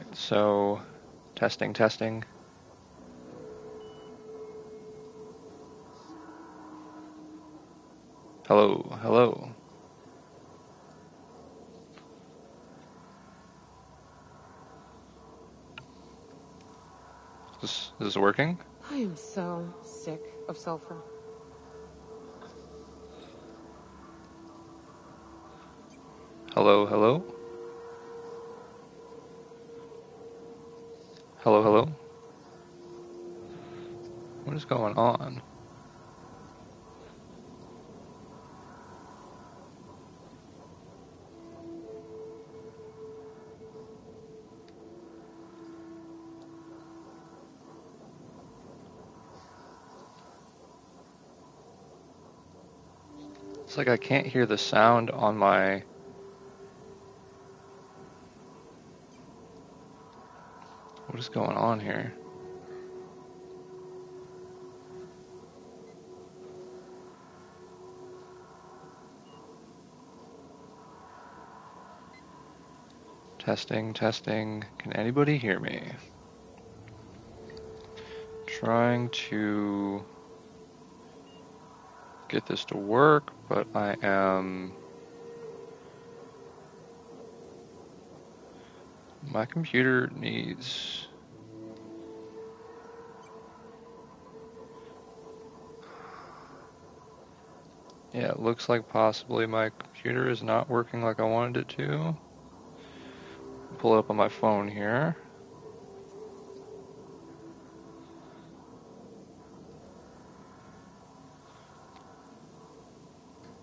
Alright, so testing, testing. Hello, hello. Is this working? I am so sick of sulfur. Hello, hello. Hello, hello. What is going on? It's like I can't hear the sound on my... What is going on here? Testing, testing. Can anybody hear me? Trying to get this to work, but I am... My computer needs... Yeah, it looks like possibly my computer is not working like I wanted it to. Pull it up on my phone here.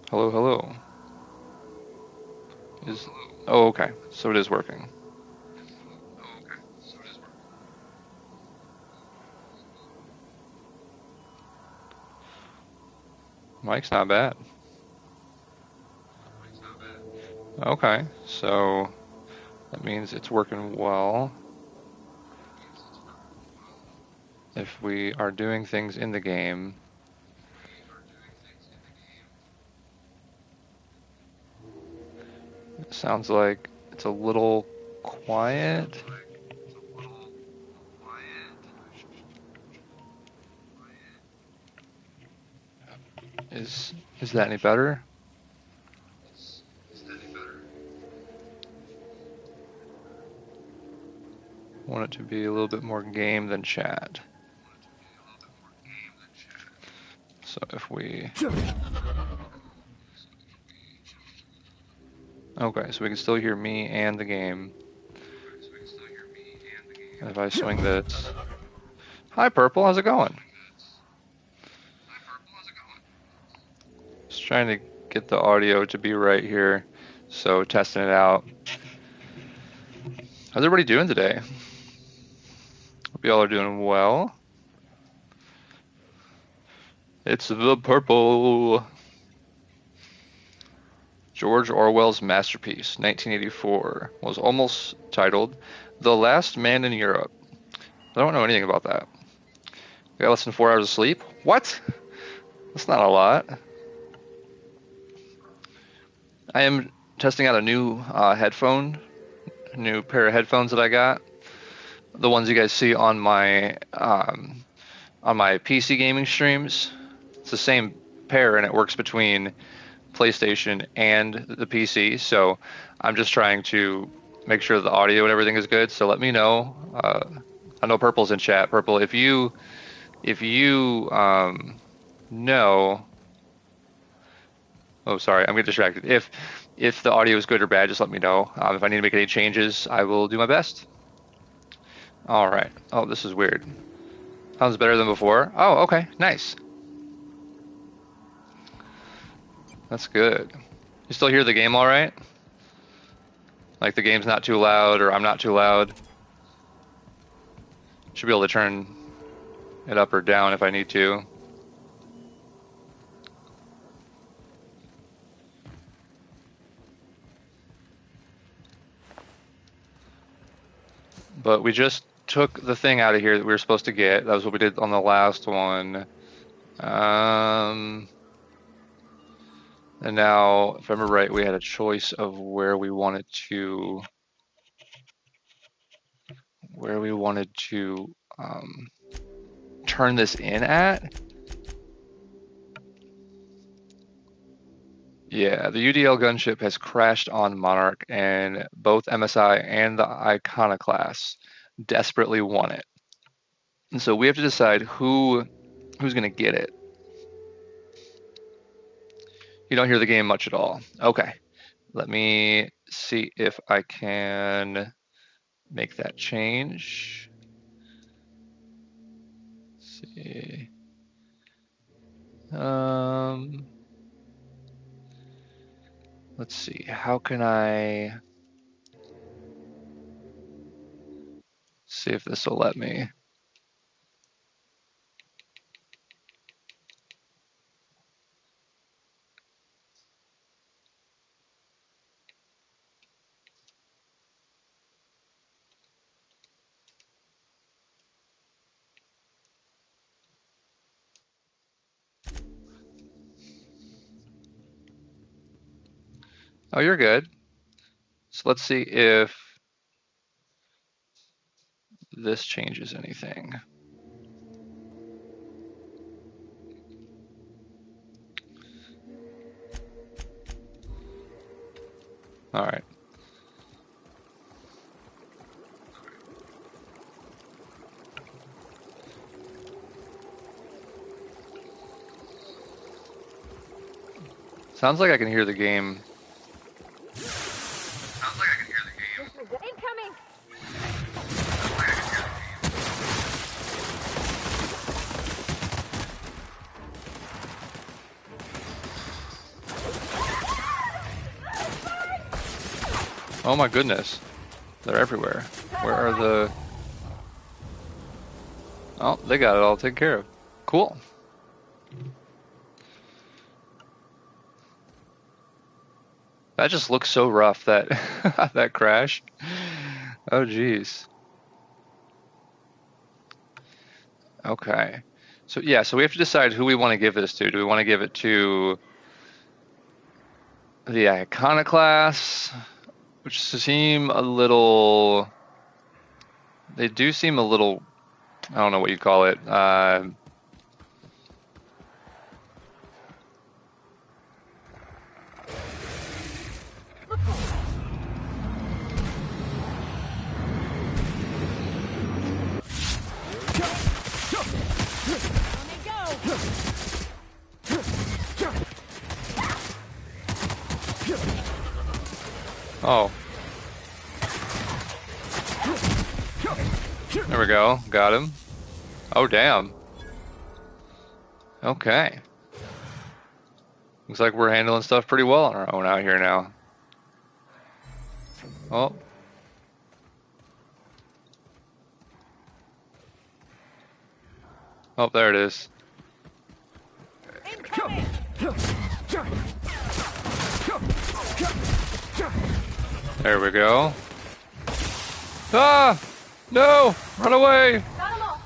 Hello, hello. Oh, okay. So it is working. Mike's not bad. Okay, so that means it's working well. If we are doing things in the game, it sounds like it's a little quiet. Is that any better? I want it to be a little bit more game than chat. So if we... Okay, so we can still hear me and the game. And if I swing this... Hi, Purple, how's it going? Just trying to get the audio to be right here. So testing it out. How's everybody doing today? Hope y'all are doing well. It's the Purple. George Orwell's masterpiece, 1984, was almost titled The Last Man in Europe. I don't know anything about that. We got less than 4 hours of sleep? What? That's not a lot. I am testing out a new new pair of headphones that I got. The ones you guys see on my PC gaming streams. It's the same pair, and it works between PlayStation and the PC. So I'm just trying to make sure the audio and everything is good. So let me know. I know Purple's in chat. Purple, if you know. Oh, sorry, I'm getting distracted. If the audio is good or bad, just let me know. If I need to make any changes, I will do my best. All right. Oh, this is weird. Sounds better than before. Oh, okay. Nice. That's good. You still hear the game all right? Like the game's not too loud or I'm not too loud? Should be able to turn it up or down if I need to. But we just took the thing out of here that we were supposed to get. That was what we did on the last one. And now, if I remember right, we had a choice of where we wanted to where we wanted to turn this in at. Yeah, the UDL gunship has crashed on Monarch, and both MSI and the Iconoclast desperately want it. And so we have to decide who's going to get it. You don't hear the game much at all. Okay, let me see if I can make that change. Let's see. Let's see. How can I see if this will let me? Oh, you're good. So let's see if this changes anything. All right. Sounds like I can hear the game. Incoming! Oh my goodness. They're everywhere. Where are the... Oh, they got it all taken care of. Cool. That just looks so rough, that that crash. Oh geez. Okay. So yeah, so we have to decide who we want to give this to. Do we want to give it to the Iconoclast, which seem a little... They do seem a little... I don't know what you'd call it. Oh. There we go. Got him. Oh, damn. Okay. Looks like we're handling stuff pretty well on our own out here now. Oh. Oh, there it is. Incoming! There we go. Ah! No! Run away! Got 'em all.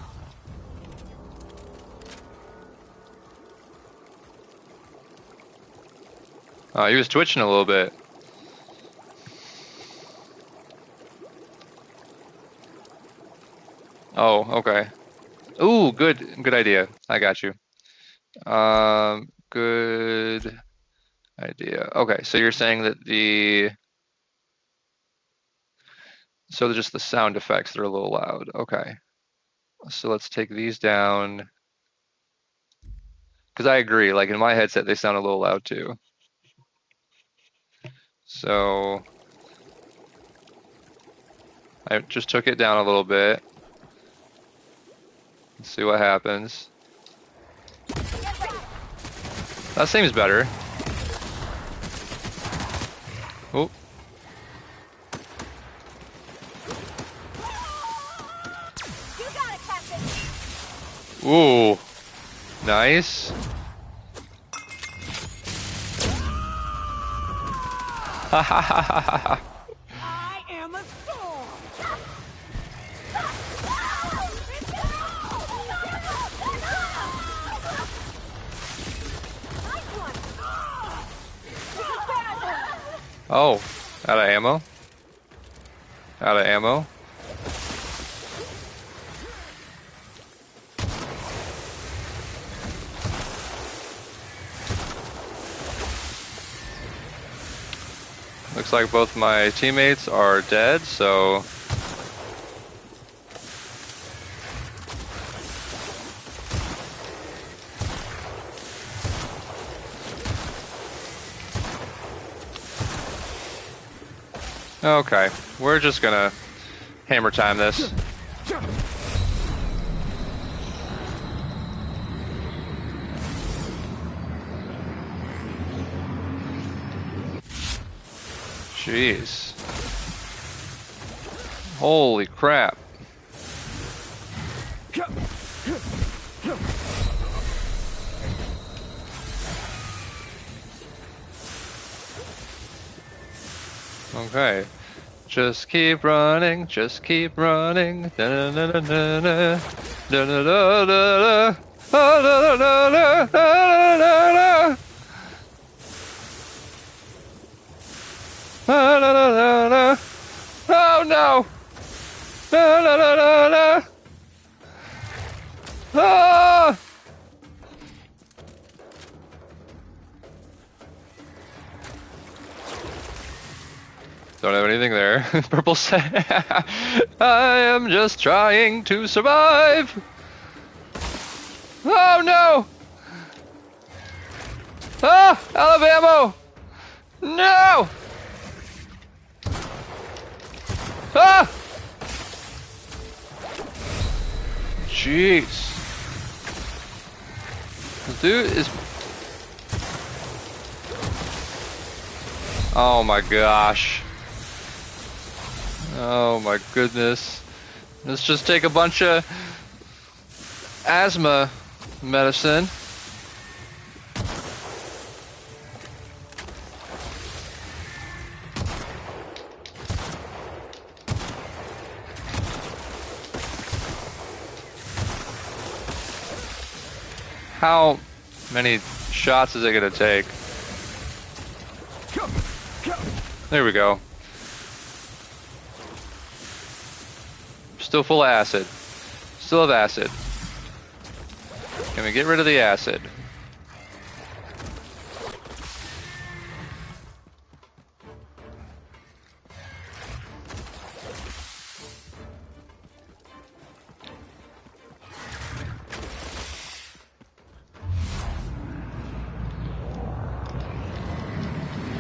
Oh, he was twitching a little bit. Oh, okay. Ooh, good idea. I got you. Good idea. Okay, so you're saying that so they're just the sound effects, they're a little loud. Okay. So let's take these down. Because I agree, like in my headset, they sound a little loud too. So I just took it down a little bit. Let's see what happens. That seems better. Oh. You got it, Captain. Ooh. Nice. Ha ha ha ha ha. I am a storm. Oh, out of ammo. Out of ammo. Looks like both my teammates are dead, so... Okay, we're just gonna hammer time this. Jeez. Holy crap. Okay. Just keep running, just keep running. Da-da-da-da-da-da. Da-da-da-da-da. Da-da-da-da-da-da-da-da. Da-da-da-da-da. Oh no! Da-da-da-da-da. Ah! Don't have anything there. Purple said, I am just trying to survive. Oh no! Ah! Out of ammo! No! Ah! Jeez. The dude is... Oh my gosh. Oh my goodness. Let's just take a bunch of asthma medicine. How many shots is it gonna take? There we go. Still full of acid. Still have acid. Can we get rid of the acid?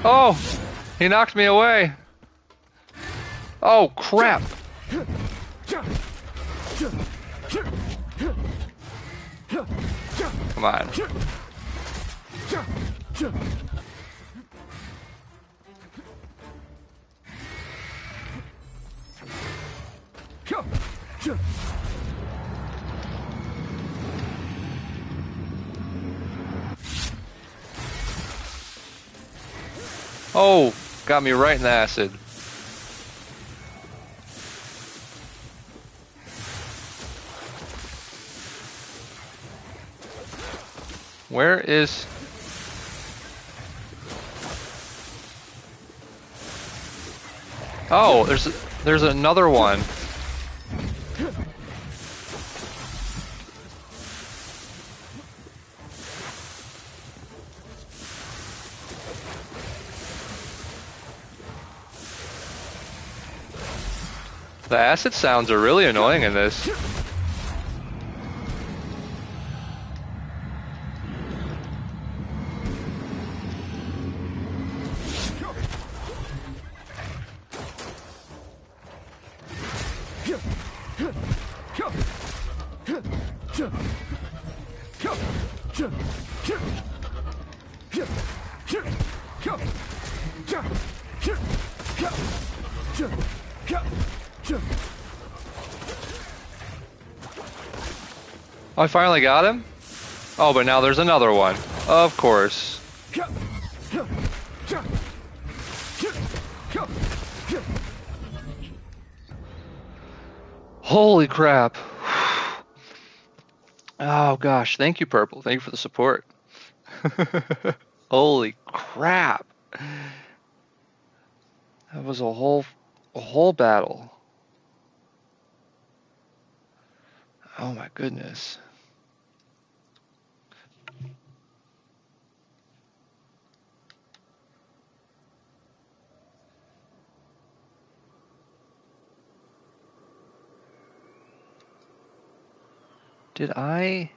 Oh! He knocked me away! Oh, crap! Come on. Oh, got me right in the acid. Where is... Oh, there's another one. The acid sounds are really annoying in this. Oh, I finally got him? Oh, but now there's another one. Of course. Holy crap. Oh gosh, thank you, Purple. Thank you for the support. Holy crap. That was a whole battle. Oh my goodness. Did I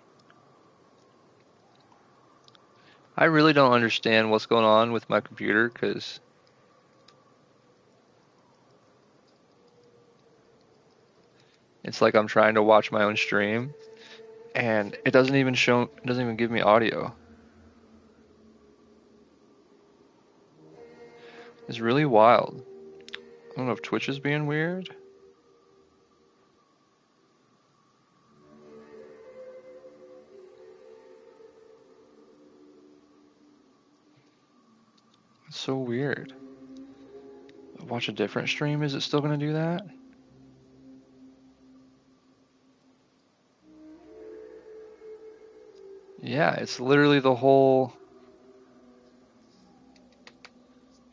really don't understand what's going on with my computer because it's like I'm trying to watch my own stream and it doesn't even give me audio. It's really wild. I don't know if Twitch is being weird. It's so weird. Watch a different stream, is it still gonna do that? Yeah, it's literally the whole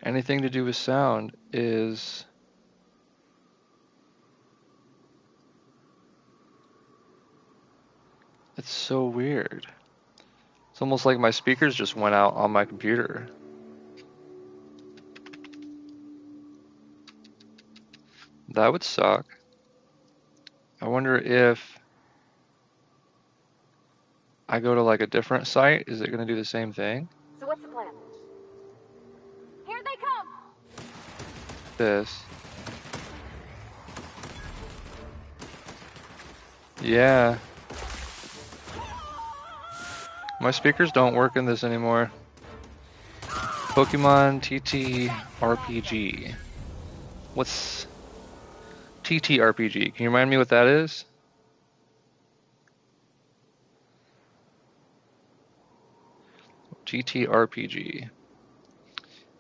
anything to do with sound is it's so weird. It's almost like my speakers just went out on my computer. That would suck. I wonder if I go to like a different site, is it gonna do the same thing? So what's the plan? Here they come! This. Yeah. My speakers don't work in this anymore. Pokemon TT RPG. What's TT RPG? Can you remind me what that is? TT RPG.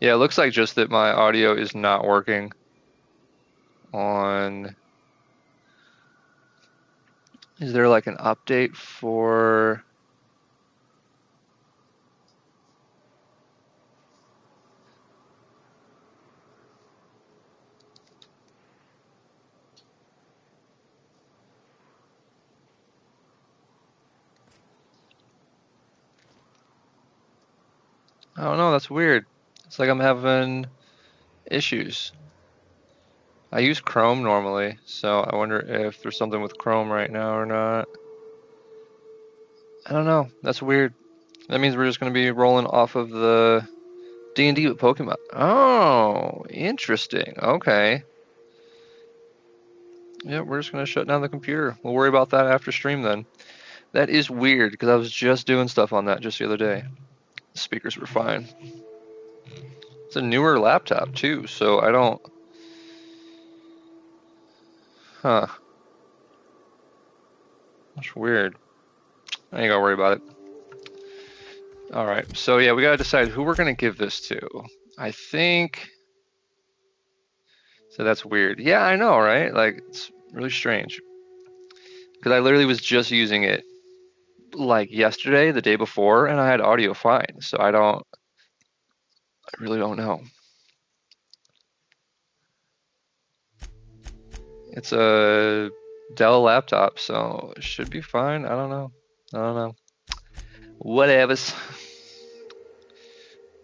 Yeah, it looks like just that my audio is not working on. Is there like an update for? I don't know, that's weird. It's like I'm having issues. I use Chrome normally, so I wonder if there's something with Chrome right now or not. I don't know. That's weird. That means we're just going to be rolling off of the D&D with Pokemon. Oh, interesting. Okay. Yeah, we're just going to shut down the computer. We'll worry about that after stream then. That is weird because I was just doing stuff on that just the other day. The speakers were fine. It's a newer laptop too, so I don't. Huh. That's weird. I ain't gonna worry about it. Alright, so yeah, we gotta decide who we're gonna give this to. I think. So that's weird. Yeah, I know, right? Like, it's really strange. Because I literally was just using it like yesterday, the day before, and I had audio fine. So I really don't know. It's a Dell laptop, so it should be fine. I don't know. Whatevs.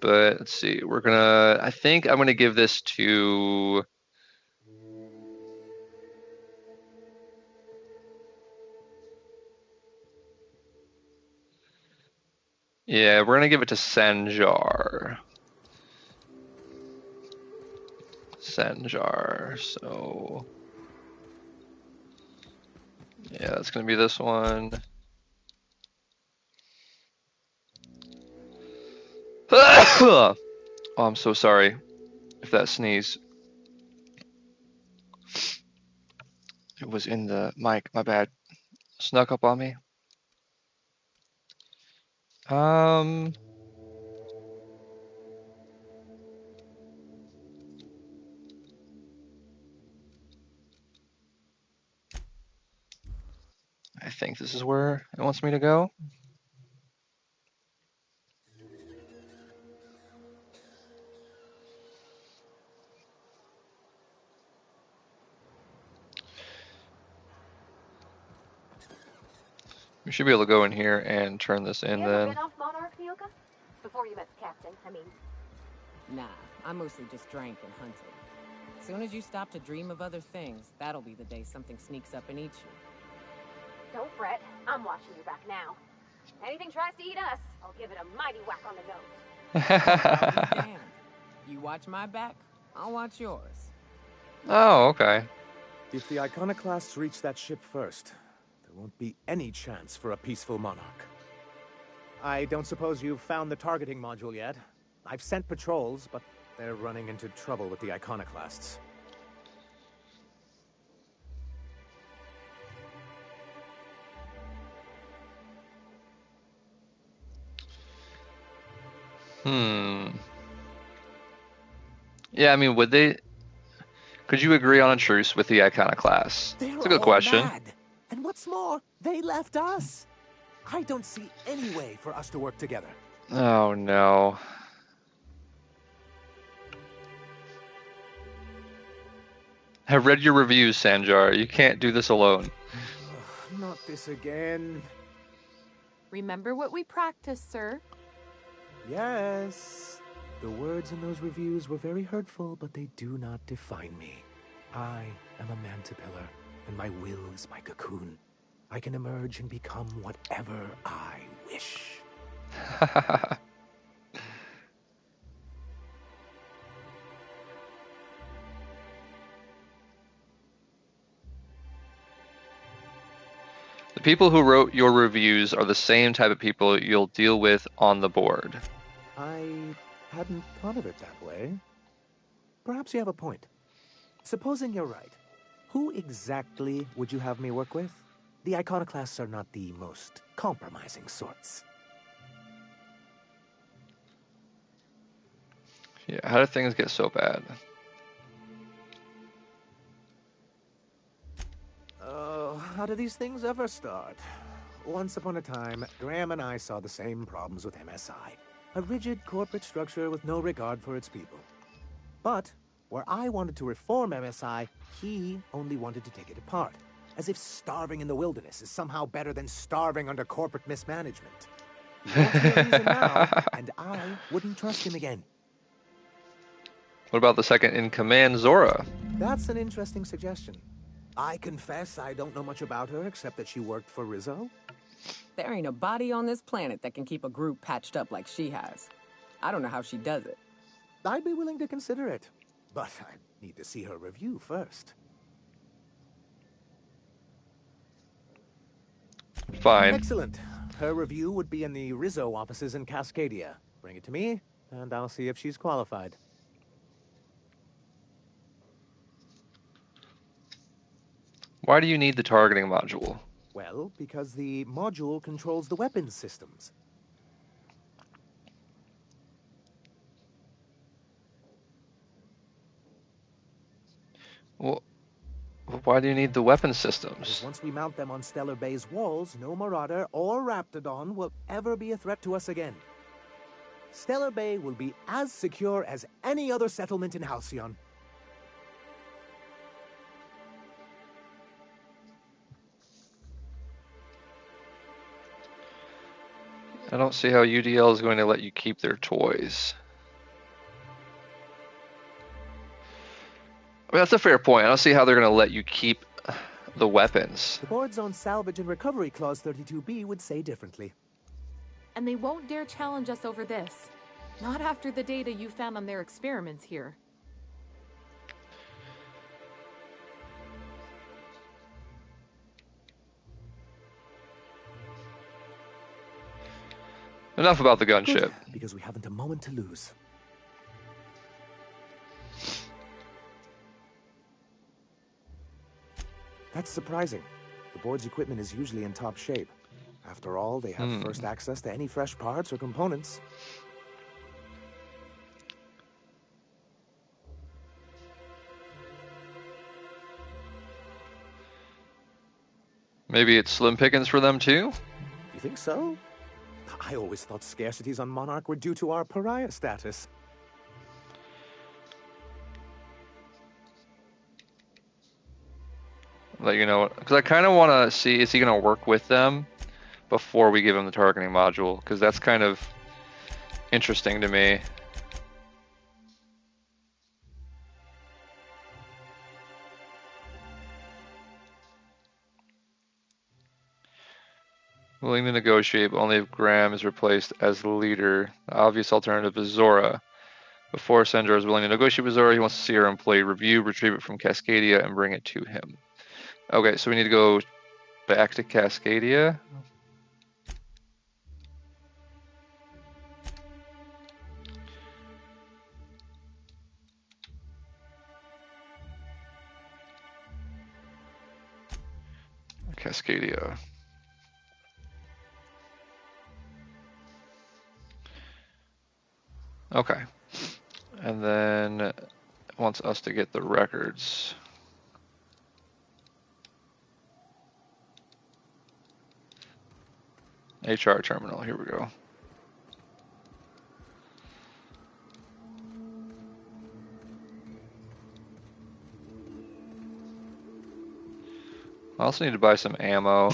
But let's see. I think I'm gonna give this to. Yeah, we're gonna give it to Sanjar. So yeah, that's gonna be this one. Oh, I'm so sorry if that sneeze. It was in the mic, my bad. Snuck up on me. I think this is where it wants me to go. We should be able to go in here and turn this in You ever then. been off Monarch, Nyoka? Before you met the captain, I mean. Nah, I mostly just drank and hunted. Soon as you stop to dream of other things, that'll be the day something sneaks up and eats you. Don't fret. I'm watching your back now. If anything tries to eat us, I'll give it a mighty whack on the nose. I'll be damned. You watch my back, I'll watch yours. Oh, okay. If the iconoclasts reach that ship first, there won't be any chance for a peaceful monarch. I don't suppose you've found the targeting module yet. I've sent patrols, but they're running into trouble with the iconoclasts. Yeah, I mean, would they... Could you agree on a truce with the iconoclasts? It's a good question. Mad. And what's more, they left us. I don't see any way for us to work together. Oh, no. I've read your reviews, Sanjar. You can't do this alone. Not this again. Remember what we practiced, sir. Yes. The words in those reviews were very hurtful, but they do not define me. I am a mantipillar, and my will is my cocoon. I can emerge and become whatever I wish. The people who wrote your reviews are the same type of people you'll deal with on the board. I hadn't thought of it that way. Perhaps you have a point. Supposing you're right, who exactly would you have me work with? The iconoclasts are not the most compromising sorts. Yeah, how did things get so bad? Oh, how do these things ever start? Once upon a time, Graham and I saw the same problems with MSI. A rigid corporate structure with no regard for its people. But, where I wanted to reform MSI, he only wanted to take it apart. As if starving in the wilderness is somehow better than starving under corporate mismanagement. He wants no reason now, and I wouldn't trust him again. What about the second in command, Zora? That's an interesting suggestion. I confess I don't know much about her except that she worked for Rizzo. There ain't a body on this planet that can keep a group patched up like she has. I don't know how she does it. I'd be willing to consider it, but I need to see her review first. Fine. Excellent. Her review would be in the Rizzo offices in Cascadia. Bring it to me, and I'll see if she's qualified. Why do you need the targeting module? Well, because the module controls the weapons systems. Well, why do you need the weapon Because systems? once we mount them on Stellar Bay's walls, no Marauder or Raptidon will ever be a threat to us again. Stellar Bay will be as secure as any other settlement in Halcyon. I don't see how UDL is going to let you keep their toys. I mean, that's a fair point. I don't see how they're going to let you keep the weapons. The board's own Salvage and Recovery Clause 32B would say differently. And they won't dare challenge us over this. Not after the data you found on their experiments here. Enough about the Good, gunship. because we haven't a moment to lose. That's surprising. The board's equipment is usually in top shape. After all, they have first access to any fresh parts or components. Maybe it's slim pickings for them too? You think so? I always thought scarcities on Monarch were due to our pariah status. Let you know, because I kind of want to see, is he going to work with them before we give him the targeting module? Because that's kind of interesting to me. Willing to negotiate, but only if Graham is replaced as the leader. The obvious alternative is Zora. Before Sandra is willing to negotiate with Zora, he wants to see her employee review, retrieve it from Cascadia, and bring it to him. Okay, so we need to go back to Cascadia. Cascadia. Okay. And then it wants us to get the records. HR terminal, here we go. I also need to buy some ammo.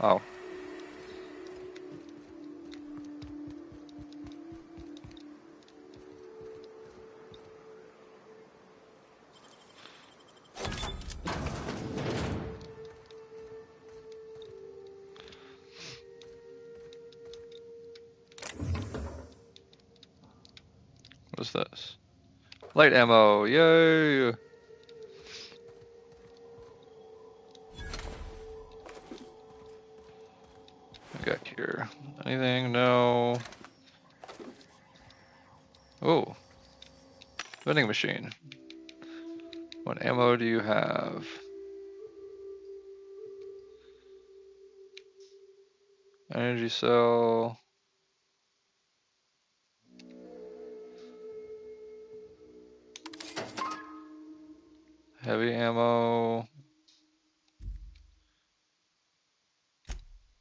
Oh. What's this? Light ammo, yay! I got here. Anything? No. Oh. Vending machine. What ammo do you have? Energy cell. Heavy ammo.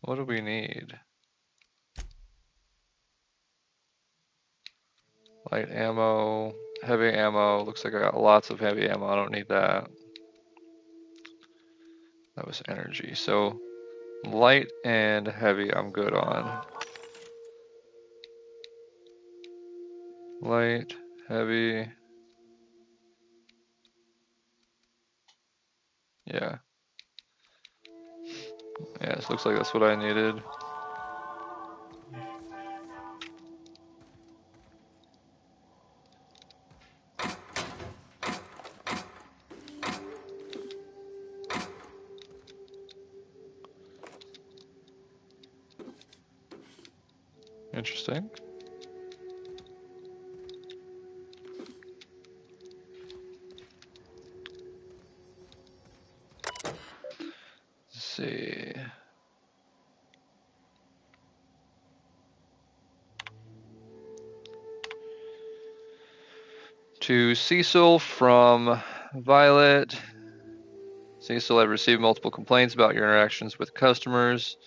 What do we need? Light ammo. Heavy ammo. Looks like I got lots of heavy ammo. I don't need that. That was energy. So light and heavy I'm good on. Light, heavy. Yeah. Yeah, this looks like that's what I needed. Interesting. Let's see. To Cecil from Violet. Cecil, I've received multiple complaints about your interactions with customers.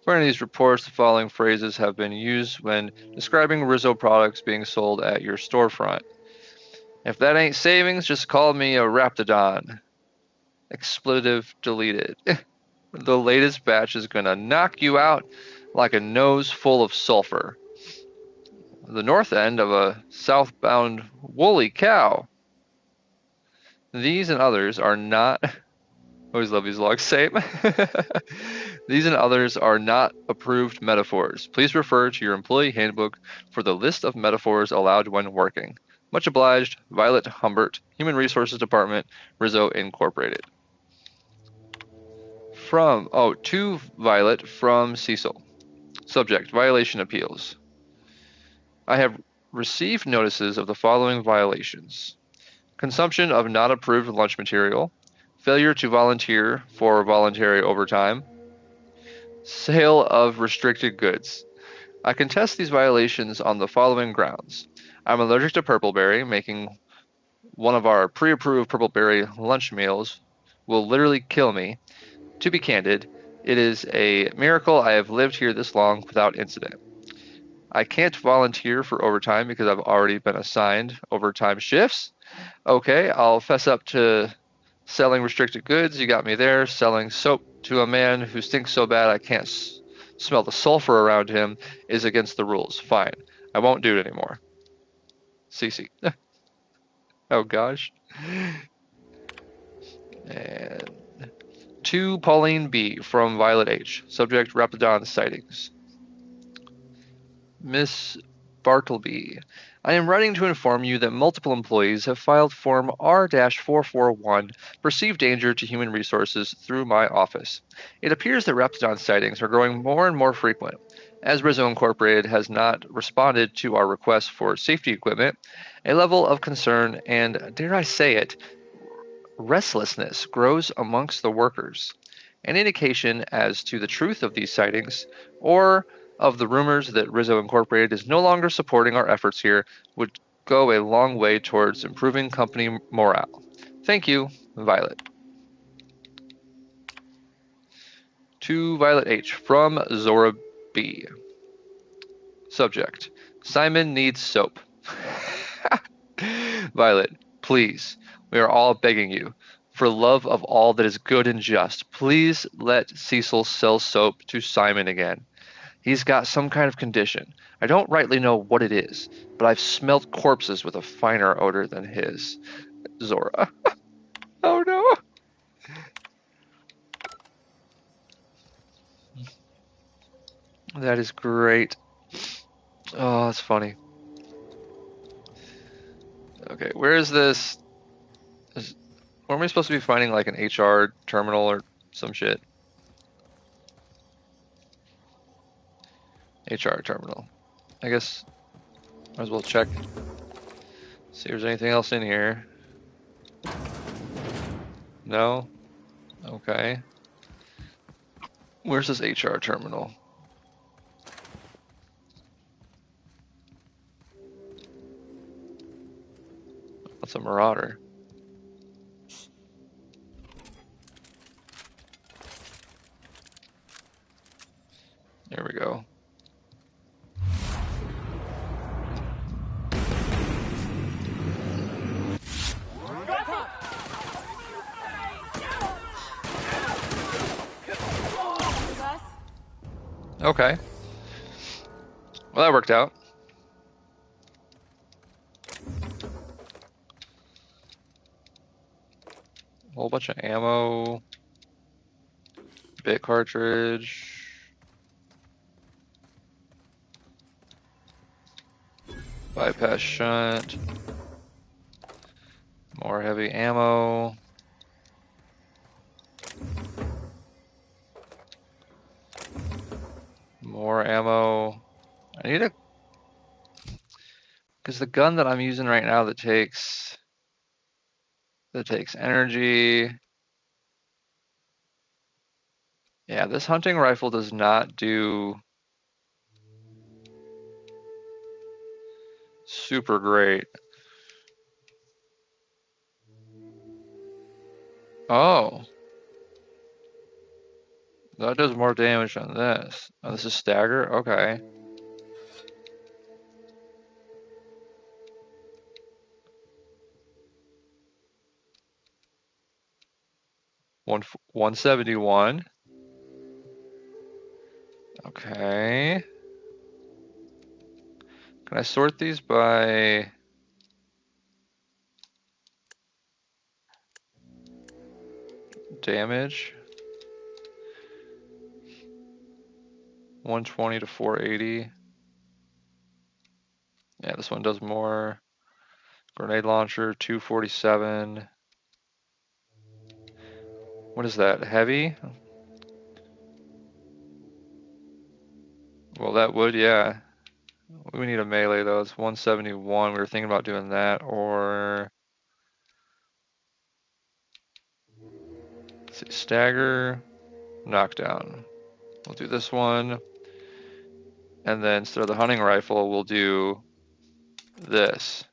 According to these reports, the following phrases have been used when describing Rizzo products being sold at your storefront. If that ain't savings, just call me a Raptidon. Expletive deleted. The latest batch is gonna knock you out like a nose full of sulfur. The north end of a southbound woolly cow. These and others are not. Always love these logs. Same. These and others are not approved metaphors. Please refer to your employee handbook for the list of metaphors allowed when working. Much obliged, Violet Humbert, Human Resources Department, Rizzo Incorporated. To Violet from Cecil. Subject, violation appeals. I have received notices of the following violations. Consumption of not approved lunch material, failure to volunteer for voluntary overtime, sale of restricted goods. I contest these violations on the following grounds. I'm allergic to purpleberry, making one of our pre-approved purpleberry lunch meals will literally kill me. To be candid, it is a miracle I have lived here this long without incident. I can't volunteer for overtime because I've already been assigned overtime shifts. Okay, I'll fess up to selling restricted goods. You got me there. Selling soap to a man who stinks so bad I can't smell the sulfur around him is against the rules. Fine. I won't do it anymore. Cece. Oh gosh. And To Pauline B. from Violet H. Subject Rapidon sightings. Miss Bartleby, I am writing to inform you that multiple employees have filed Form R-441, Perceived Danger to Human Resources, through my office. It appears that Raptidon sightings are growing more and more frequent. As Rizzo Incorporated has not responded to our request for safety equipment, a level of concern and, dare I say it, restlessness grows amongst the workers. An indication as to the truth of these sightings, or of the rumors that Rizzo Incorporated is no longer supporting our efforts here, would go a long way towards improving company morale. Thank you, Violet. To Violet H. from Zora B. Subject: Simon needs soap. Violet, please, we are all begging you, for love of all that is good and just, please let Cecil sell soap to Simon again. He's got some kind of condition. I don't rightly know what it is, but I've smelt corpses with a finer odor than his. Zora. Oh no. That is great. Oh, that's funny. Okay, where is this? Weren't we supposed to be finding like an HR terminal or some shit? HR terminal. I guess might as well check. See if there's anything else in here. No? Okay. Where's this HR terminal? That's a marauder. There we go. Okay. Well, that worked out. A whole bunch of ammo. Bit cartridge. Bypass shunt. More heavy ammo. More ammo. I need a... Because the gun that I'm using right now that takes energy. Yeah, this hunting rifle does not do super great. Oh. That does more damage on this. Oh, this is stagger? Okay. One 171. Okay. Can I sort these by damage? 120 to 480. Yeah, this one does more. Grenade launcher, 247. What is that? Heavy? Well, that would, yeah. We need a melee though. It's 171. We were thinking about doing that, or let's see, stagger, knockdown. We'll do this one, and then instead of the hunting rifle, we'll do this.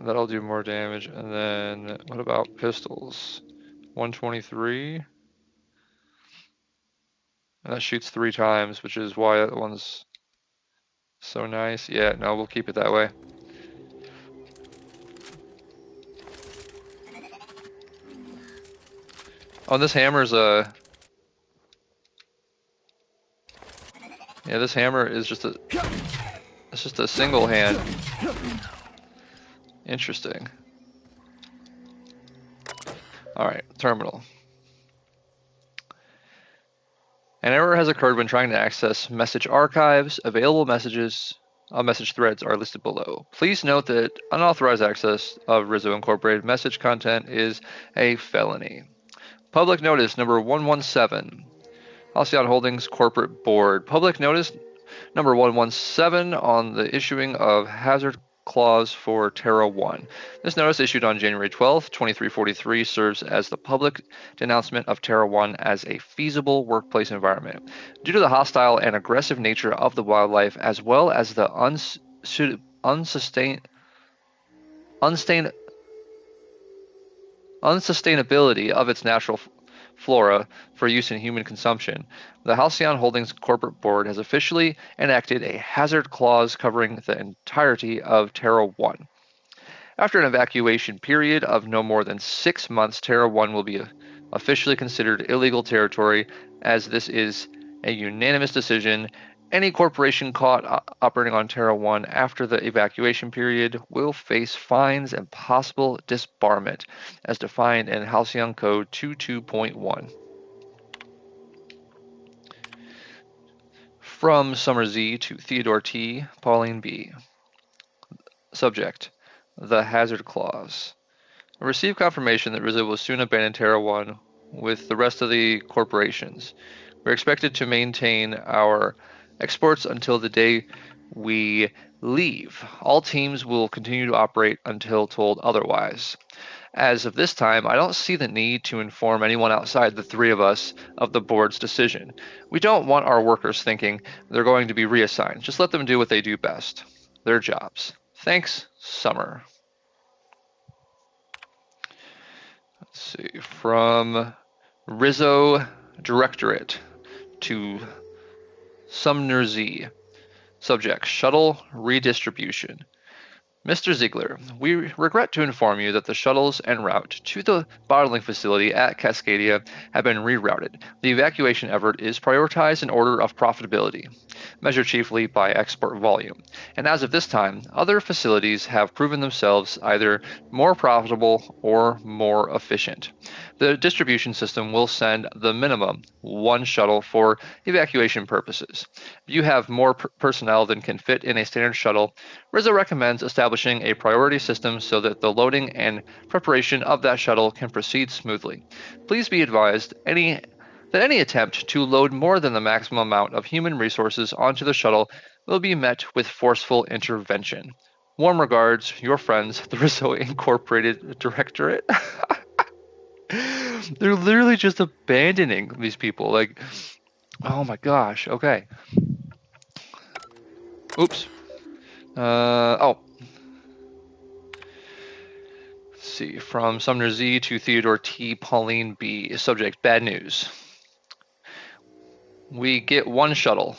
That'll do more damage. And then what about pistols? 123. And that shoots 3 times, which is why that one's so nice. Yeah, no, we'll keep it that way. Oh, this hammer's yeah, this hammer is just a, it's just a single hand. Interesting. All right, terminal. An error has occurred when trying to access message archives. Available message threads are listed below. Please note that unauthorized access of Rizzo Incorporated message content is a felony. Public notice number 117. Halcyon Holdings Corporate Board. Public notice number 117 on the issuing of hazard clause for Terra 1. This notice, issued on January 12, 2343, serves as the public denouncement of Terra 1 as a feasible workplace environment. Due to the hostile and aggressive nature of the wildlife, as well as the unsustainability of its natural flora for use in human consumption, the Halcyon Holdings Corporate Board has officially enacted a hazard clause covering the entirety of Terra 1. After an evacuation period of no more than 6 months, Terra 1 will be officially considered illegal territory, as this is a unanimous decision. Any corporation caught operating on Terra 1 after the evacuation period will face fines and possible disbarment, as defined in Halcyon Code 22.1. From Summer Z to Theodore T, Pauline B. Subject: The Hazard Clause. I received confirmation that Rizzo will soon abandon Terra 1 with the rest of the corporations. We're expected to maintain our exports until the day we leave. All teams will continue to operate until told otherwise. As of this time, I don't see the need to inform anyone outside the three of us of the board's decision. We don't want our workers thinking they're going to be reassigned. Just let them do what they do best. Their jobs. Thanks, Summer. Let's see. From Rizzo Directorate to Sumner Z. Subject: Shuttle Redistribution. Mr. Ziegler, we regret to inform you that the shuttles en route to the bottling facility at Cascadia have been rerouted. The evacuation effort is prioritized in order of profitability, measured chiefly by export volume. And as of this time, other facilities have proven themselves either more profitable or more efficient. The distribution system will send the minimum one shuttle for evacuation purposes. If you have more personnel than can fit in a standard shuttle, Rizzo recommends establishing a priority system so that the loading and preparation of that shuttle can proceed smoothly. Please be advised that any attempt to load more than the maximum amount of human resources onto the shuttle will be met with forceful intervention. Warm regards, your friends, the Rizzo Incorporated Directorate. They're literally just abandoning these people. Like, oh my gosh. Okay. Oops. Oh. Let's see. From Sumner Z to Theodore T, Pauline B. Subject: Bad news. We get one shuttle.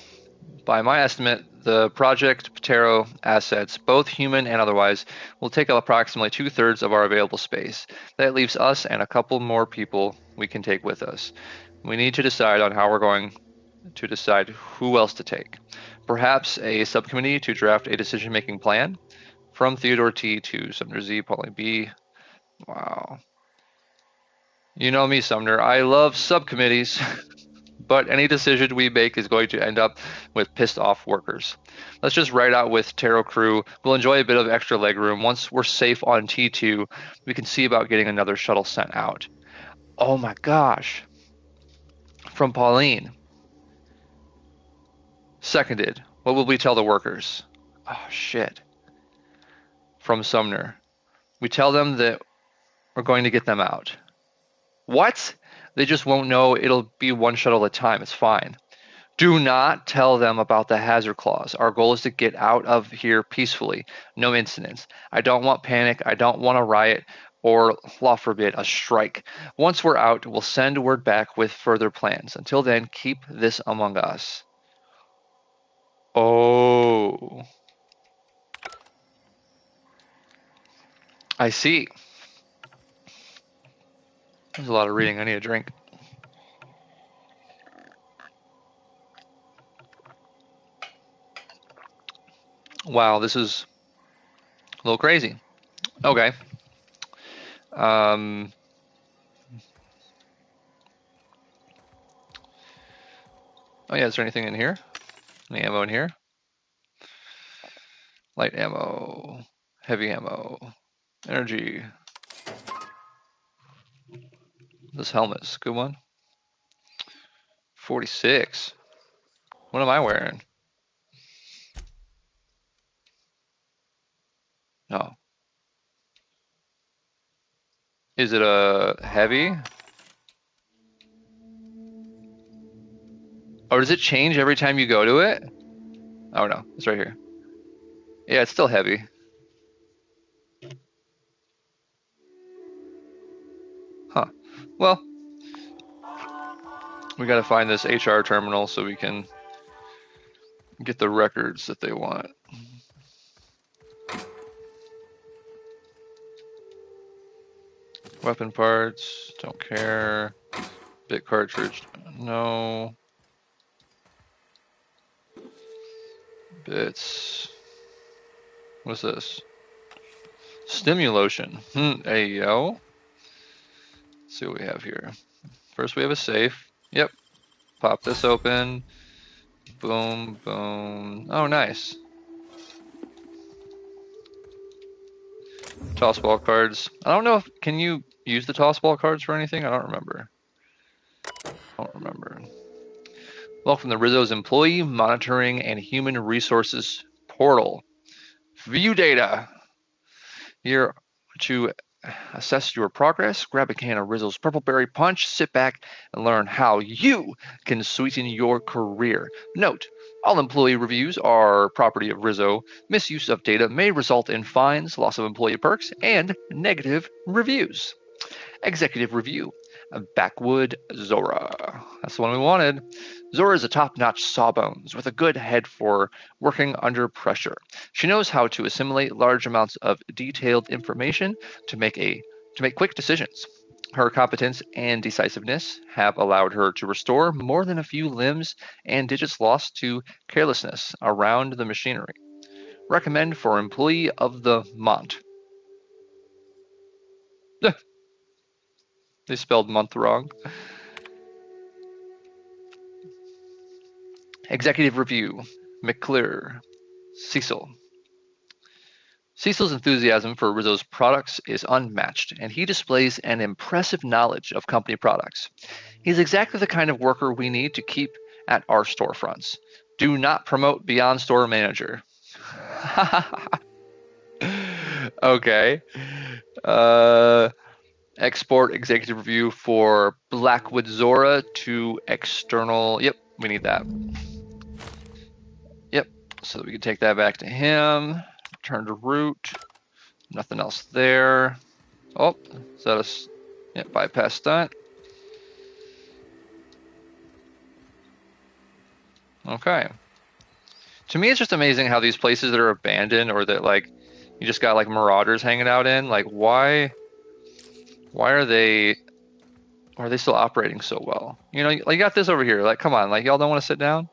By my estimate, the Project Patero assets, both human and otherwise, will take up approximately 2/3 of our available space. That leaves us and a couple more people we can take with us. We need to decide on how we're going to decide who else to take. Perhaps a subcommittee to draft a decision-making plan? From Theodore T to Sumner Z, Pauline B. Wow. You know me, Sumner. I love subcommittees. But any decision we make is going to end up with pissed off workers. Let's just ride out with Taro Crew. We'll enjoy a bit of extra legroom. Once we're safe on T2, we can see about getting another shuttle sent out. Oh my gosh. From Pauline. Seconded. What will we tell the workers? Oh shit. From Sumner. We tell them that we're going to get them out. What? They just won't know. It'll be one shuttle at a time. It's fine. Do not tell them about the hazard clause. Our goal is to get out of here peacefully. No incidents. I don't want panic. I don't want a riot or, law forbid, a strike. Once we're out, we'll send word back with further plans. Until then, keep this among us. Oh. I see. There's a lot of reading. I need a drink. Wow, this is a little crazy. Okay. Um, oh yeah, is there anything in here? Any ammo in here? Light ammo, heavy ammo, energy. This helmet's a good one. 46. What am I wearing? No. Is it a heavy? Or does it change every time you go to it? Oh no, it's right here. Yeah, it's still heavy. Huh. Well, we gotta find this HR terminal so we can get the records that they want. Weapon parts, don't care. Bit cartridge, no. Bits. What's this? Stimulotion. Hey, yo. Let's see what we have here. First, we have a safe. Yep. Pop this open. Boom, boom. Oh, nice. Toss ball cards. I don't know if, can you use the toss ball cards for anything? I don't remember. Welcome to Rizzo's Employee Monitoring and Human Resources Portal. View data. Here to assess your progress, grab a can of Rizzo's Purple Berry Punch, sit back, and learn how you can sweeten your career. Note, all employee reviews are property of Rizzo. Misuse of data may result in fines, loss of employee perks, and negative reviews. Executive Review. Backwood Zora. That's the one we wanted. Zora is a top-notch sawbones with a good head for working under pressure. She knows how to assimilate large amounts of detailed information to make quick decisions. Her competence and decisiveness have allowed her to restore more than a few limbs and digits lost to carelessness around the machinery. Recommend for Employee of the Month. They spelled month wrong. Executive Review. McClure. Cecil. Cecil's enthusiasm for Rizzo's products is unmatched, and he displays an impressive knowledge of company products. He's exactly the kind of worker we need to keep at our storefronts. Do not promote beyond store manager. Okay. Export executive review for Blackwood Zora to external. Yep, we need that. Yep, so we can take that back to him. Return to root. Nothing else there. Oh, is that a... Yep, bypass that. Okay. To me, it's just amazing how these places that are abandoned or that, like, you just got, like, marauders hanging out in, like, why are they still operating so well? You know, like, you got this over here. Like, come on, like, y'all don't want to sit down?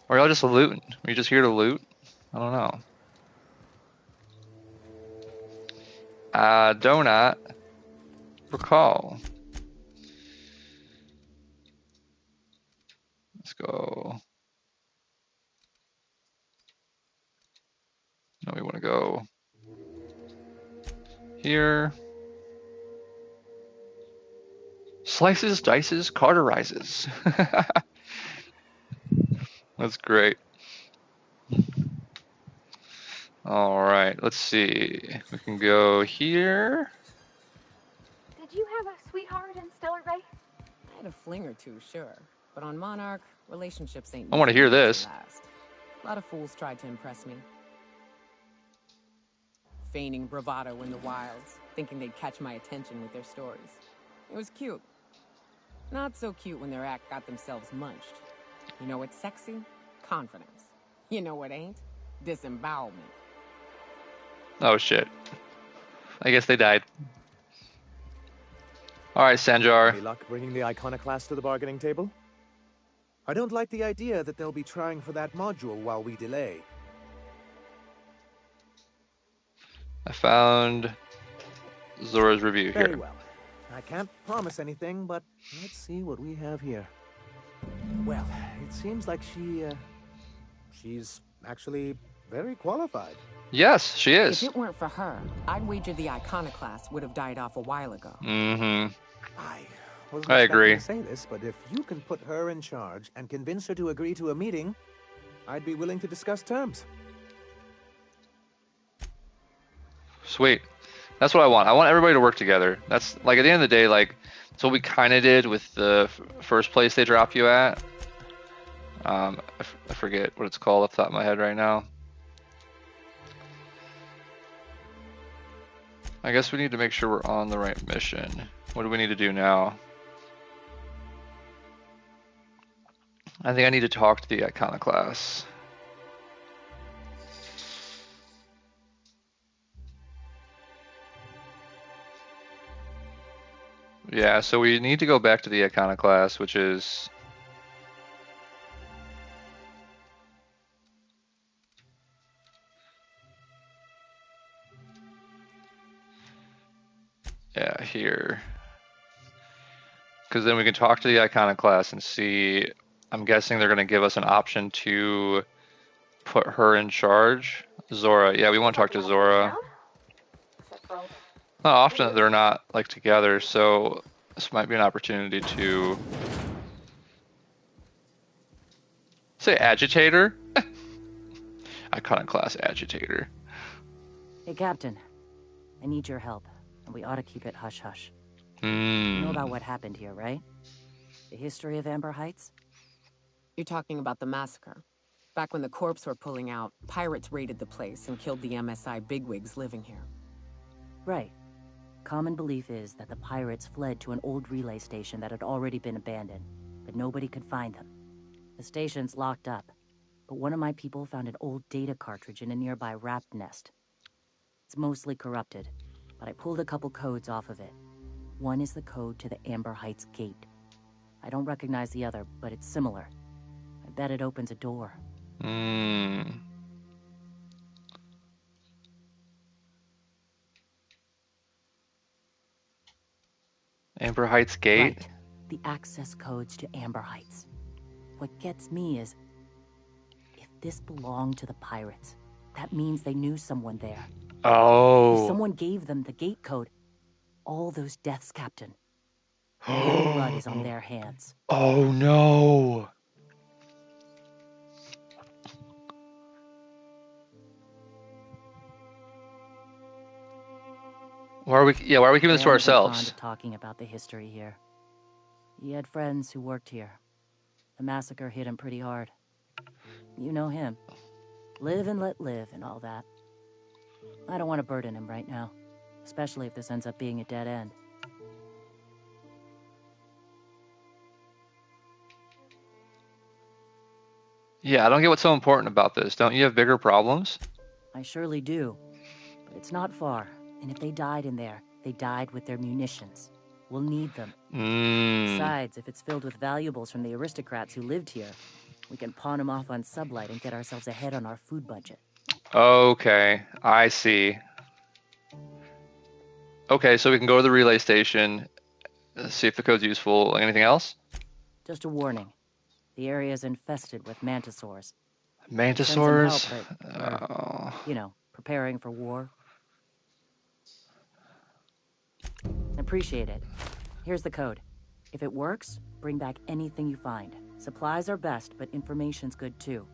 Or y'all just looting? Are you just here to loot? I don't know. I do not recall. Let's go. No, we want to go here. Slices, dices, cauterizes. That's great. All right, let's see. We can go here. Did you have a sweetheart in Stellar Bay? I had a fling or two, sure. But on Monarch, relationships ain't I want to usually hear meant this. last. A lot of fools tried to impress me. Feigning bravado in the wilds, thinking they'd catch my attention with their stories. It was cute. Not so cute when their act got themselves munched. You know what's sexy? Confidence. You know what ain't? Disembowelment. Oh shit. I guess they died. All right, Sanjar. Any luck bringing the iconoclast to the bargaining table? I don't like the idea that they'll be trying for that module while we delay. I found Zora's review Very here. well. I can't promise anything, but let's see what we have here. Well, it seems like she's actually very qualified. Yes, she If is. it weren't for her, I'd wager the iconoclast would have died off a while ago. Mm-hmm. I wasn't I expecting agree. to say this, but if you can put her in charge and convince her to agree to a meeting, I'd be willing to discuss terms. Sweet. That's what I want. I want everybody to work together. That's like at the end of the day, like that's what we kind of did with the first place they drop you at. I forget what it's called off the top of my head right now. I guess we need to make sure we're on the right mission. What do we need to do now? I think I need to talk to the iconoclast. Yeah, so we need to go back to the iconoclast, which is yeah, here. Because then we can talk to the iconoclast and see. I'm guessing they're going to give us an option to put her in charge. Zora. Yeah, we want to talk to Zora. Except for all Not often that they're not like together, so this might be an opportunity to say agitator. Iconoclast agitator. Hey, Captain. I need your help, and we ought to keep it hush-hush. You know Hmm. about what happened here, right? The history of Amber Heights? You're talking about the massacre. Back when the corps were pulling out, pirates raided the place and killed the MSI bigwigs living here. Right. Common belief is that the pirates fled to an old relay station that had already been abandoned, but nobody could find them. The station's locked up, but one of my people found an old data cartridge in a nearby raft nest. It's mostly corrupted, but I pulled a couple codes off of it. One is the code to the Amber Heights gate. I don't recognize the other, but it's similar. I bet it opens a door. Hmm. Amber Heights Gate. Right. The access codes to Amber Heights. What gets me is, if this belonged to the pirates, that means they knew someone there. If Oh. someone gave them the gate code, all those deaths, Captain. Their blood is on their hands. Oh no. Why are we? Yeah, why are we keeping this to Dan wasn't fond ourselves? of talking about the history here. He had friends who worked here. The massacre hit him pretty hard. You know him. Live and let live and all that. I don't want to burden him right now, especially if this ends up being a dead end. Yeah, I don't get what's so important about this. Don't you have bigger problems? I surely do. But it's not far, and if they died in there, they died with their munitions. We'll need them. Hmm. Besides, if it's filled with valuables from the aristocrats who lived here, we can pawn them off on Sublight and get ourselves ahead on our food budget. Okay, I see. Okay, so we can go to the relay station, see if the code's useful. Like anything else? Just a warning. The area's infested with mantisaurs. Mantisaurs? Send some help, Oh. you know, preparing for war. Appreciate it. Here's the code. If it works, bring back anything you find. Supplies are best, but information's good too.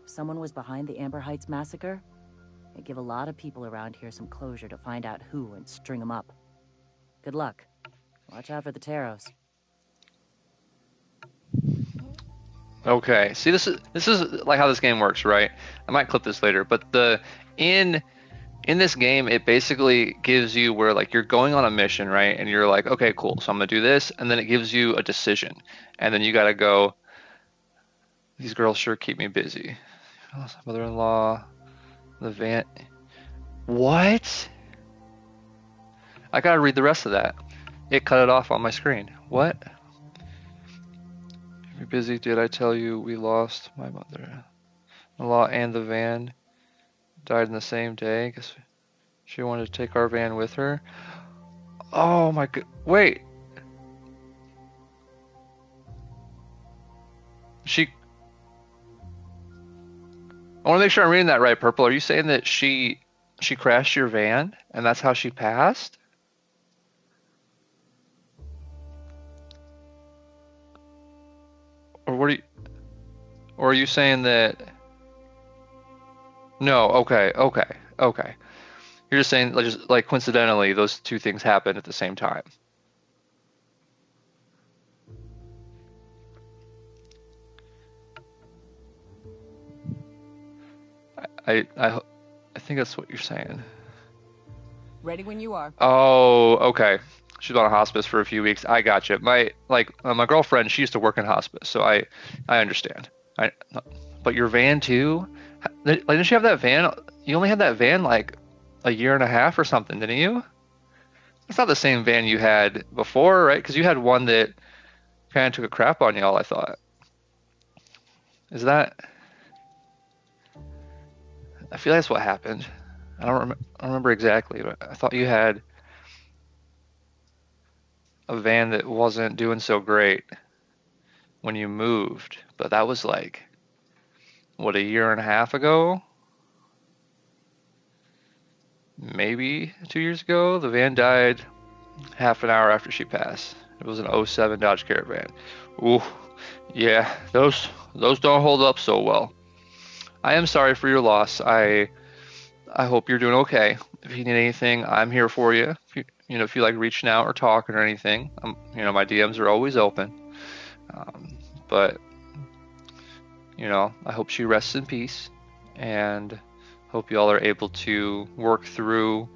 If someone was behind the Amber Heights massacre, it'd give a lot of people around here some closure to find out who and string them up. Good luck. Watch out for the Taros. Okay. See, this is like how this game works, right? I might clip this later, but in this game, it basically gives you where like you're going on a mission, right? And you're like, okay, cool. So I'm gonna do this, and then it gives you a decision, and then you gotta go. These girls sure keep me busy. Mother-in-law, the van. What? I gotta read the rest of that. It cut it off on my screen. What? You're busy. Did I tell you we lost my mother-in-law and the van? Died in the same day. Guess She wanted to take our van with her. Oh my god. Wait. I want to make sure I'm reading that right, Purple. Are you saying that she crashed your van and that's how she passed? Or what are you, or are you saying that no, okay. You're just saying like just like coincidentally those two things happened at the same time. I think that's what you're saying. Ready when you are. Oh, okay. She's on a hospice for a few weeks. I got you. My girlfriend, she used to work in hospice, so I understand. I but your van too? Like didn't you have that van? You only had that van like a year and a half or something, didn't you? It's not the same van you had before, right? Because you had one that kind of took a crap on y'all, I thought. Is that? I feel like that's what happened. I don't remember exactly, but I thought you had a van that wasn't doing so great when you moved, but that was like what, a year and a half ago? Maybe 2 years ago. The van died half an hour after she passed. It was an '07 Dodge Caravan. Ooh, yeah, those don't hold up so well. I am sorry for your loss. I hope you're doing okay. If you need anything, I'm here for you. If you like reaching out or talking or anything, my DMs are always open. But I hope she rests in peace, and hope y'all are able to work through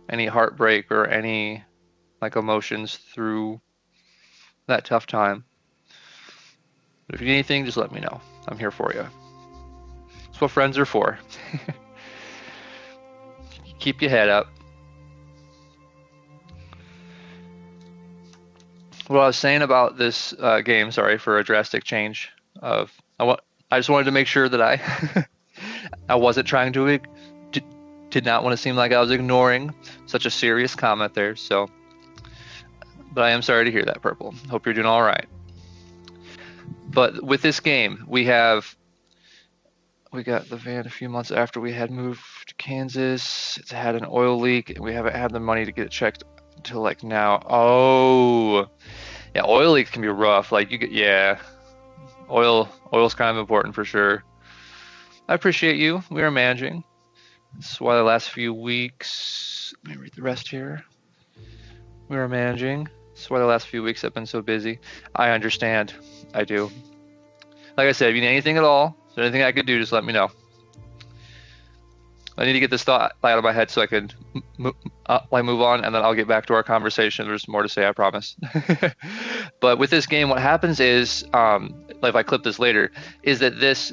any heartbreak or any like emotions through that tough time. But if you need anything, just let me know. I'm here for you. That's what friends are for. Keep your head up. What I was saying about this game, sorry for a drastic change of I just wanted to make sure that I wasn't trying to did not want to seem like I was ignoring such a serious comment there. So, but I am sorry to hear that, Purple. Hope you're doing all right. But with this game, we got the van a few months after we had moved to Kansas. It's had an oil leak, and we haven't had the money to get it checked until like now. Oh, yeah, oil leaks can be rough. Like oil's kind of important for sure. I appreciate you. We are managing. That's why the last few weeks. Let me read the rest here. We were managing. That's why the last few weeks have been so busy. I understand. I do. Like I said, if you need anything at all, if there's anything I could do, just let me know. I need to get this thought out of my head so I can move on, and then I'll get back to our conversation. There's more to say, I promise. But with this game, what happens is, if I clip this later, is that this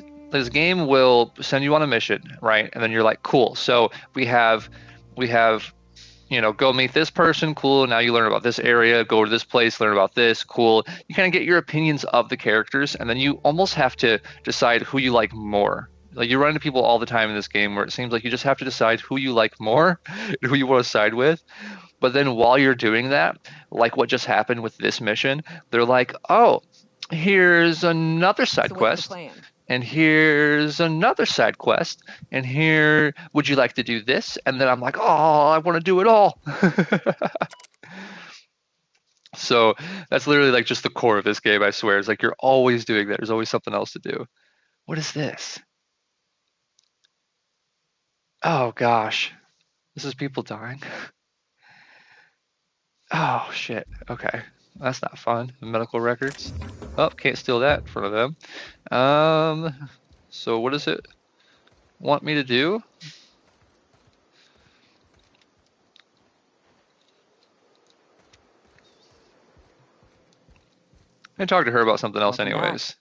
game will send you on a mission, right? And then you're like, cool. So we have, go meet this person, cool. Now you learn about this area, go to this place, learn about this, cool. You kind of get your opinions of the characters, and then you almost have to decide who you like more. Like you run into people all the time in this game where it seems like you just have to decide who you like more and who you want to side with. But then while you're doing that, like what just happened with this mission, they're like, oh, here's another side quest. And here's another side quest. And here, would you like to do this? And then I'm like, oh, I want to do it all. So that's literally like just the core of this game, I swear. It's like you're always doing that. There's always something else to do. What is this? Oh gosh, this is people dying. Oh shit. Okay, that's not fun. Medical records. Oh, can't steal that in front of them. So what does it want me to do? I can talk to her about something else anyways.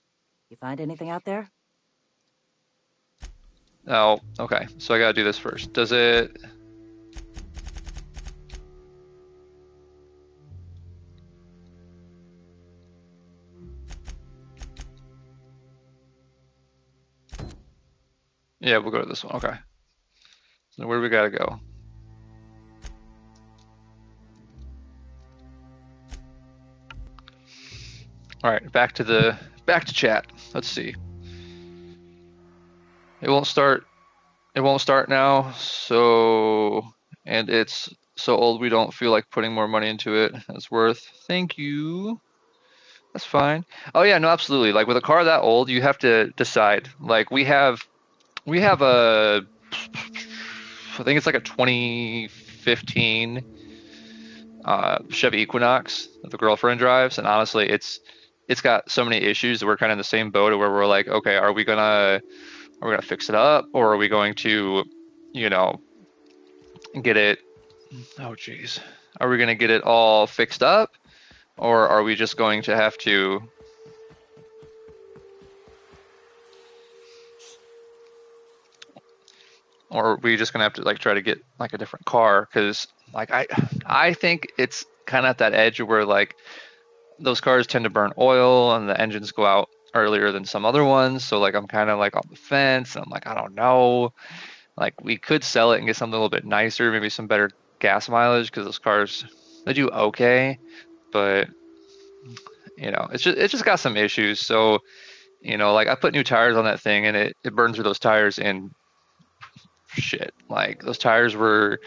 You find anything out there? Oh, okay. So I gotta do this first. Does it... Yeah, we'll go to this one. Okay. So where do we gotta go? All right, back to chat. Let's see. It won't start. It won't start now. So, and it's so old we don't feel like putting more money into it. It's worth. Thank you. That's fine. Oh yeah, no, absolutely. Like with a car that old, you have to decide. Like we have a I think it's like a 2015 Chevy Equinox that the girlfriend drives, and honestly, it's got so many issues that we're kind of in the same boat where we're like, okay, are we gonna fix it up, or are we going to, you know, get it? Oh, geez, are we gonna get it all fixed up, or are we just going to have to? Or are we just gonna have to like try to get like a different car? Because like I think it's kind of at that edge where like those cars tend to burn oil and the engines go out earlier than some other ones. So like I'm kind of like on the fence. And I'm like, I don't know. Like we could sell it and get something a little bit nicer, maybe some better gas mileage because those cars they do okay, but it's just got some issues. So like I put new tires on that thing and it burned through those tires in shit. Like those tires were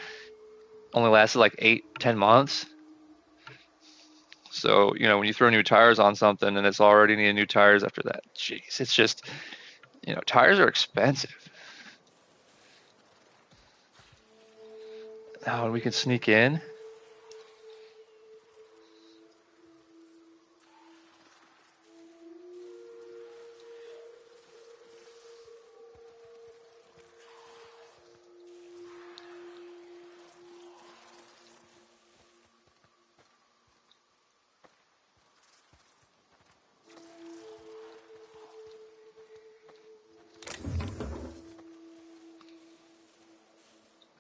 only lasted like 8-10 months. So, when you throw new tires on something and it's already needing new tires after that, jeez, it's just, tires are expensive. Oh, we can sneak in.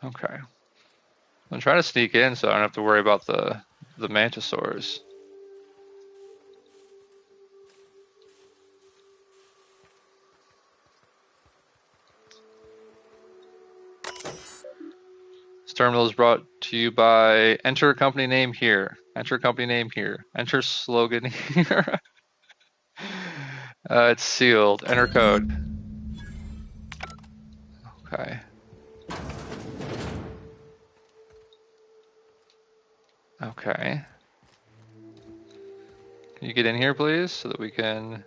Okay. I'm trying to sneak in so I don't have to worry about the mantisaurs. This terminal is brought to you by enter company name here. Enter company name here. Enter slogan here. It's sealed. Enter code. Okay. Okay. Can you get in here, please, so that we can...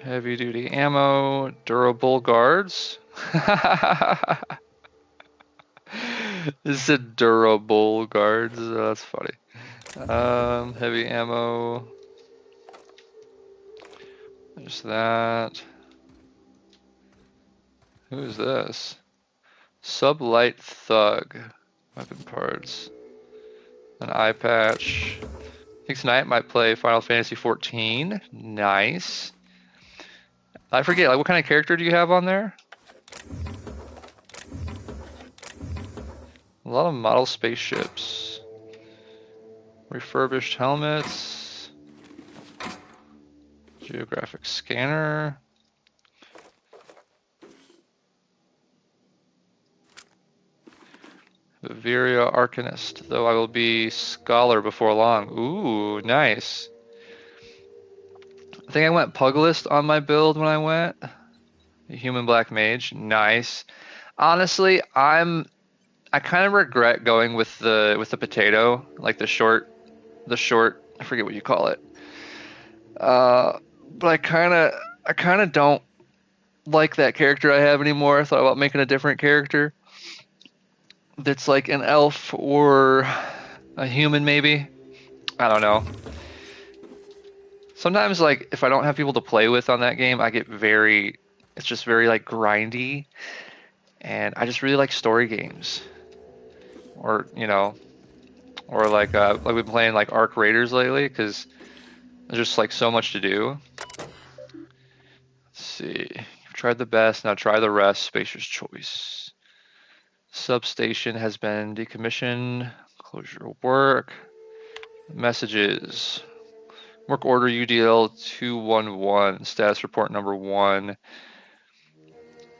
Heavy duty ammo, durable guards. This is durable guards. That's funny. Heavy ammo. There's that. Who is this? Sublight thug. Weapon parts. An eye patch. I think tonight might play Final Fantasy 14. Nice. I forget, like, what kind of character do you have on there? A lot of model spaceships. Refurbished helmets. Geographic scanner. Viria Arcanist, though I will be Scholar before long. Ooh, nice. I think I went Pugilist on my build when I went. Human Black Mage, nice. Honestly, I kind of regret going with the potato, like the short, I forget what you call it. But I kind of don't like that character I have anymore. I thought about making a different character that's like an elf or a human maybe. I don't know. Sometimes like if I don't have people to play with on that game, I get it's just very like grindy, and I just really like story games. Or or like we've been playing like Arc Raiders lately because there's just like so much to do. Let's see. You've tried the best, now try the rest. Spacer's choice. Substation has been decommissioned. Close your work. Messages. Work order UDL 211. Status report number 1.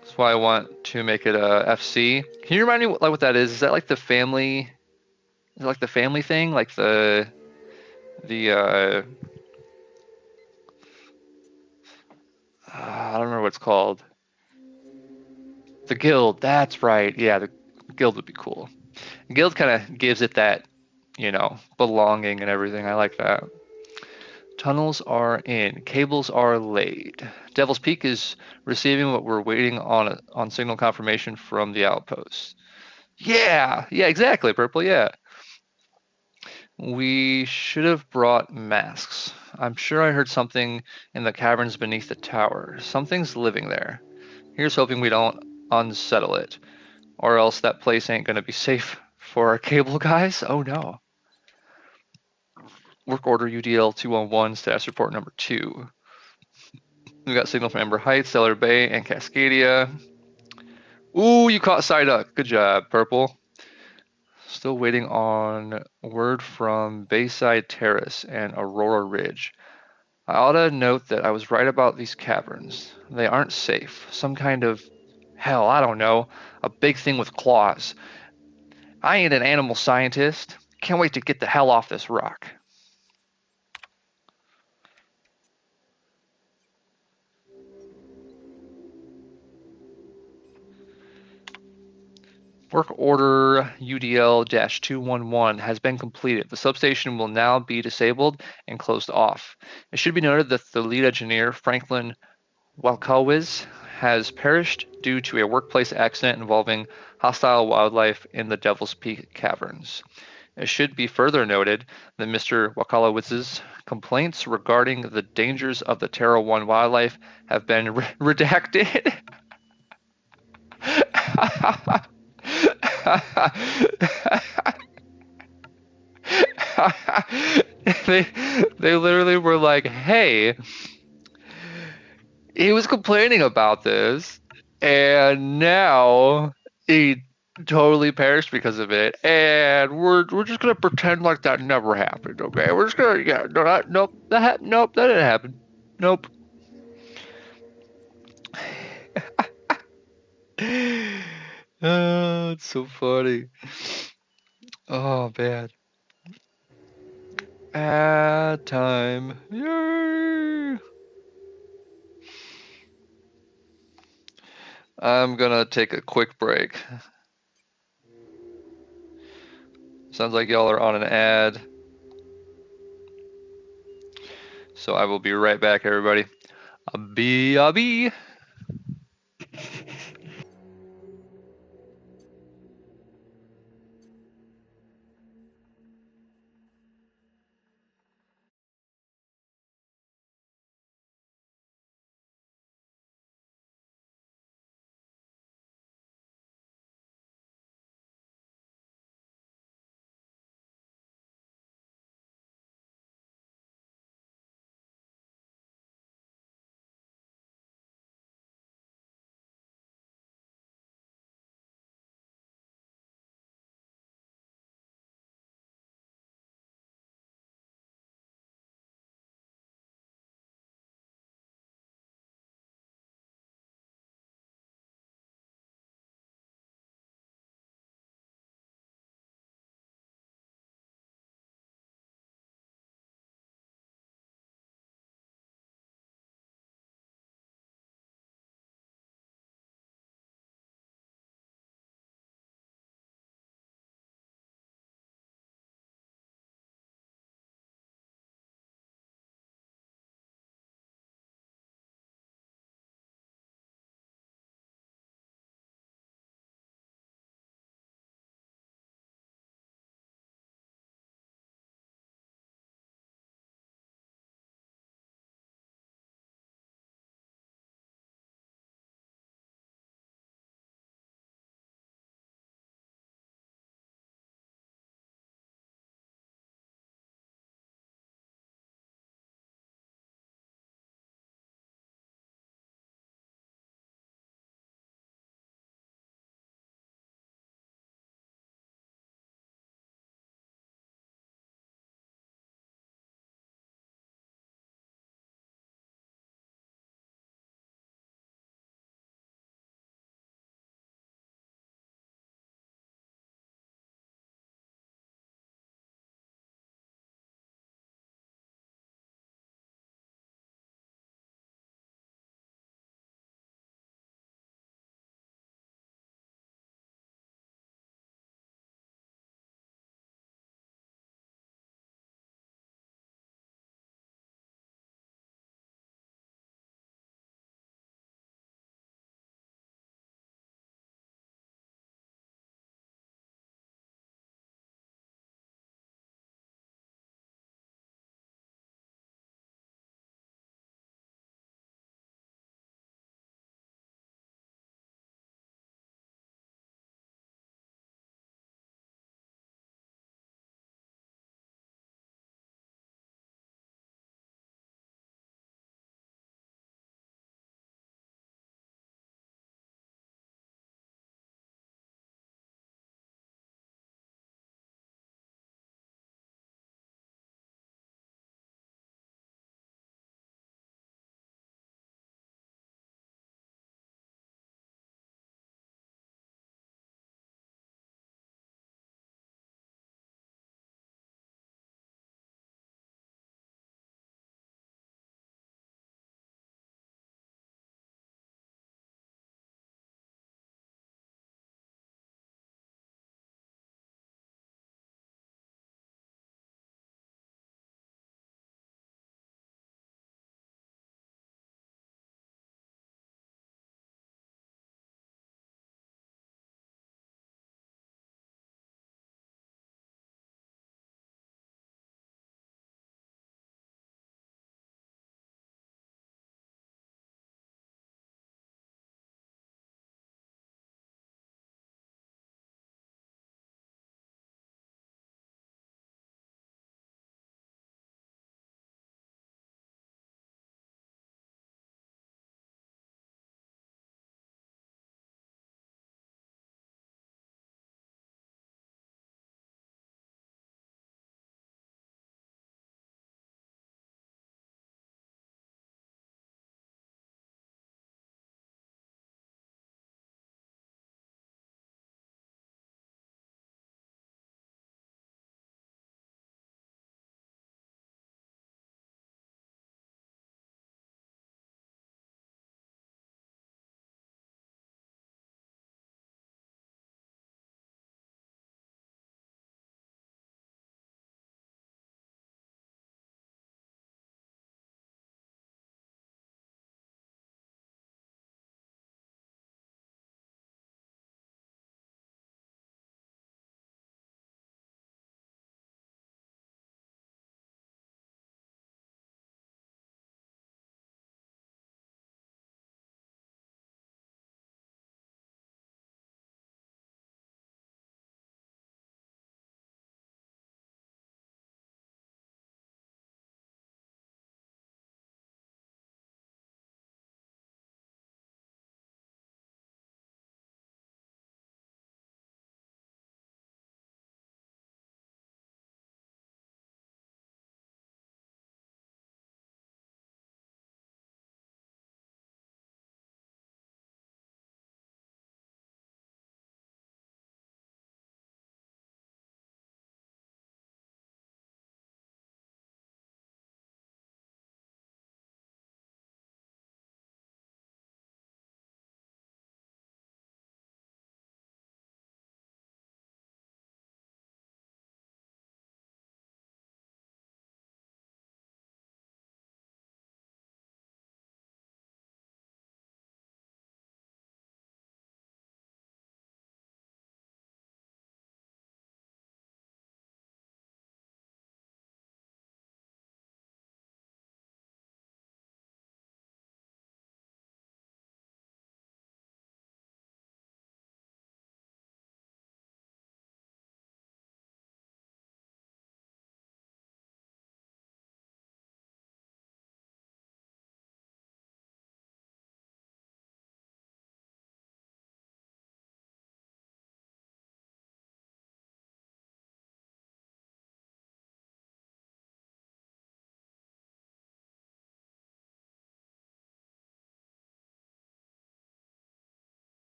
That's why I want to make it a FC. Can you remind me like what that is? Is that like the family Is it like the family thing? Like the I don't remember what it's called. The guild. That's right. Yeah, the guild would be cool. The guild kind of gives it that, belonging and everything. I like that. Tunnels are in. Cables are laid. Devil's Peak is receiving what we're waiting on signal confirmation from the outpost. Yeah, yeah, exactly, Purple. Yeah. We should have brought masks. I'm sure I heard something in the caverns beneath the tower. Something's living there. Here's hoping we don't unsettle it, or else that place ain't gonna be safe for our cable guys. Oh no. Work order UDL 211, status report number 2. We got signal from Ember Heights, Stellar Bay, and Cascadia. Ooh, you caught Psyduck. Good job, Purple. Still waiting on word from Bayside Terrace and Aurora Ridge. I ought to note that I was right about these caverns. They aren't safe. Some kind of, hell, I don't know, a big thing with claws. I ain't an animal scientist. Can't wait to get the hell off this rock. Work order UDL-211 has been completed. The substation will now be disabled and closed off. It should be noted that the lead engineer, Franklin Walkowiz, has perished due to a workplace accident involving hostile wildlife in the Devil's Peak Caverns. It should be further noted that Mr. Wakalowicz' complaints regarding the dangers of the Terra 1 wildlife have been redacted. they they literally were like, "Hey, he was complaining about this, and now he totally perished because of it, and we're just gonna pretend like that never happened, okay? We're just gonna no that nope nope that didn't happen, nope." Oh, it's so funny. Oh man, ad time. Yay! I'm gonna take a quick break. Sounds like y'all are on an ad. So I will be right back, everybody. A bee.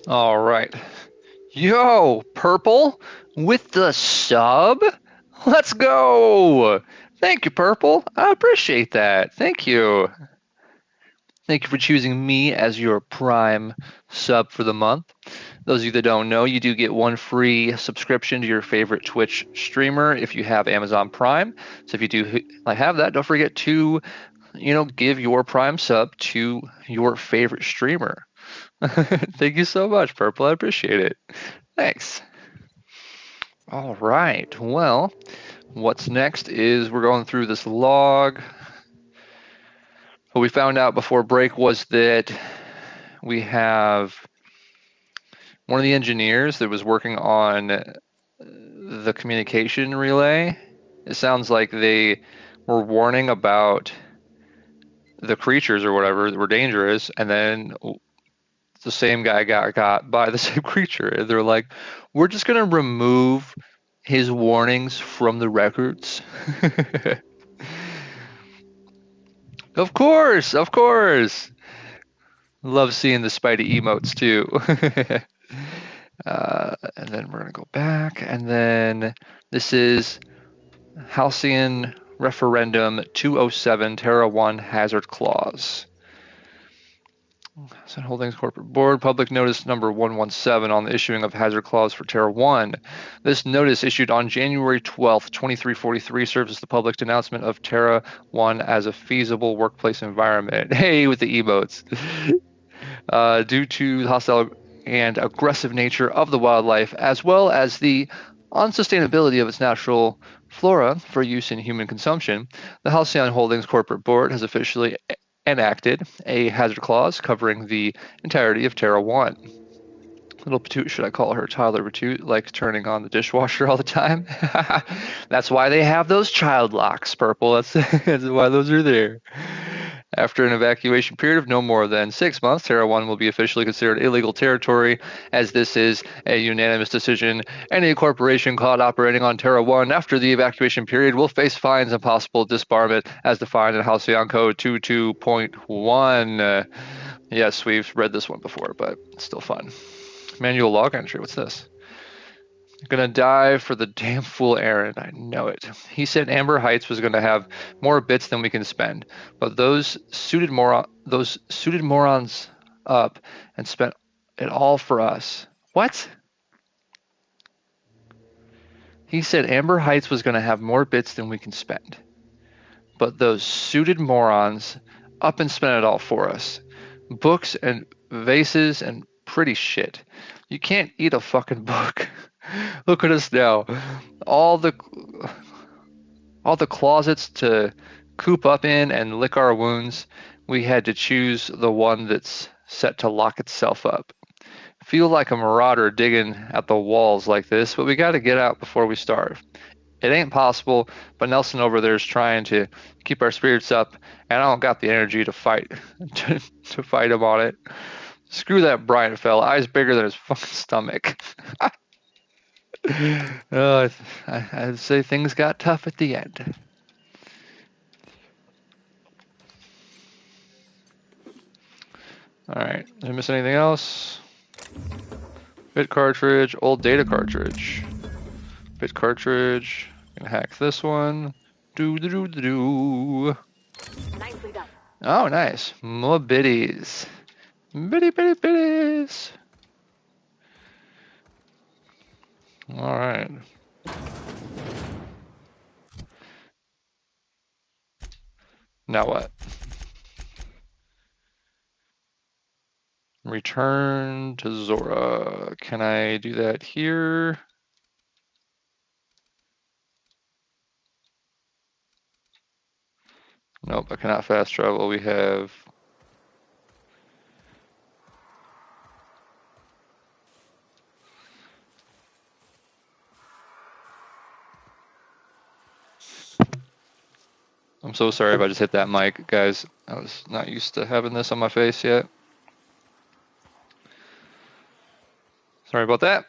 All right. Yo, Purple with the sub. Let's go. Thank you, Purple. I appreciate that. Thank you. Thank you for choosing me as your Prime sub for the month. Those of you that don't know, you do get one free subscription to your favorite Twitch streamer if you have Amazon Prime. So if you do have that, don't forget to, give your Prime sub to your favorite streamer. Thank you so much, Purple. I appreciate it. Thanks. All right. Well, what's next is we're going through this log. What we found out before break was that we have one of the engineers that was working on the communication relay. It sounds like they were warning about the creatures or whatever that were dangerous, and then the same guy got by the same creature. And they're like, we're just going to remove his warnings from the records. Of course, of course. Love seeing the Spidey emotes too. And then we're going to go back. And then this is Halcyon Referendum 207 Terra 1 Hazard Clause. Sun Holdings Corporate Board, public notice number 117 on the issuing of hazard clause for Terra 1. This notice, issued on January 12th, 2343, serves as the public announcement of Terra 1 as a feasible workplace environment. Hey, with the emotes. Due to the hostile and aggressive nature of the wildlife, as well as the unsustainability of its natural flora for use in human consumption, the Halcyon Holdings Corporate Board has officially enacted a hazard clause covering the entirety of Terra 1. Little Patoot, should I call her Tyler Patoot, like turning on the dishwasher all the time? That's why they have those child locks, Purple. That's why those are there. After an evacuation period of no more than 6 months, Terra 1 will be officially considered illegal territory, as this is a unanimous decision. Any corporation caught operating on Terra 1 after the evacuation period will face fines and possible disbarment as defined in Halcyon Code 22.1. Yes, we've read this one before, but it's still fun. Manual log entry, what's this? Gonna die for the damn fool Aaron. I know it. He said Amber Heights was gonna have more bits than we can spend, but those suited morons up and spent it all for us. What? He said Amber Heights was gonna have more bits than we can spend, but those suited morons up and spent it all for us. Books and vases and pretty shit. You can't eat a fucking book. Look at us now. All the closets to coop up in and lick our wounds. We had to choose the one that's set to lock itself up. Feel like a marauder digging at the walls like this, but we got to get out before we starve. It ain't possible, but Nelson over there is trying to keep our spirits up, and I don't got the energy to fight to fight him on it. Screw that Bryant fella. Eyes bigger than his fucking stomach. I'd say things got tough at the end. Alright, did I miss anything else? Bit cartridge, old data cartridge. Bit cartridge, gonna hack this one. Do. Nicely done. Oh, nice. More biddies. Biddies. Alright. Now what? Return to Zora. Can I do that here? Nope, I cannot fast travel. We have... I'm so sorry if I just hit that mic, guys. I was not used to having this on my face yet. Sorry about that.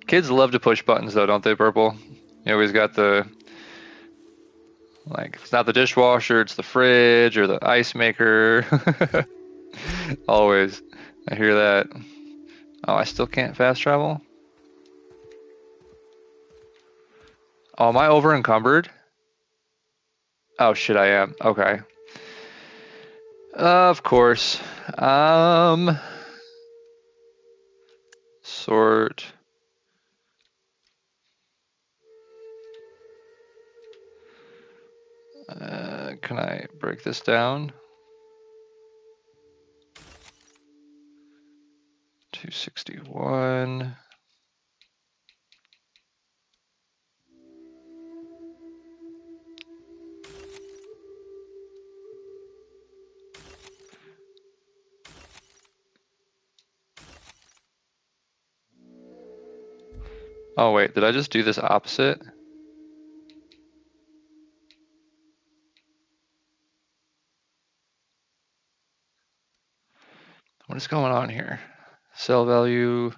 Kids love to push buttons though, don't they, Purple? You always got the Like, if it's not the dishwasher, it's the fridge or the ice maker. Always. I hear that. Oh, I still can't fast travel? Oh, am I over encumbered? Oh shit, I am. Okay. Of course. Sort. Can I break this down? 261. Oh wait, did I just do this opposite? What is going on here? Sell value.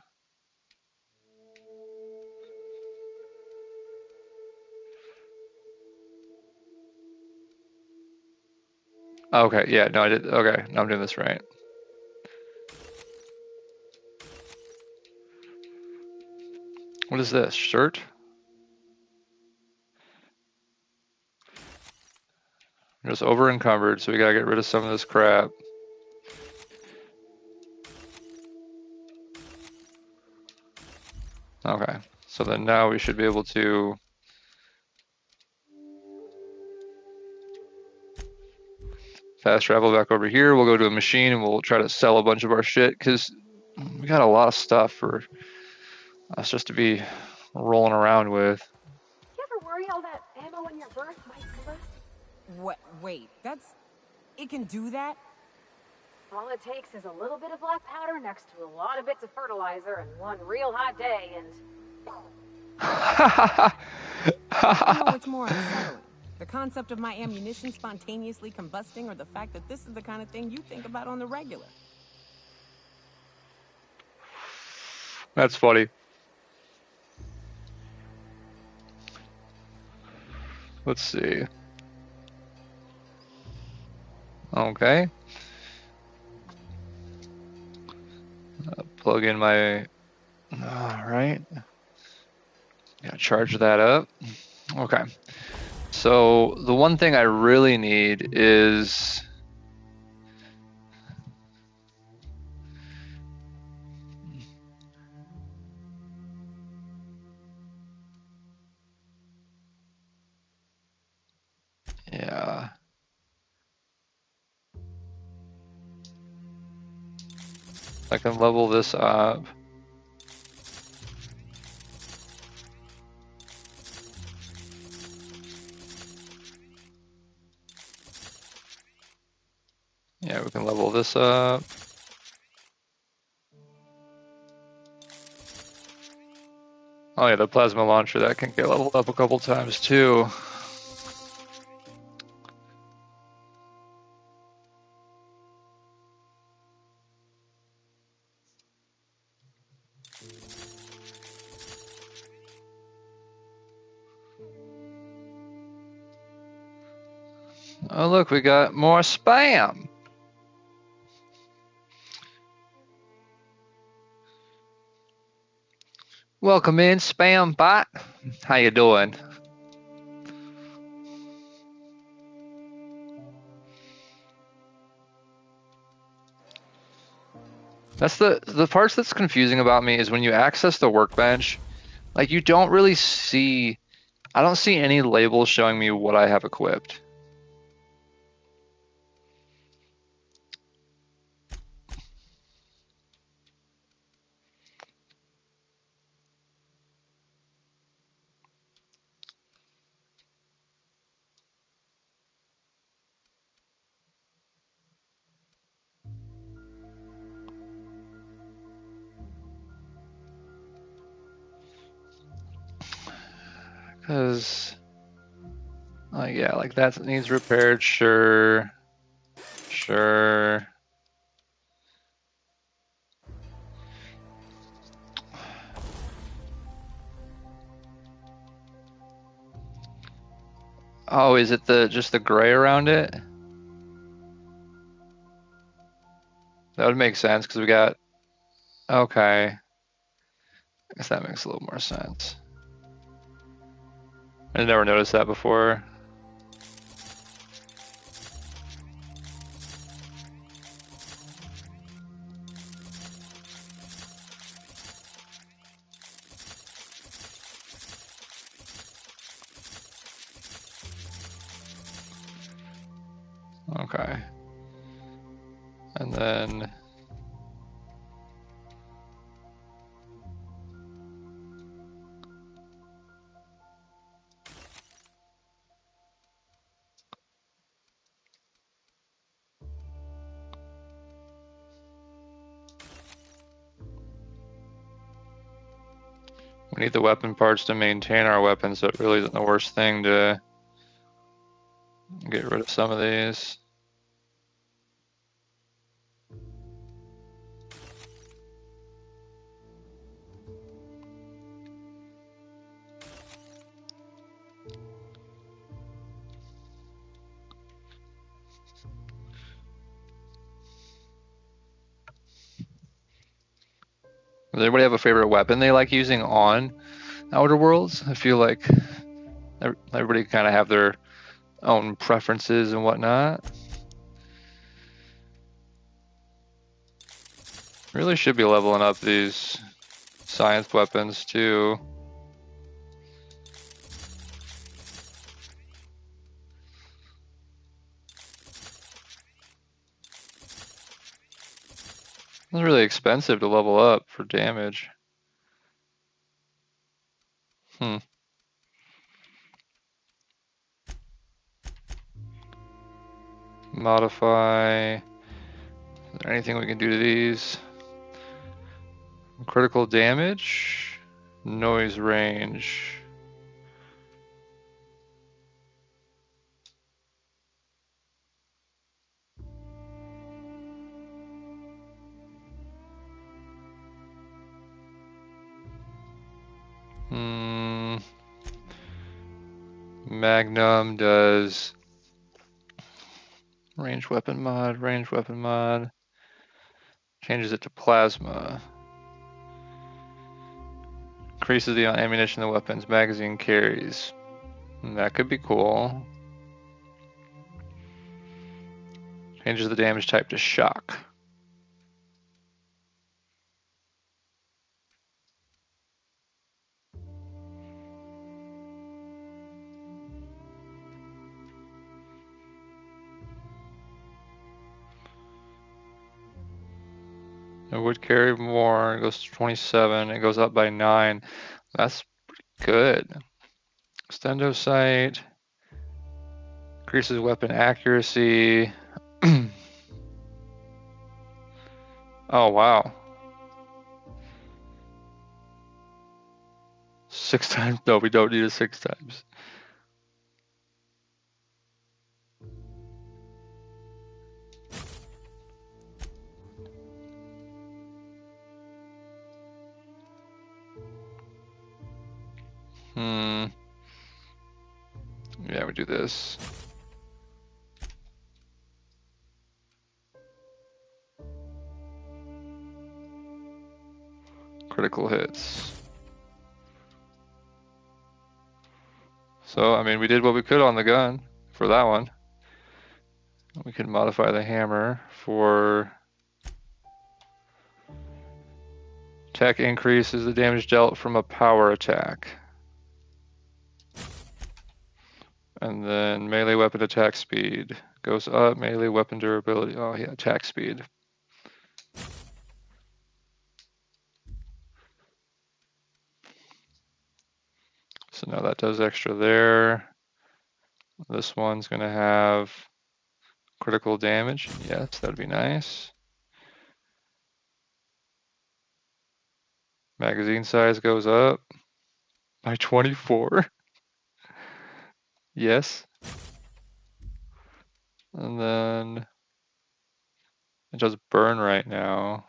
Okay, yeah, no, I did. Okay, no, I'm doing this right. What is this? Shirt? I'm just over encumbered, so we gotta get rid of some of this crap. Okay, so then now we should be able to fast travel back over here. We'll go to a machine and we'll try to sell a bunch of our shit because we got a lot of stuff for us just to be rolling around with. You ever worry all that ammo in your berth might burst? What? Wait, that's... It can do that? All it takes is a little bit of black powder next to a lot of bits of fertilizer and one real hot day and... No, it's more unsettling. The concept of my ammunition spontaneously combusting, or the fact that this is the kind of thing you think about on the regular. That's funny. Let's see. Okay. Plug in my... All right. Gotta charge that up. Okay. So the one thing I really need is... Yeah. I can level this up. Yeah, we can level this up. Oh yeah, the plasma launcher, that can get leveled up a couple times too. Oh look, we got more spam. Welcome in, spam bot. How you doing? That's the parts that's confusing about me is when you access the workbench, like you don't really see, I don't see any labels showing me what I have equipped. Cause, yeah, like that needs repaired, sure, sure. Oh, is it just the gray around it? That would make sense because we got. Okay. I guess that makes a little more sense. I never noticed that before. Okay. And then we need the weapon parts to maintain our weapons, so it really isn't the worst thing to get rid of some of these. Does anybody have a favorite weapon they like using on Outer Worlds? I feel like everybody kind of have their own preferences and whatnot. Really should be leveling up these science weapons too. It's really expensive to level up for damage. Modify. Is there anything we can do to these? Critical damage, noise range. Magnum does range weapon mod. Changes it to plasma. Increases the ammunition the weapon's magazine carries. That could be cool. Changes the damage type to shock. It would carry more. It goes to 27. It goes up by 9. That's pretty good. Extendo sight. Increases weapon accuracy. Oh, wow. 6 times? No, we don't need it 6 times. Yeah, we do this. Critical hits. So, I mean, we did what we could on the gun for that one. We can modify the hammer for attack increases the damage dealt from a power attack. And then melee weapon attack speed goes up, melee weapon durability. Oh yeah, attack speed. So now that does extra there. This one's gonna have critical damage. Yes, that'd be nice. Magazine size goes up by 24. Yes. And then it does burn right now.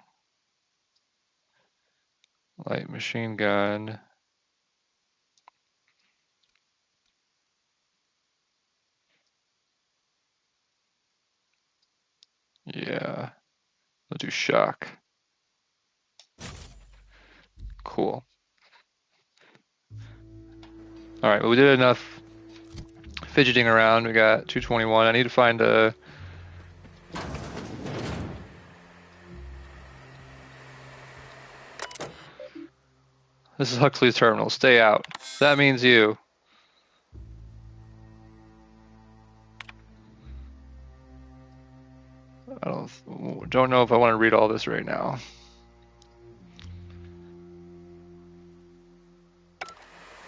Light machine gun. Yeah. We'll do shock. Cool. All right, well, we did enough fidgeting around. We got 221. I need to find a... This is Huxley's terminal. Stay out. That means you. I don't know if I want to read all this right now.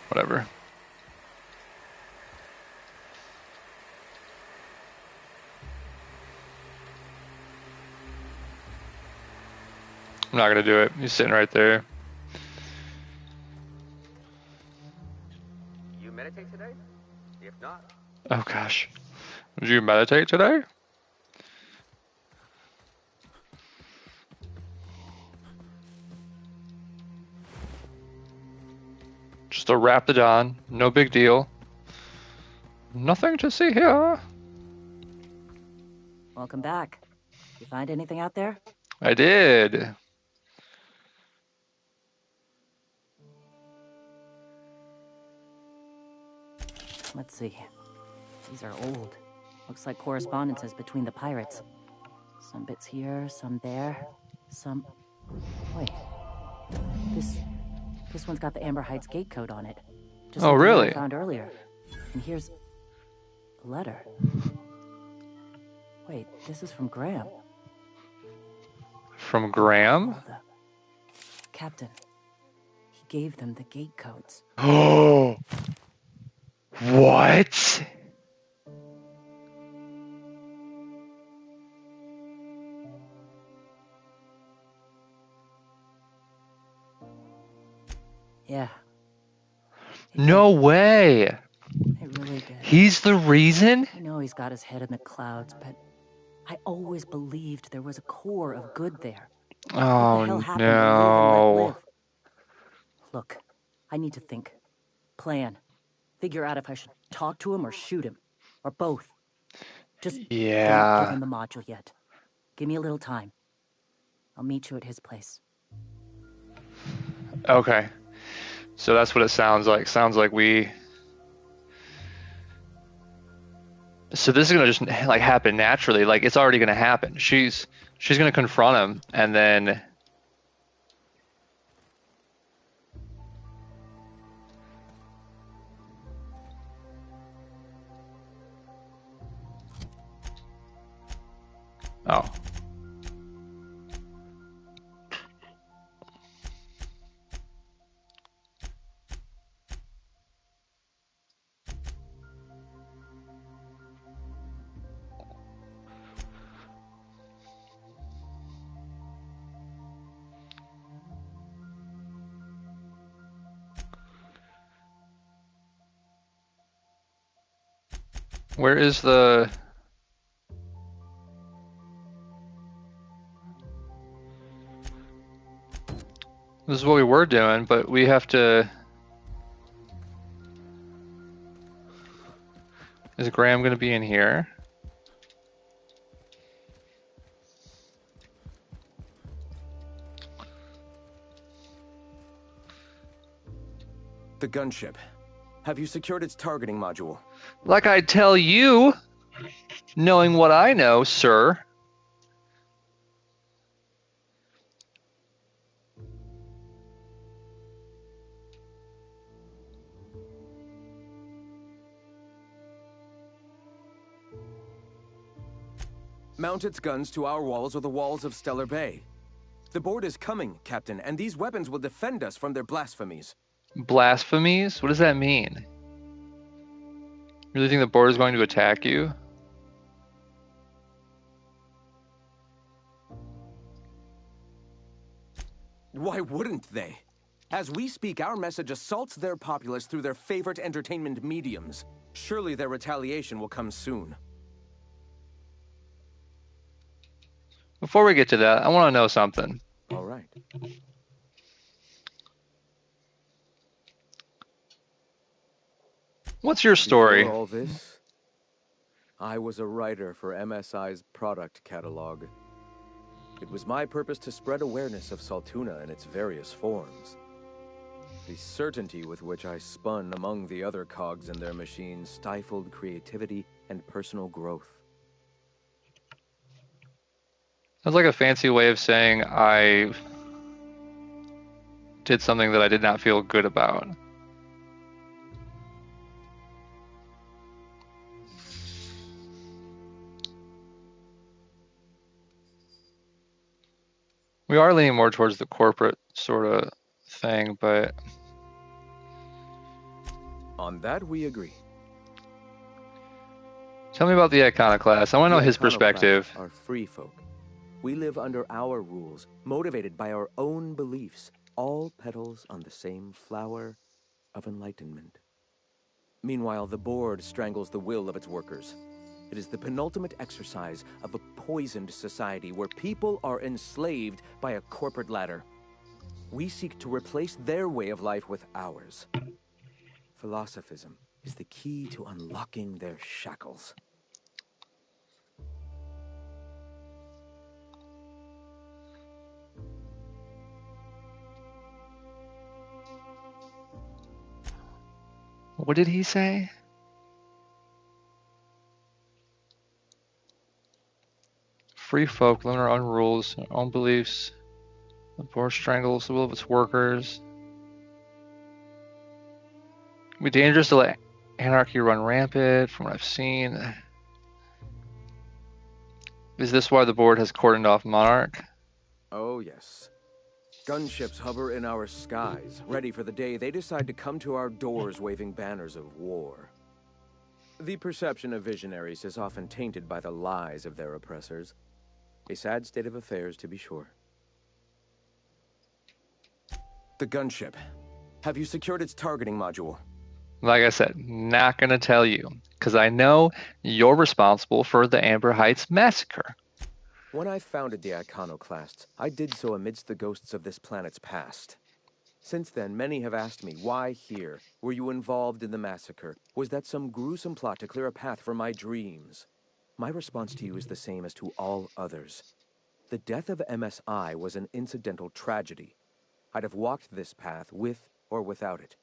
Whatever. I'm not gonna do it. He's sitting right there. You meditate today? If not, Oh gosh. Did you meditate today? Just a Raptidon. No big deal. Nothing to see here. Welcome back. You find anything out there? I did. Let's see. These are old. Looks like correspondences between the pirates. Some bits here, some there, some... Wait. This one's got the Amber Heights gate code on it. Just Oh, like the one really? I found earlier. And here's a letter. Wait, this is from Graham. From Graham? Oh, the captain. He gave them the gate codes. Oh. What? Yeah. No way. It really did. He's the reason? I know he's got his head in the clouds, but I always believed there was a core of good there. What the hell Oh happened to live and let no. live? Look, I need to think. Plan. Figure out if I should talk to him or shoot him. Or both. Just don't give Yeah. him the module yet. Give me a little time. I'll meet you at his place. Okay. So that's what it sounds like. Sounds like we... So this is gonna just like happen naturally. Like it's already gonna happen. She's gonna confront him, and then oh. Where is the... This is what we were doing, but we have to... Is Graham going to be in here? the gunship. Have you secured its targeting module? Like I tell you, knowing what I know, sir. Mount its guns to our walls or the walls of Stellar Bay. The board is coming, Captain, and these weapons will defend us from their blasphemies. Blasphemies? What does that mean? You really think the board is going to attack you? Why wouldn't they? As we speak, our message assaults their populace through their favorite entertainment mediums. Surely their retaliation will come soon. Before we get to that, I want to know something. All right. What's your story? Before all this, I was a writer for MSI's product catalog. It was my purpose to spread awareness of Saltuna in its various forms. The certainty with which I spun among the other cogs in their machine stifled creativity and personal growth. That's like a fancy way of saying I did something that I did not feel good about. We are leaning more towards the corporate sort of thing, but On that, we agree. tell me about the Iconoclast. I want to know his perspective. Are free folk. We live under our rules, motivated by our own beliefs, all petals on the same flower of enlightenment. Meanwhile, the board strangles the will of its workers. It is the penultimate exercise of a poisoned society where people are enslaved by a corporate ladder. We seek to replace their way of life with ours. Philosophism is the key to unlocking their shackles. What did he say? Free folk live in our own rules, our own beliefs. The board strangles the will of its workers. It can be dangerous to let anarchy run rampant, from what I've seen. Is this why the board has cordoned off Monarch? Oh, yes. Gunships hover in our skies, ready for the day they decide to come to our doors waving banners of war. The perception of visionaries is often tainted by the lies of their oppressors. A sad state of affairs, to be sure. The gunship. Have you secured its targeting module? Like I said, not going to tell you, because I know you're responsible for the Amber Heights massacre. When I founded the Iconoclasts, I did so amidst the ghosts of this planet's past. Since then, many have asked me, why here? Were you involved in the massacre? Was that some gruesome plot to clear a path for my dreams? My response to you is the same as to all others. The death of MSI was an incidental tragedy. I'd have walked this path with or without it.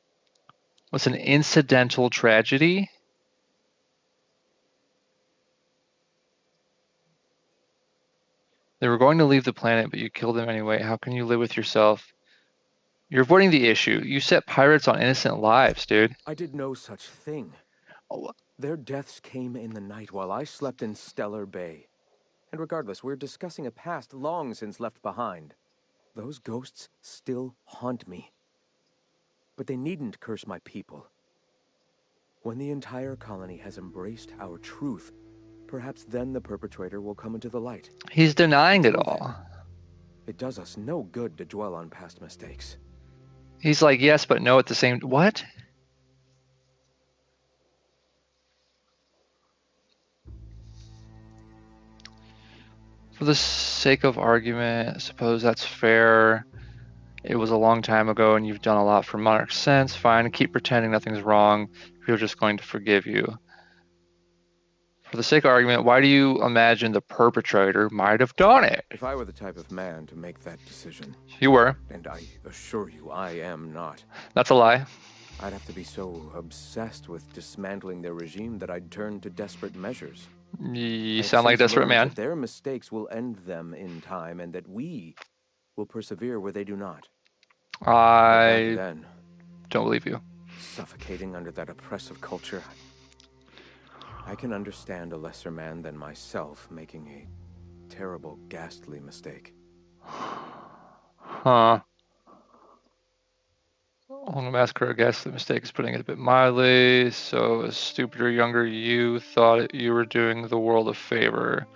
What's an incidental tragedy? They were going to leave the planet, but you killed them anyway. How can you live with yourself? You're avoiding the issue. You set pirates on innocent lives, dude. I did no such thing. Oh, Their deaths came in the night while I slept in Stellar Bay. And regardless, we're discussing a past long since left behind. Those ghosts still haunt me. But they needn't curse my people. When the entire colony has embraced our truth, perhaps then the perpetrator will come into the light. he's denying it Until all. then, it does us no good to dwell on past mistakes. He's like, yes, but no at the same... What? For the sake of argument, I suppose that's fair. It was a long time ago and you've done a lot for Monarch since. Fine, keep pretending nothing's wrong. People are just going to forgive you. For the sake of argument, why do you imagine the perpetrator might have done it? If I were the type of man to make that decision, You were. and I assure you I am not, That's a lie. I'd have to be so obsessed with dismantling their regime that I'd turn to desperate measures. You I've sound like a since desperate learned man. that their mistakes will end them in time, and that we will persevere where they do not. But back I then, don't believe you. suffocating under that oppressive culture, I can understand a lesser man than myself making a terrible, ghastly mistake. Huh. On the massacre, I guess the mistake is putting it a bit mildly. So a stupider, younger you thought you were doing the world a favor.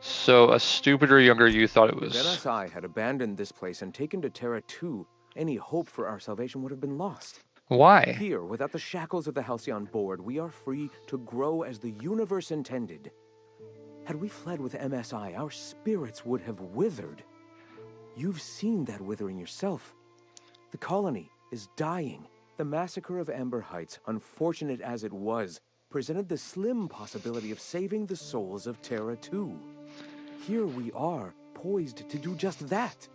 So a stupider, younger you thought it If was... MSI had abandoned this place and taken to Terra 2, any hope for our salvation would have been lost. Why? Here, without the shackles of the Halcyon board, we are free to grow as the universe intended. Had we fled with MSI, our spirits would have withered. You've seen that withering yourself. The colony is dying. The massacre of Amber Heights, unfortunate as it was, presented the slim possibility of saving the souls of Terra 2. Here we are, poised to do just that.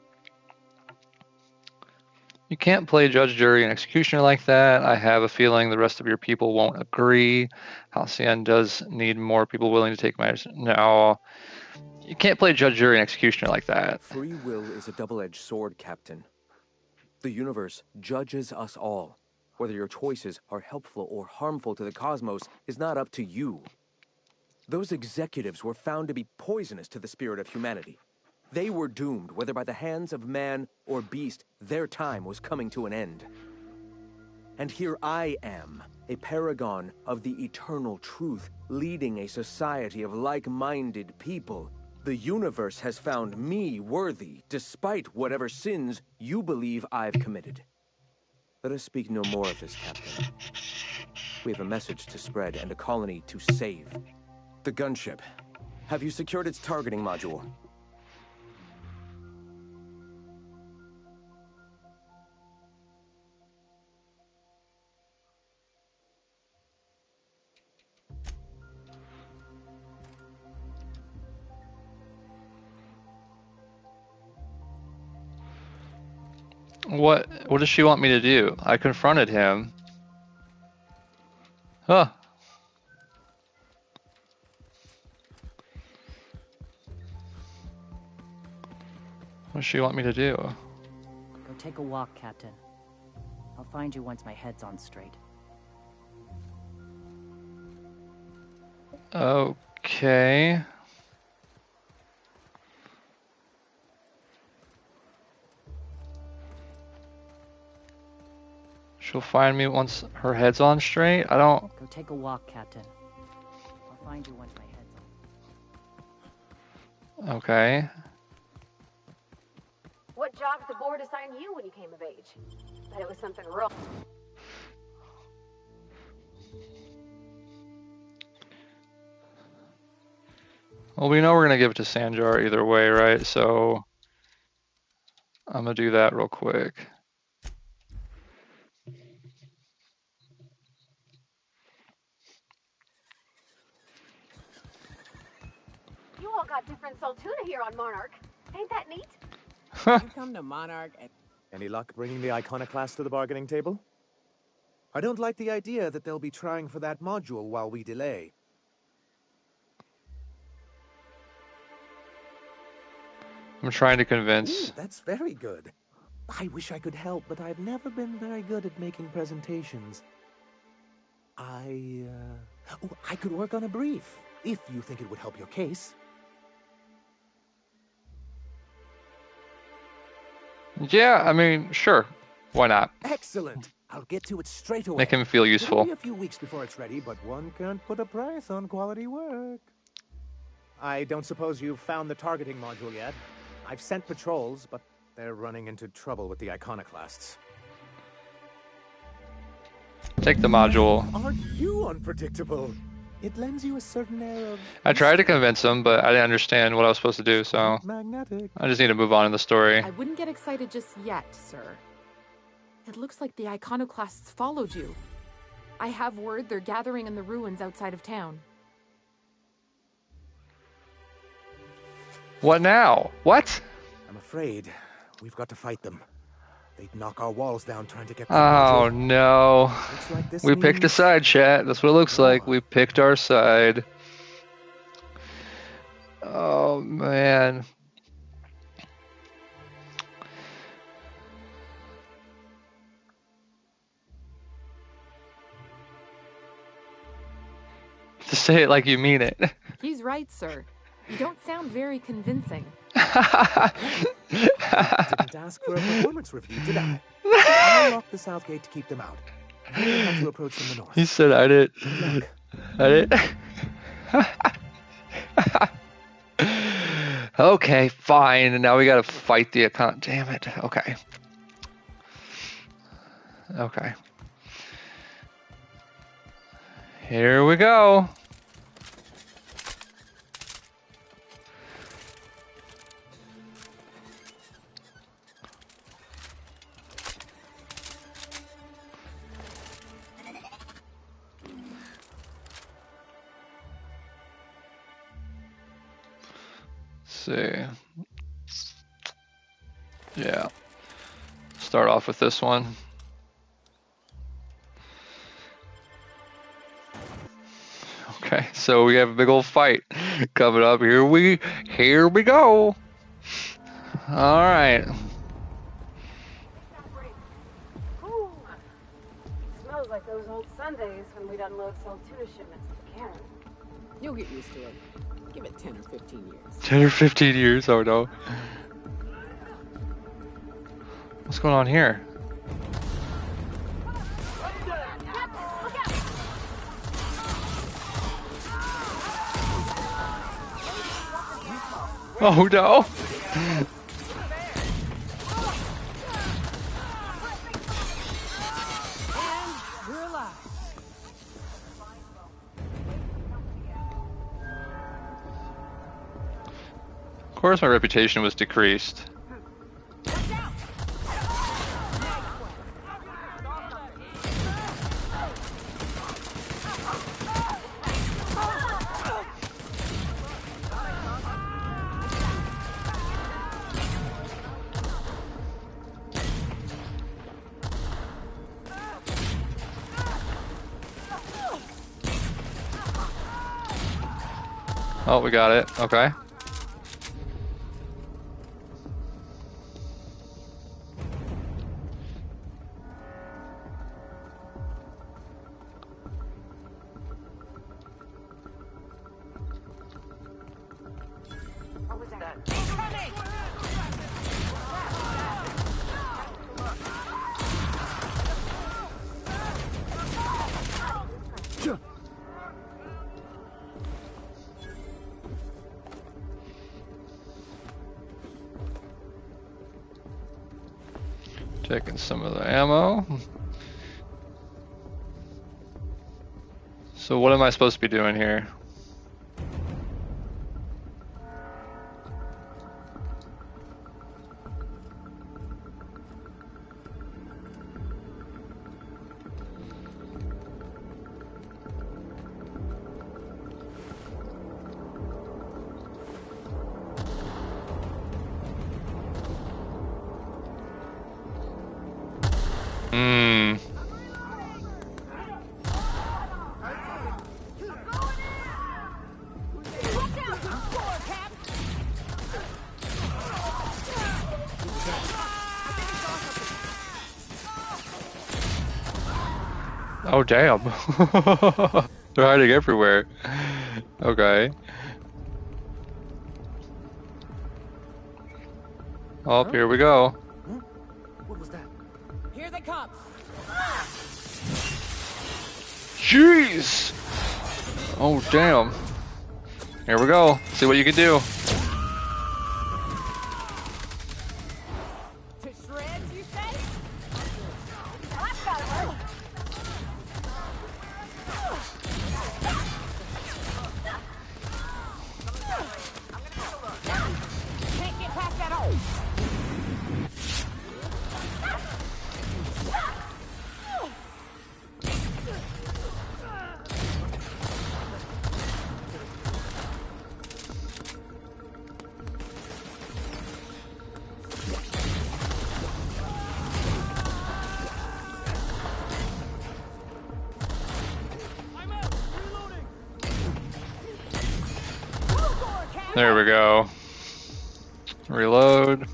You can't play judge, jury, and executioner like that. I have a feeling the rest of your people won't agree. Halcyon does need more people willing to take matters. No, you can't play judge, jury, and executioner like that. Free will is a double-edged sword, Captain. The universe judges us all. Whether your choices are helpful or harmful to the cosmos is not up to you. Those executives were found to be poisonous to the spirit of humanity. They were doomed, whether by the hands of man or beast. Their time was coming to an end. And here I am, a paragon of the eternal truth, leading a society of like-minded people. The universe has found me worthy, despite whatever sins you believe I've committed. Let us speak no more of this, Captain. We have a message to spread and a colony to save. The gunship. Have you secured its targeting module? What does she want me to do? I confronted him. Huh. What does she want me to do? Go take a walk, Captain. I'll find you once my head's on straight. Okay. She'll find me once her head's on straight? I don't... Go take a walk, Captain. I'll find you once my head's on. Okay. What job did the board assign you when you came of age? Bet it was something real. Well, we know we're going to give it to Sanjar either way, right? So I'm going to do that real quick. You all got different Saltuna here on Monarch. Ain't that neat? You come to Monarch and... Any luck bringing the Iconoclast to the bargaining table? I don't like the idea that they'll be trying for that module while we delay. I'm trying to convince... Ooh, that's very good. I wish I could help, but I've never been very good at making presentations. I could work on a brief, if you think it would help your case. Yeah, I mean, sure. Why not? Excellent. I'll get to it straight away. Make him feel useful. It'll be a few weeks before it's ready, but one can't put a price on quality work. I don't suppose you've found the targeting module yet. I've sent patrols, but they're running into trouble with the Iconoclasts. Take the module. Aren't you unpredictable? It lends you a certain air of... I tried to convince him, but I didn't understand what I was supposed to do, so... magnetic. I just need to move on in the story. I wouldn't get excited just yet, sir. It looks like the Iconoclasts followed you. I have word they're gathering in the ruins outside of town. What now? What? I'm afraid we've got to fight them. They'd knock our walls down trying to get... Oh, no. Looks like this We picked a means... side, chat. That's what it looks like. We picked our side. Oh, man. To say it like you mean it. He's right, sir. You don't sound very convincing. Didn't ask for a performance review, did I? I'll lock the south gate to keep them out. We'll have to approach from the north. He said I did. I did. Okay, fine. And now we gotta fight the account. Damn it. Okay. Okay. Here we go. see. Yeah. Start off with this one. Okay, so we have a big old fight coming up. Here we go. All right. Ooh. Smells like those old Sundays when we'd unload sold tuna shipments to Karen. You'll get used to it. Give it 10 or 15 years. 10 or 15 years, oh no. What's going on here? Oh no! And we're alive. Of course my reputation was decreased. Oh, we got it. Okay. What was that? Taking some of the ammo. So what am I supposed to be doing here? Oh damn. They're hiding everywhere. Okay. Oh, here we go. What was that? Here they come. Jeez! Oh damn. Here we go. See what you can do. To shreds, you say? Can't get past that hole. There we go. Reload.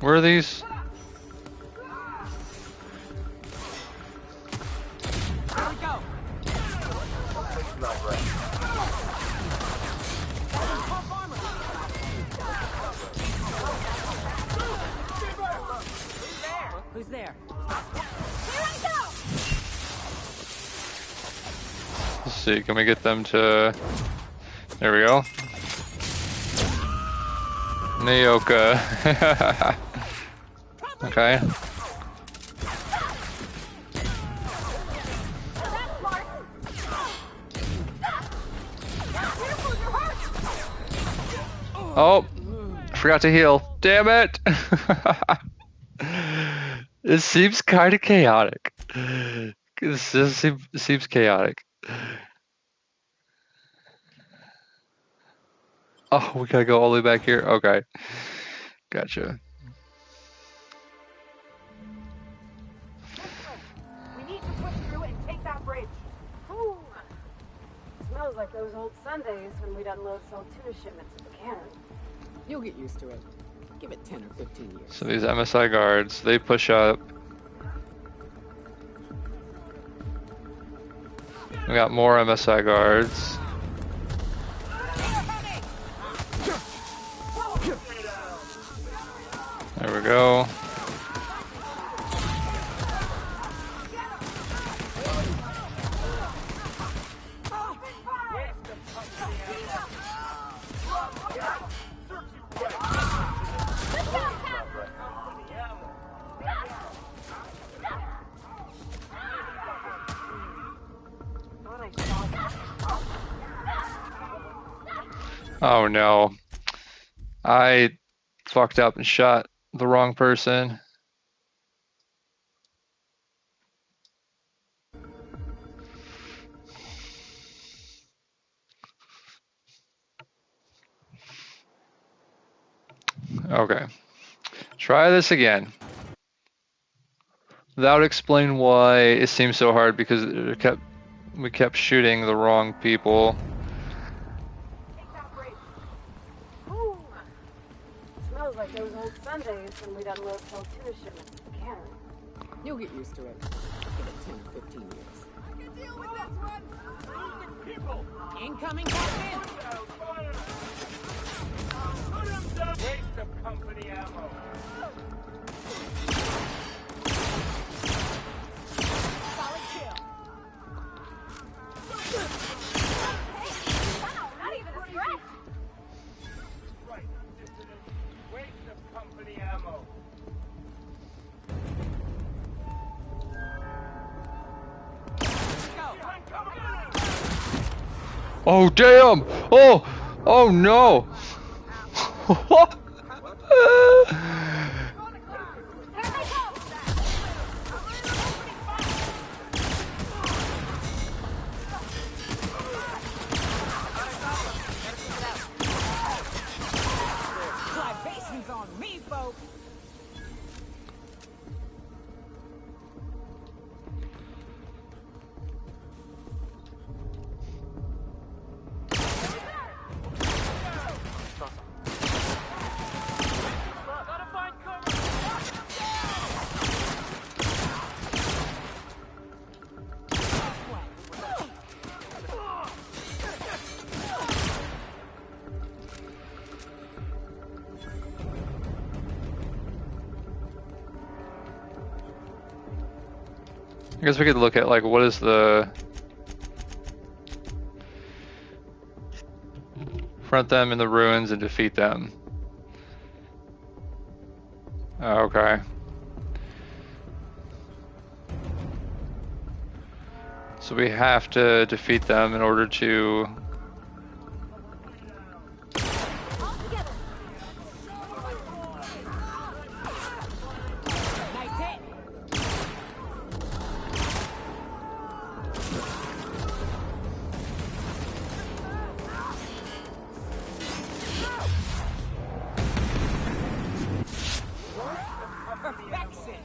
Where are these? Here we go. Who's there? Let's see, can we get them to... There we go. Naoka. Okay. Oh, I forgot to heal. Damn it! It seems kind of chaotic. This just seems chaotic. Oh, we gotta go all the way back here? Okay. Gotcha. We need to push through and take that bridge. Ooh. Smells like those old Sundays when we'd unload Sol tuna shipments at the cannery. You'll get used to it. Give it 10 or 15 years. So these MSI guards, they push up. We got more MSI guards. There we go. Oh no. I fucked up and shot the wrong person. Okay. Try this again. That would explain why it seems so hard, because we kept shooting the wrong people. Take that bridge. Ooh. Smells like those old Sundays when we'd unload Sol tuna shipments at the cannery. You'll get used to it. Give it 10 or 15 years. I can deal with this one. People. Incoming, Captain! Waste of company ammo. Solid kill. Wow, not even a stretch. Right. Waste of company ammo. Oh damn! Oh no! What? Libations on me, folks! I guess we could look at, like, what is the... Front them in the ruins and defeat them. Oh, okay. So we have to defeat them in order to... Nice hit! Perfection!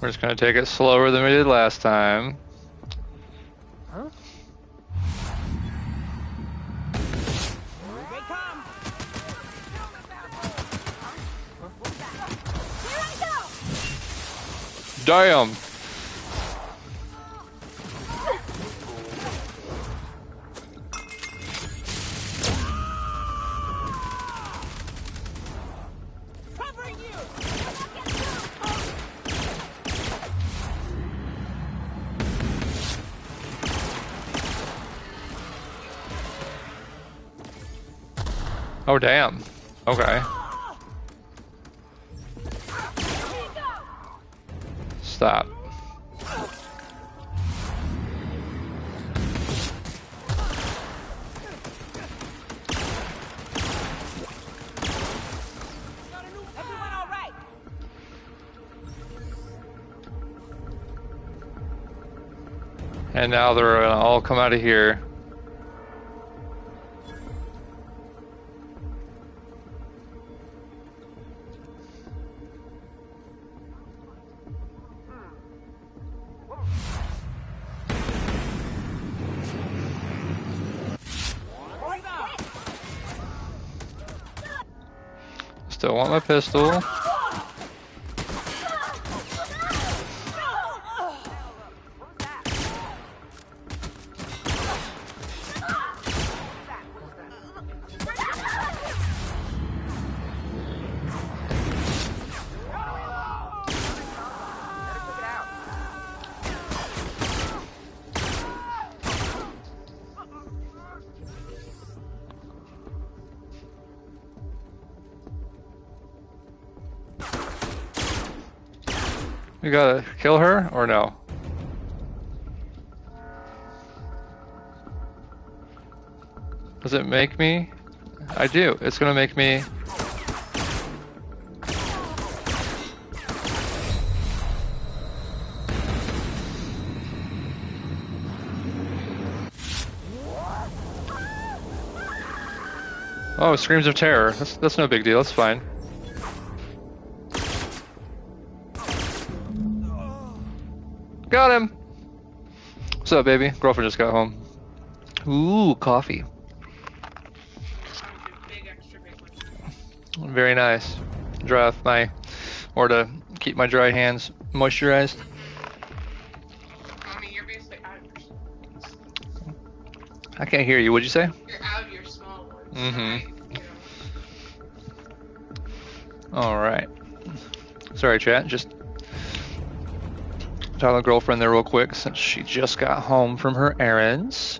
We're just gonna take it slower than we did last time. Here they come! Here I go. Damn! Covering you! Oh damn. Okay. Stop. And now they're gonna all come out of here. Still want my pistol. We gotta kill her or no? Does it make me? I do. It's gonna make me. Oh, screams of terror. That's no big deal. That's fine. Got him! What's up, baby? Girlfriend just got home. Ooh, coffee. Very nice. Dry off my, or to keep my dry hands moisturized. Mommy, you're basically out of your small ones. I can't hear you. What'd you say? You're out of your small ones. Mm-hmm. Right? All right. Sorry, chat. Just talking to girlfriend there real quick since she just got home from her errands.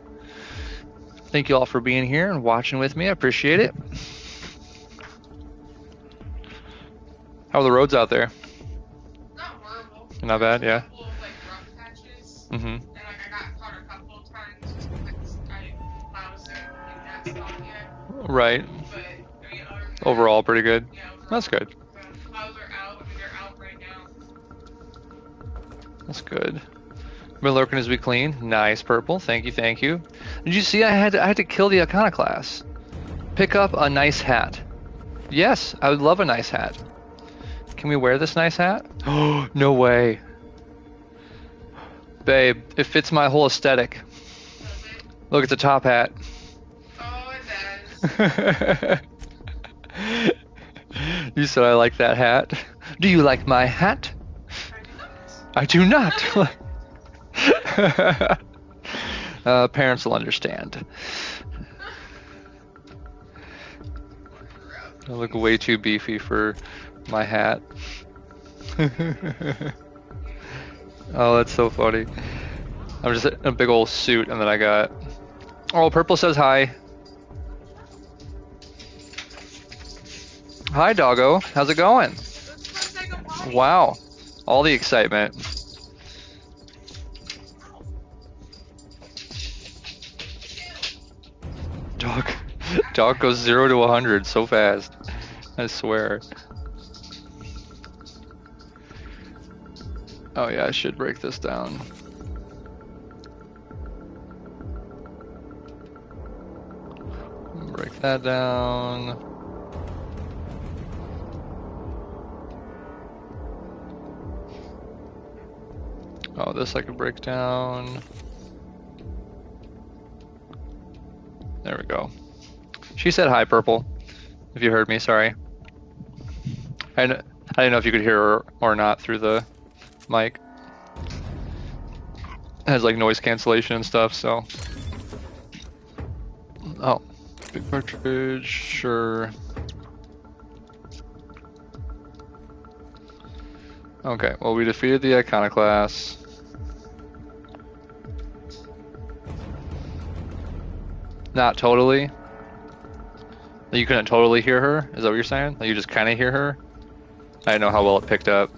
Thank you all for being here and watching with me. I appreciate it. How are the roads out there? Not horrible. Not bad, yeah. A couple of, like, rough patches. Mm-hmm. And like I got caught a couple of times just because I was in that spot yet. Right. But I mean, other than Overall, pretty good. that, yeah, overall, That's good. Clouds are out. I mean, they're out right now. That's good. Been lurking as we clean. Nice, Purple. Thank you, thank you. Did you see I had to kill the iconoclast? Pick up a nice hat. Yes, I would love a nice hat. Can we wear this nice hat? Oh, no way. Babe, it fits my whole aesthetic. Does it? Look, it's a top hat. Oh, it does. You said I like that hat. Do you like my hat? I do not. Parents will understand. I look way too beefy for my hat. Oh, that's so funny. I'm just in a big old suit, and then I got... Oh, Purple says hi. Hi, doggo. How's it going? Let's take a potty. Wow. All the excitement. Dog goes 0 to 100 so fast. I swear. Oh yeah, I should break this down. Break that down. Oh, this I could break down. There we go. She said hi, Purple. If you heard me, sorry. I didn't know if you could hear her or not through the mic. It has like noise cancellation and stuff, so. Oh, big cartridge, sure. Okay, well, we defeated the iconoclast. Not totally. You couldn't totally hear her? Is that what you're saying? Like you just kind of hear her? I didn't know how well it picked up.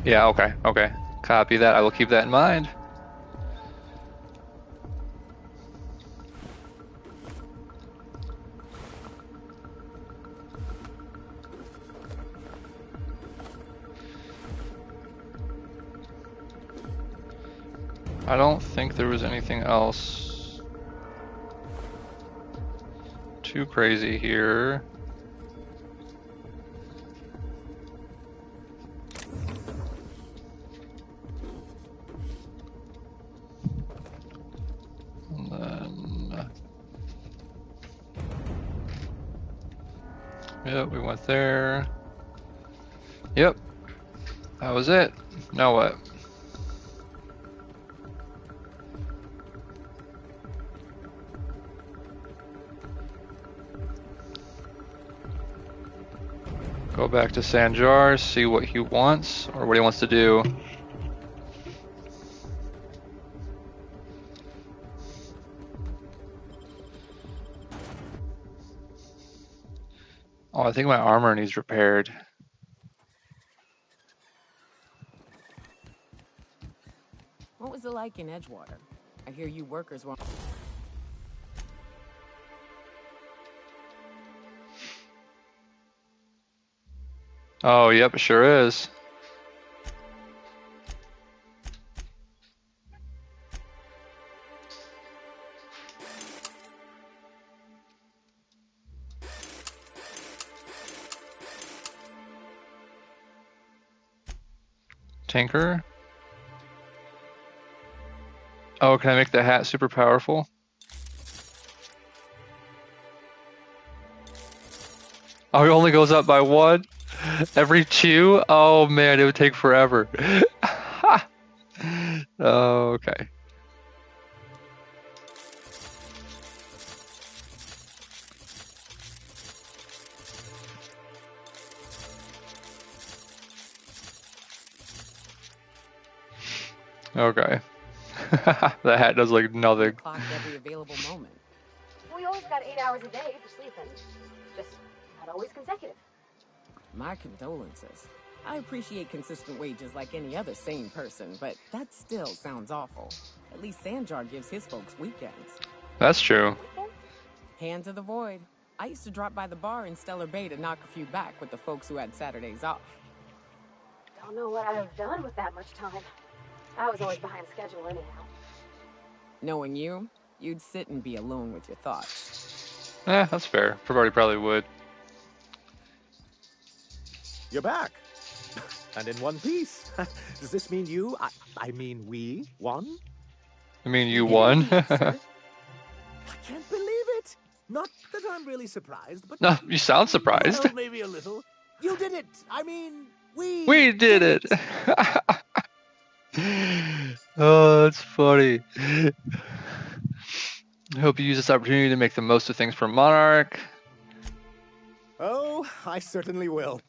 Yeah, okay, okay. Copy that. I will keep that in mind. I don't think there was anything else too crazy here. And then, yep, we went there. Yep, that was it. Now what? Go back to Sanjar, see what he wants, or what he wants to do. Oh, I think my armor needs repaired. What was it like in Edgewater? I hear you workers were... Oh, yep, it sure is. Tinker. Oh, can I make the hat super powerful? Oh, it only goes up by 1? Every 2? Oh man, it would take forever. Oh, okay. Okay. The hat does like nothing. Clocked every available moment. We always got 8 hours a day for sleeping. Just not always consecutive. My condolences. I appreciate consistent wages like any other sane person, but that still sounds awful. At least Sanjar gives his folks weekends. That's true. Hand to the void. I used to drop by the bar in Stellar Bay to knock a few back with the folks who had Saturdays off. Don't know what I'd have done with that much time. I was always behind schedule anyhow. Knowing you, you'd sit and be alone with your thoughts. That's fair. Probably would. You're back. And in one piece. Does this mean you, I mean we, won? I mean, you won. I can't believe it. Not that I'm really surprised, but... No, you sound surprised. Well, maybe a little. You did it. I mean, We did it. Oh, that's funny. I hope you use this opportunity to make the most of things for Monarch. Oh, I certainly will.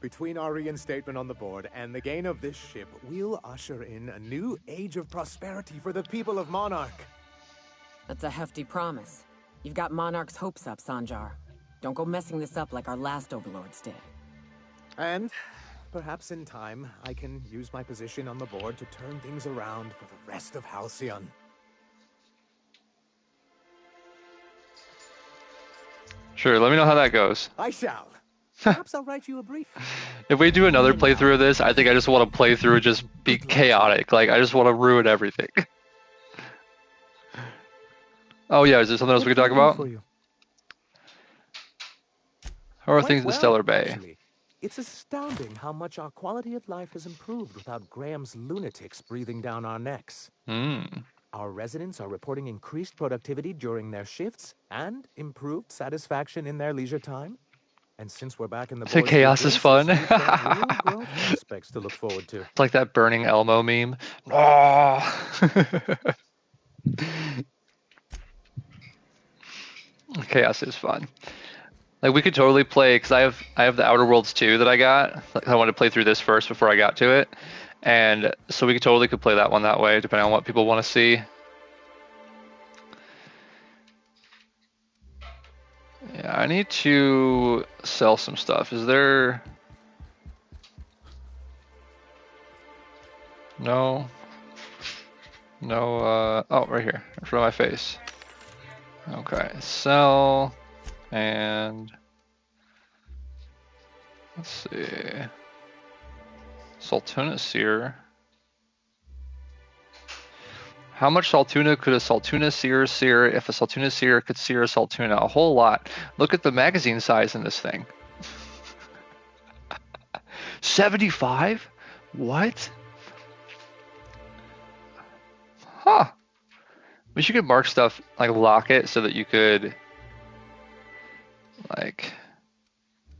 Between our reinstatement on the board and the gain of this ship, we'll usher in a new age of prosperity for the people of Monarch. That's a hefty promise. You've got Monarch's hopes up, Sanjar. Don't go messing this up like our last overlords did. And perhaps in time, I can use my position on the board to turn things around for the rest of Halcyon. Sure, let me know how that goes. I shall. Perhaps I'll write you a brief. If we do another playthrough of this, I think I just want to play through and just be chaotic. Like, I just want to ruin everything. Oh yeah, is there something else we can talk about? How are things in Stellar Bay? Actually, it's astounding how much our quality of life has improved without Graham's lunatics breathing down our necks. Our residents are reporting increased productivity during their shifts and improved satisfaction in their leisure time. And since we're back in the So chaos is fun. we've got real growth prospects to look forward to. It's like that burning Elmo meme. Oh. Chaos is fun. Like, we could totally play, because I have the Outer Worlds 2 that I got. Like, I wanted to play through this first before I got to it. And so we could play that one that way, depending on what people want to see. Yeah, I need to sell some stuff. Is there... No. No, oh, right here, in front of my face. Okay, sell, and let's see. Sultana Seer. How much saltuna could a saltuna sear if a saltuna sear could sear a saltuna? A whole lot. Look at the magazine size in this thing. 75? What? Huh. Wish you could mark stuff, like lock it so that you could, like,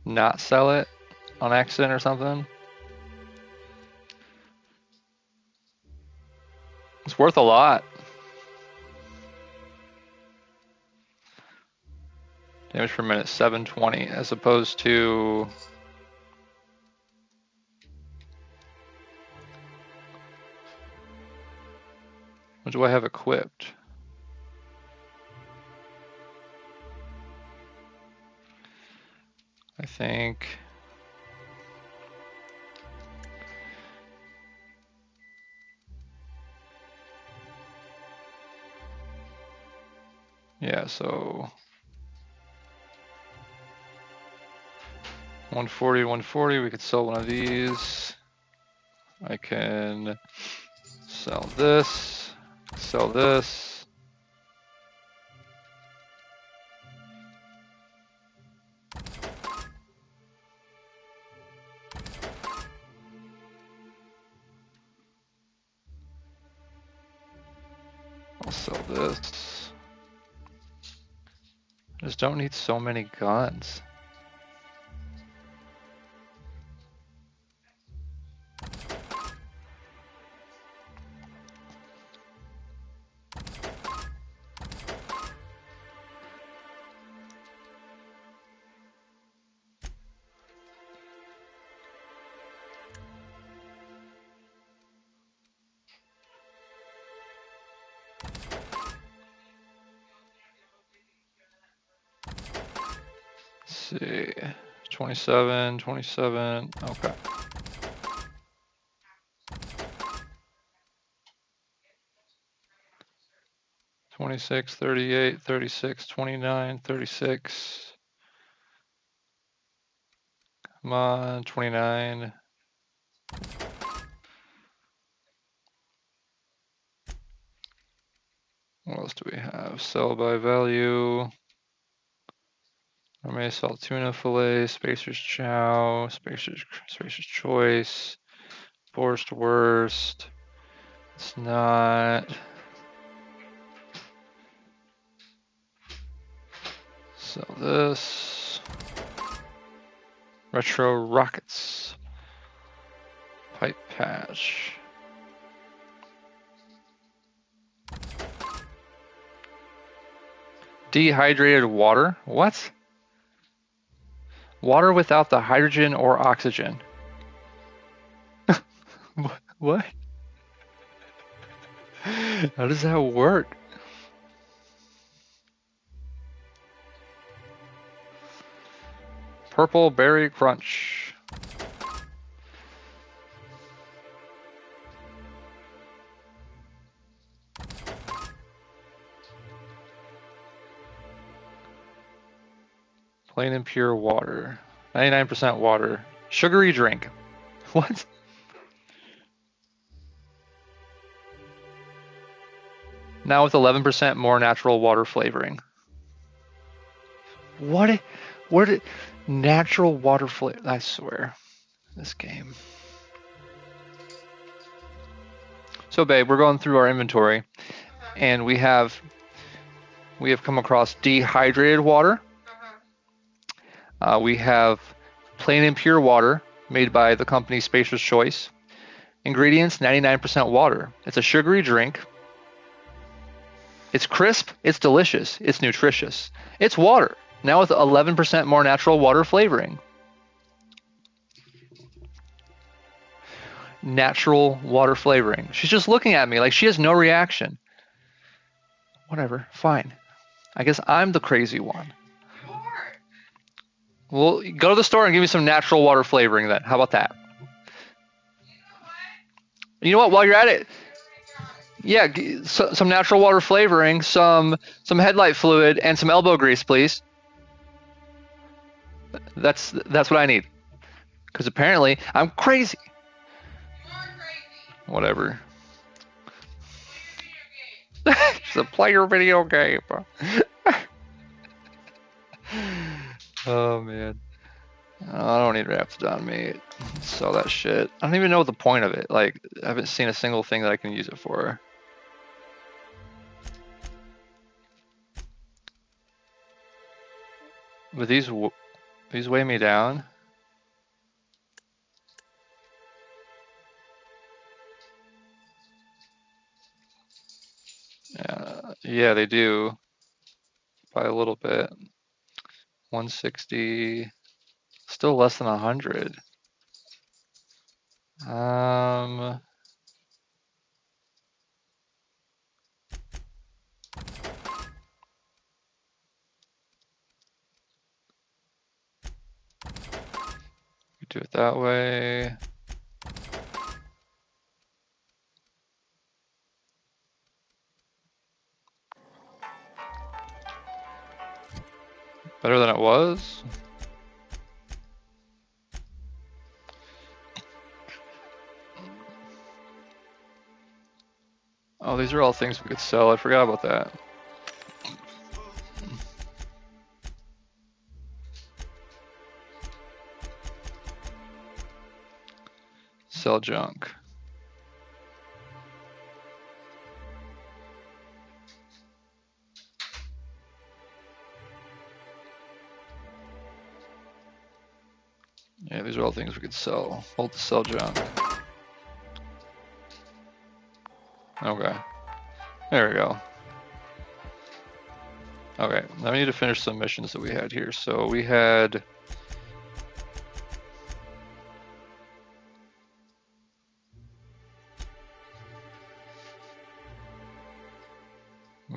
not sell it on accident or something. It's worth a lot. Damage per minute, 720, as opposed to... What do I have equipped? I think... Yeah, so... 140, 140, we could sell one of these. I can sell this, sell this. I'll sell this. I just don't need so many guns. Let's see, 27, 27, okay. $26, $38, $36, $29, $36. Come on, 29. What else do we have? Sell by value. Gourmet salt tuna fillet, Spacer's chow, Spacer's choice, Forced worst. It's not. Sell this. Retro rockets. Pipe patch. Dehydrated water? What? Water without the hydrogen or oxygen. What? How does that work? Purple berry crunch. Plain and pure water. 99% water. Sugary drink. What? Now with 11% more natural water flavoring. What? What? Natural water flavor? I swear, this game. So, babe, we're going through our inventory, and we have come across dehydrated water. We have plain and pure water made by the company Spacer's Choice. Ingredients: 99% water. It's a sugary drink. It's crisp, it's delicious, it's nutritious. It's water, now with 11% more natural water flavoring. Natural water flavoring. She's just looking at me like she has no reaction. Whatever, fine. I guess I'm the crazy one. Well, go to the store and give me some natural water flavoring then. How about that? You know what, while you're at it, yeah, some natural water flavoring, some headlight fluid, and some elbow grease, please. That's what I need. Because apparently I'm crazy. You are crazy. Whatever. It's a player video game. Oh man. I don't need Raptidon meat. Sell that shit. I don't even know the point of it. Like, I haven't seen a single thing that I can use it for. But these weigh me down. Yeah, they do. By a little bit. 160. Still less than 100. Do it that way. Better than it was. Oh, these are all things we could sell. I forgot about that. Sell junk. Yeah, these are all things we could sell. Hold to sell junk. Okay. There we go. Okay, now we need to finish some missions that we had here. So we had...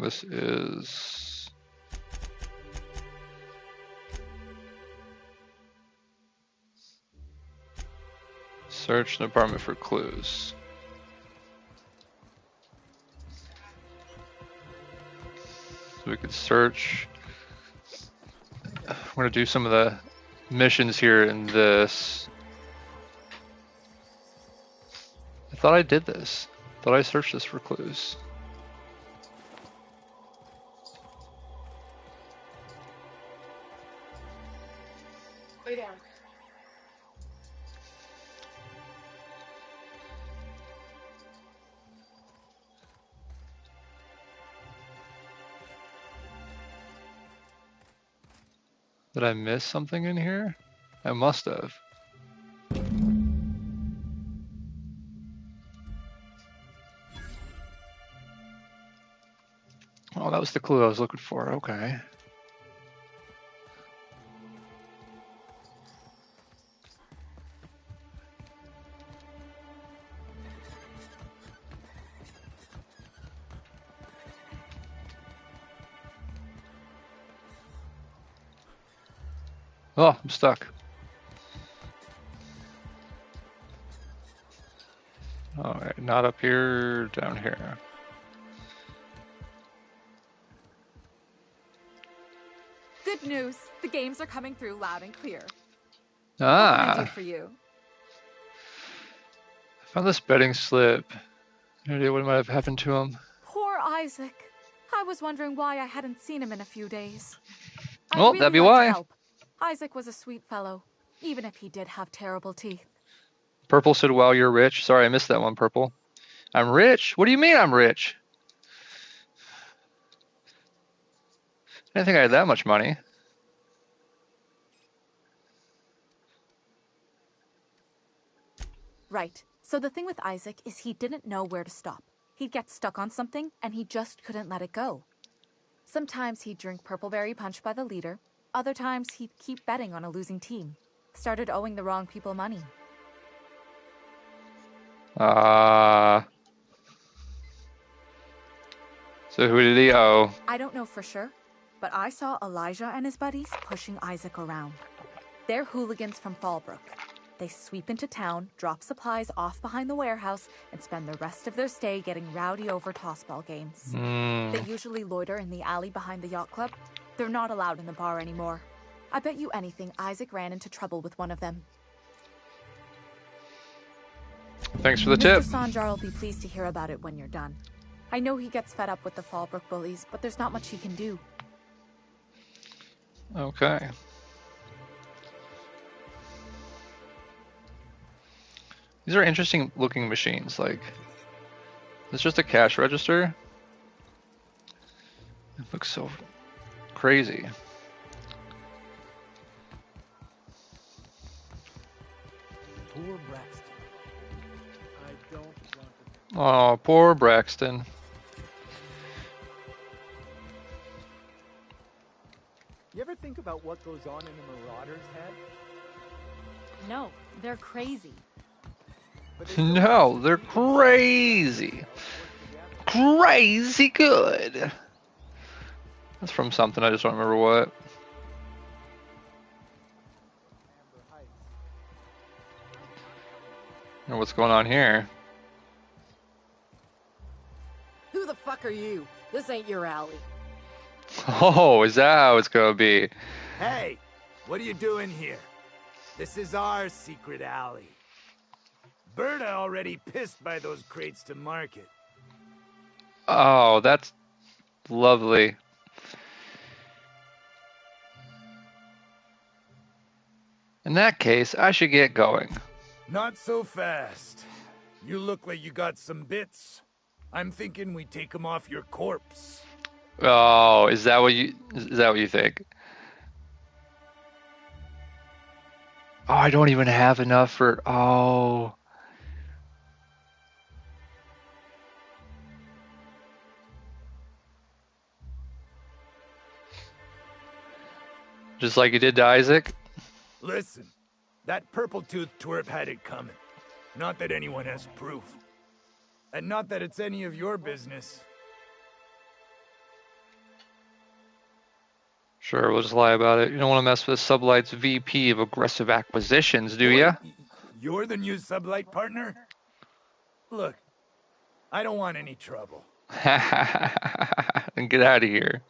This is... Search an apartment for clues. So we could search. I'm going to do some of the missions here in this. I thought I did this. I thought I searched this for clues. Lay down. Did I miss something in here? I must have. Oh, that was the clue I was looking for. Okay. Oh, I'm stuck. Alright, not up here, down here. Good news. The games are coming through loud and clear. Ah! What can I do for you? I found this betting slip. Any idea what might have happened to him? Poor Isaac. I was wondering why I hadn't seen him in a few days. Well, I'd that'd really be like why. to help. Isaac was a sweet fellow, even if he did have terrible teeth. Purple said, wow, you're rich. Sorry, I missed that one, Purple. I'm rich? What do you mean I'm rich? I didn't think I had that much money. Right. So the thing with Isaac is he didn't know where to stop. He'd get stuck on something, and he just couldn't let it go. Sometimes he'd drink purpleberry punch by the liter. Other times he'd keep betting on a losing team. Started owing the wrong people money. So who did he owe? I don't know for sure, but I saw Elijah and his buddies pushing Isaac around. They're hooligans from Fallbrook. They sweep into town, drop supplies off behind the warehouse, and spend the rest of their stay getting rowdy over tossball games. They usually loiter in the alley behind the yacht club. They're not allowed in the bar anymore. I bet you anything Isaac ran into trouble with one of them. Thanks for the tip. Mr. Sanjar will be pleased to hear about it when you're done. I know he gets fed up with the Fallbrook bullies, but there's not much he can do. Okay. These are interesting looking machines. Like, it's just a cash register. It looks so crazy. Poor Braxton. I don't want to. Oh, poor Braxton. You ever think about what goes on in a marauder's head? No, they're crazy. But they still No, manage they're to keep crazy. Crazy good. That's from something, I just don't remember what. Amber Heights. I don't know what's going on here. Who the fuck are you? This ain't your alley. Oh, is that how it's gonna be? Hey, what are you doing here? This is our secret alley. Berta already pissed by those crates to market. Oh, that's lovely. In that case, I should get going. Not so fast. You look like you got some bits. I'm thinking we take them off your corpse. Oh, is that what you think? Oh, I don't even have enough for oh. Just like you did to Isaac? Listen, that purple-toothed twerp had it coming. Not that anyone has proof. And not that it's any of your business. Sure, we'll just lie about it. You don't want to mess with Sublight's VP of Aggressive Acquisitions, do ya? Wait, you're the new Sublight partner? Look, I don't want any trouble. Then get out of here.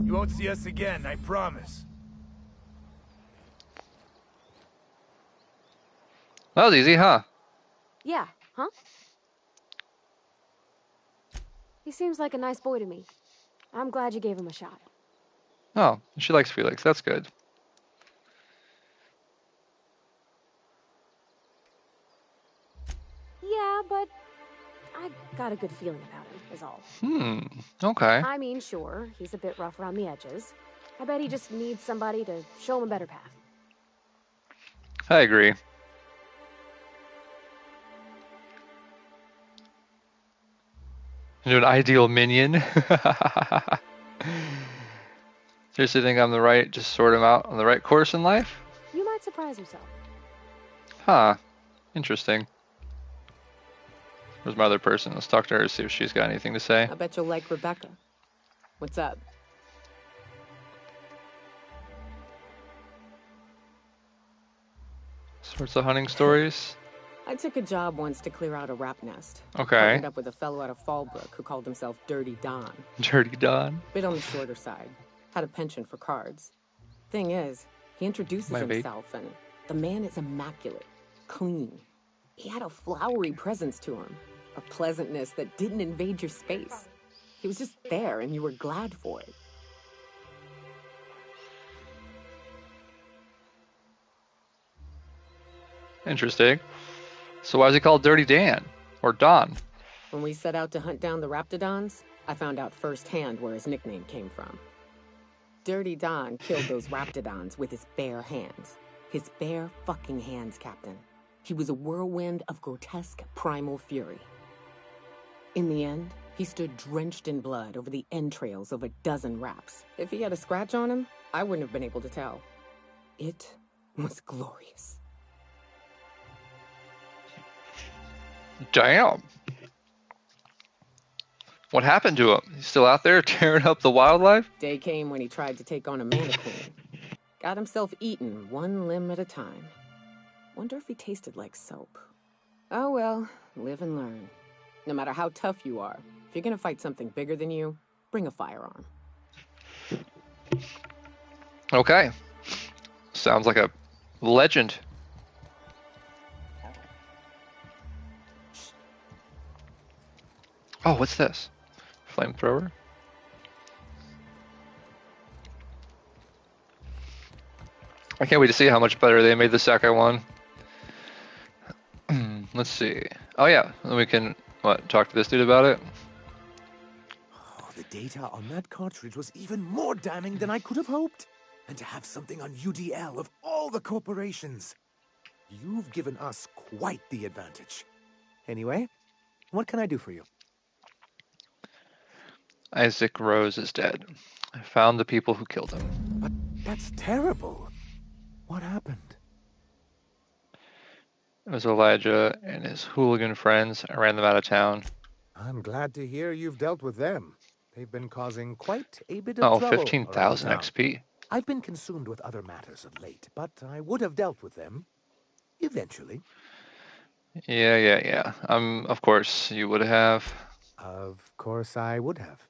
You won't see us again, I promise. That was easy, huh? Yeah, huh? He seems like a nice boy to me. I'm glad you gave him a shot. Oh, she likes Felix. That's good. Yeah, but I got a good feeling about him, is all. Okay. I mean, sure, he's a bit rough around the edges. I bet he just needs somebody to show him a better path. I agree. You're an ideal minion. Seriously think I'm the right, just sort him out on the right course in life? You might surprise yourself. Huh. Interesting. Where's my other person? Let's talk to her, see if she's got anything to say. I bet you'll like Rebecca. What's up? Sorts of hunting stories. I took a job once to clear out a rat nest. Okay. Partnered up with a fellow out of Fallbrook who called himself Dirty Don. Dirty Don. Bit on the shorter side. Had a penchant for cards. Thing is, he introduces Maybe. himself and the man is immaculate. Clean. He had a flowery presence to him. A pleasantness that didn't invade your space. He was just there and you were glad for it. Interesting. So why is he called Dirty Dan? Or Don? When we set out to hunt down the Raptidons, I found out firsthand where his nickname came from. Dirty Don killed those Raptidons with his bare hands. His bare fucking hands, Captain. He was a whirlwind of grotesque primal fury. In the end, he stood drenched in blood over the entrails of a dozen raps. If he had a scratch on him, I wouldn't have been able to tell. It was glorious. Damn. What happened to him? He's still out there tearing up the wildlife? Day came when he tried to take on a mana queen. Got himself eaten one limb at a time. Wonder if he tasted like soap. Oh well, live and learn. No matter how tough you are, if you're gonna fight something bigger than you, bring a firearm. Okay. Sounds like a legend. Oh, what's this? Flamethrower? I can't wait to see how much better they made the second one. Let's see. Oh yeah, then we can talk to this dude about it. Oh, the data on that cartridge was even more damning than I could have hoped. And to have something on UDL of all the corporations. You've given us quite the advantage. Anyway, what can I do for you? Isaac Rose is dead. I found the people who killed him. But that's terrible. What happened? It was Elijah and his hooligan friends. I ran them out of town. I'm glad to hear you've dealt with them. They've been causing quite a bit of Oh, trouble 15,000 around town. XP. I've been consumed with other matters of late, but I would have dealt with them eventually. Yeah. Of course, you would have. Of course I would have.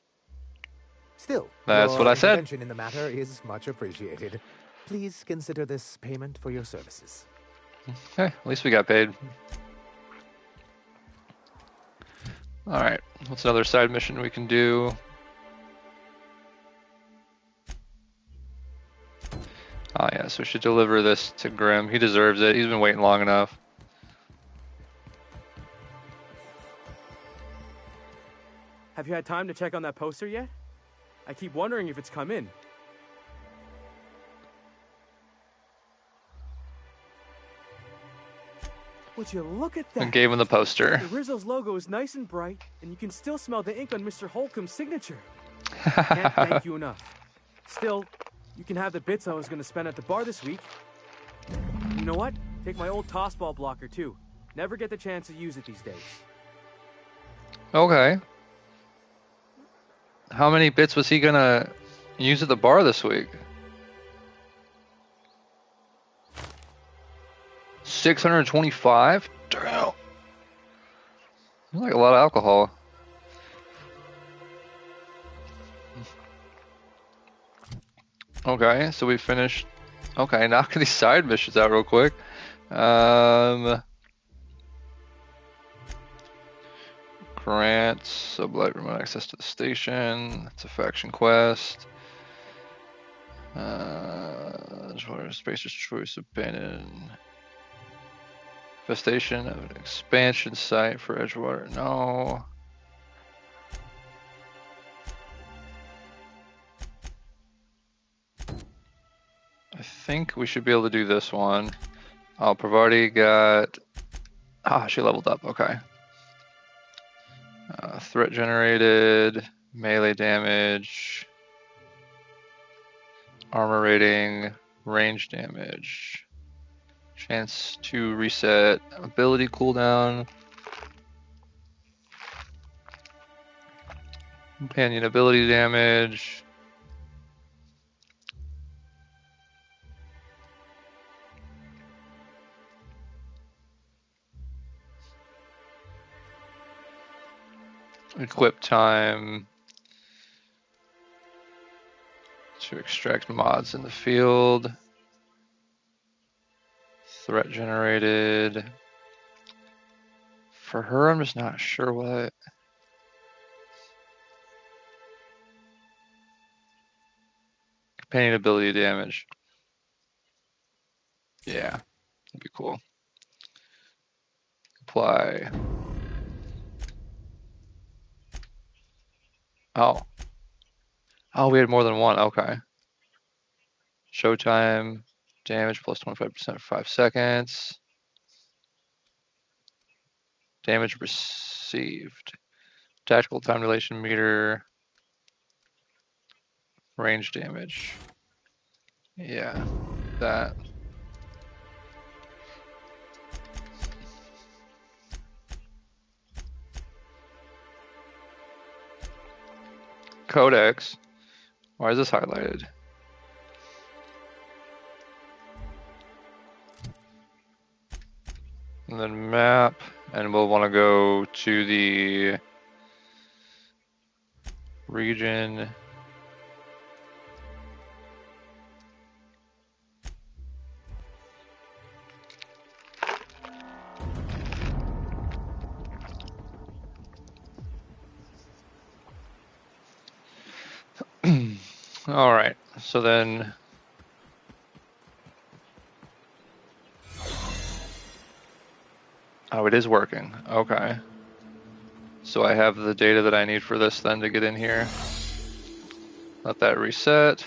Still, That's your what I said. intervention in the matter is much appreciated. Please consider this payment for your services. Okay, at least we got paid. Alright, what's another side mission we can do? Oh yes, we should deliver this to Grim. He deserves it. He's been waiting long enough. Have you had time to check on that poster yet? I keep wondering if it's come in. Would you look at that? And gave him the poster. The Rizzo's logo is nice and bright, and you can still smell the ink on Mr. Holcomb's signature. Can't thank you enough. Still, you can have the bits I was going to spend at the bar this week. You know what? Take my old tossball blocker, too. Never get the chance to use it these days. Okay. How many bits was he gonna use at the bar this week? 625? Damn. Like a lot of alcohol. Okay, so we finished. Okay, knock these side missions out real quick. Grant, sublight remote access to the station. That's a faction quest. Edgewater Spacer's Choice abandoned. Infestation of an expansion site for Edgewater. No. I think we should be able to do this one. Oh, Pravarti got. Ah, she leveled up. Okay. Threat generated, melee damage, armor rating, range damage, chance to reset ability cooldown, companion ability damage, equip time to extract mods in the field, threat generated. For her, I'm just not sure what. Companion ability damage. Yeah, that'd be cool. Apply. Oh. Oh, we had more than one. Okay. Showtime. Damage plus 25% for 5 seconds. Damage received. Tactical time dilation meter. Range damage. Yeah, that. Codex. Why is this highlighted? And then map, and we'll want to go to the region. All right. So then. Oh, it is working. Okay. So I have the data that I need for this then to get in here. Let that reset.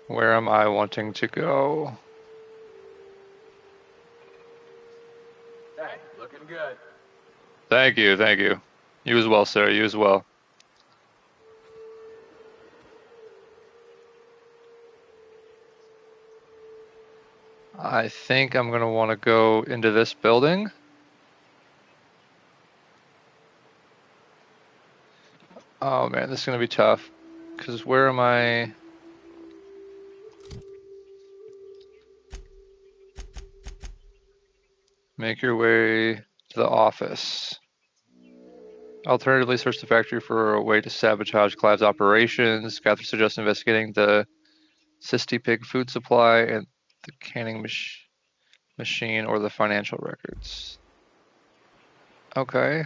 Where am I wanting to go? Hey, looking good. Thank you, thank you. You as well, sir. You as well. I think I'm going to want to go into this building. Oh man, this is going to be tough. Because where am I? Make your way to the office. Alternatively, search the factory for a way to sabotage Clive's operations. Guthrie suggests investigating the Cysty Pig food supply and the canning machine or the financial records. Okay.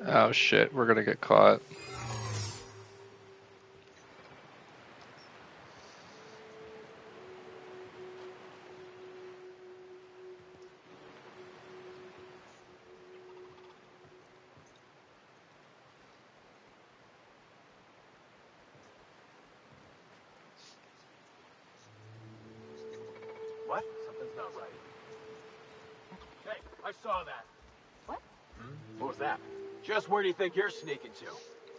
Oh shit, we're gonna get caught. What? Something's not right. Hey, I saw that. What? What was that? Just where do you think you're sneaking to?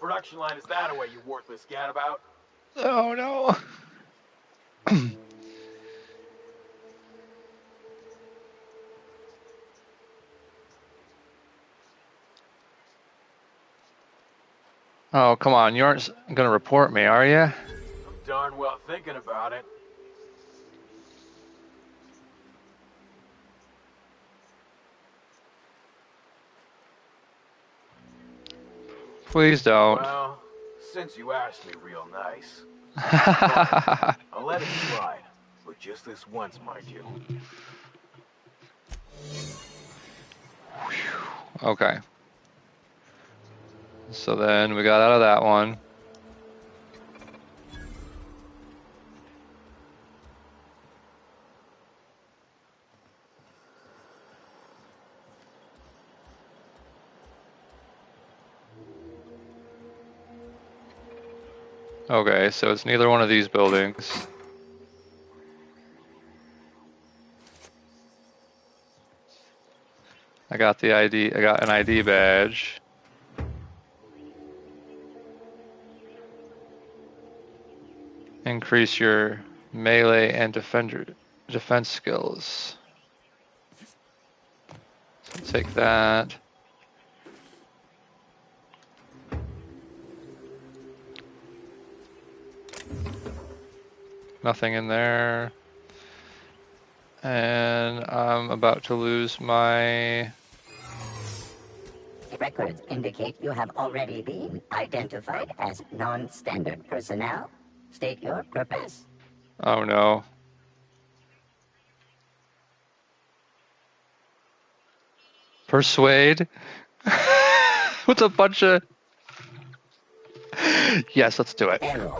Production line is that away, you worthless gadabout? Oh no. Oh, come on. You aren't gonna report me, are you? I'm darn well thinking about it. Please don't. Well, since you asked me real nice, fine. I'll let it slide. But just this once, mind you. Okay. So then we got out of that one. Okay, so it's neither one of these buildings. I got the ID, I got an ID badge. Increase your melee and defense skills. So take that. Nothing in there. And I'm about to lose my... Records indicate you have already been identified as non-standard personnel. State your purpose. Oh no. Persuade? With a bunch of... Yes, let's do it. Error.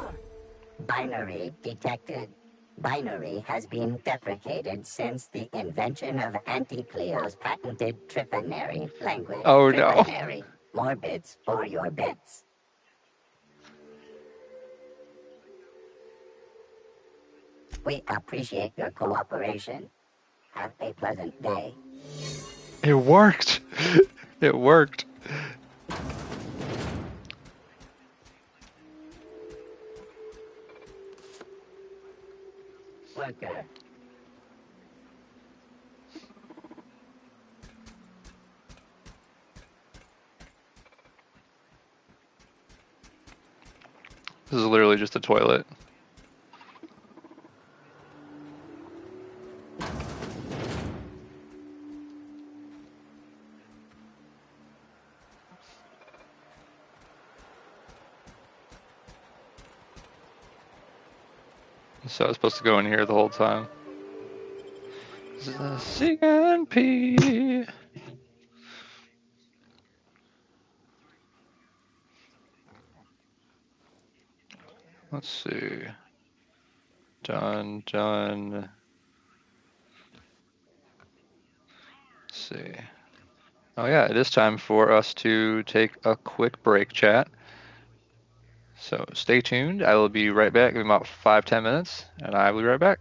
Binary detected. Binary has been deprecated since the invention of Anti-Cleo's patented Tripinary language. Oh no. Tripinary. More bits for your bits. We appreciate your cooperation. Have a pleasant day. It worked. It worked. Worker. This is literally just a toilet. So I was supposed to go in here the whole time. This is a CNP. Let's see. Done. Let's see. Oh yeah, it is time for us to take a quick break, chat. So stay tuned. I will be right back in about 5-10 minutes, and I will be right back.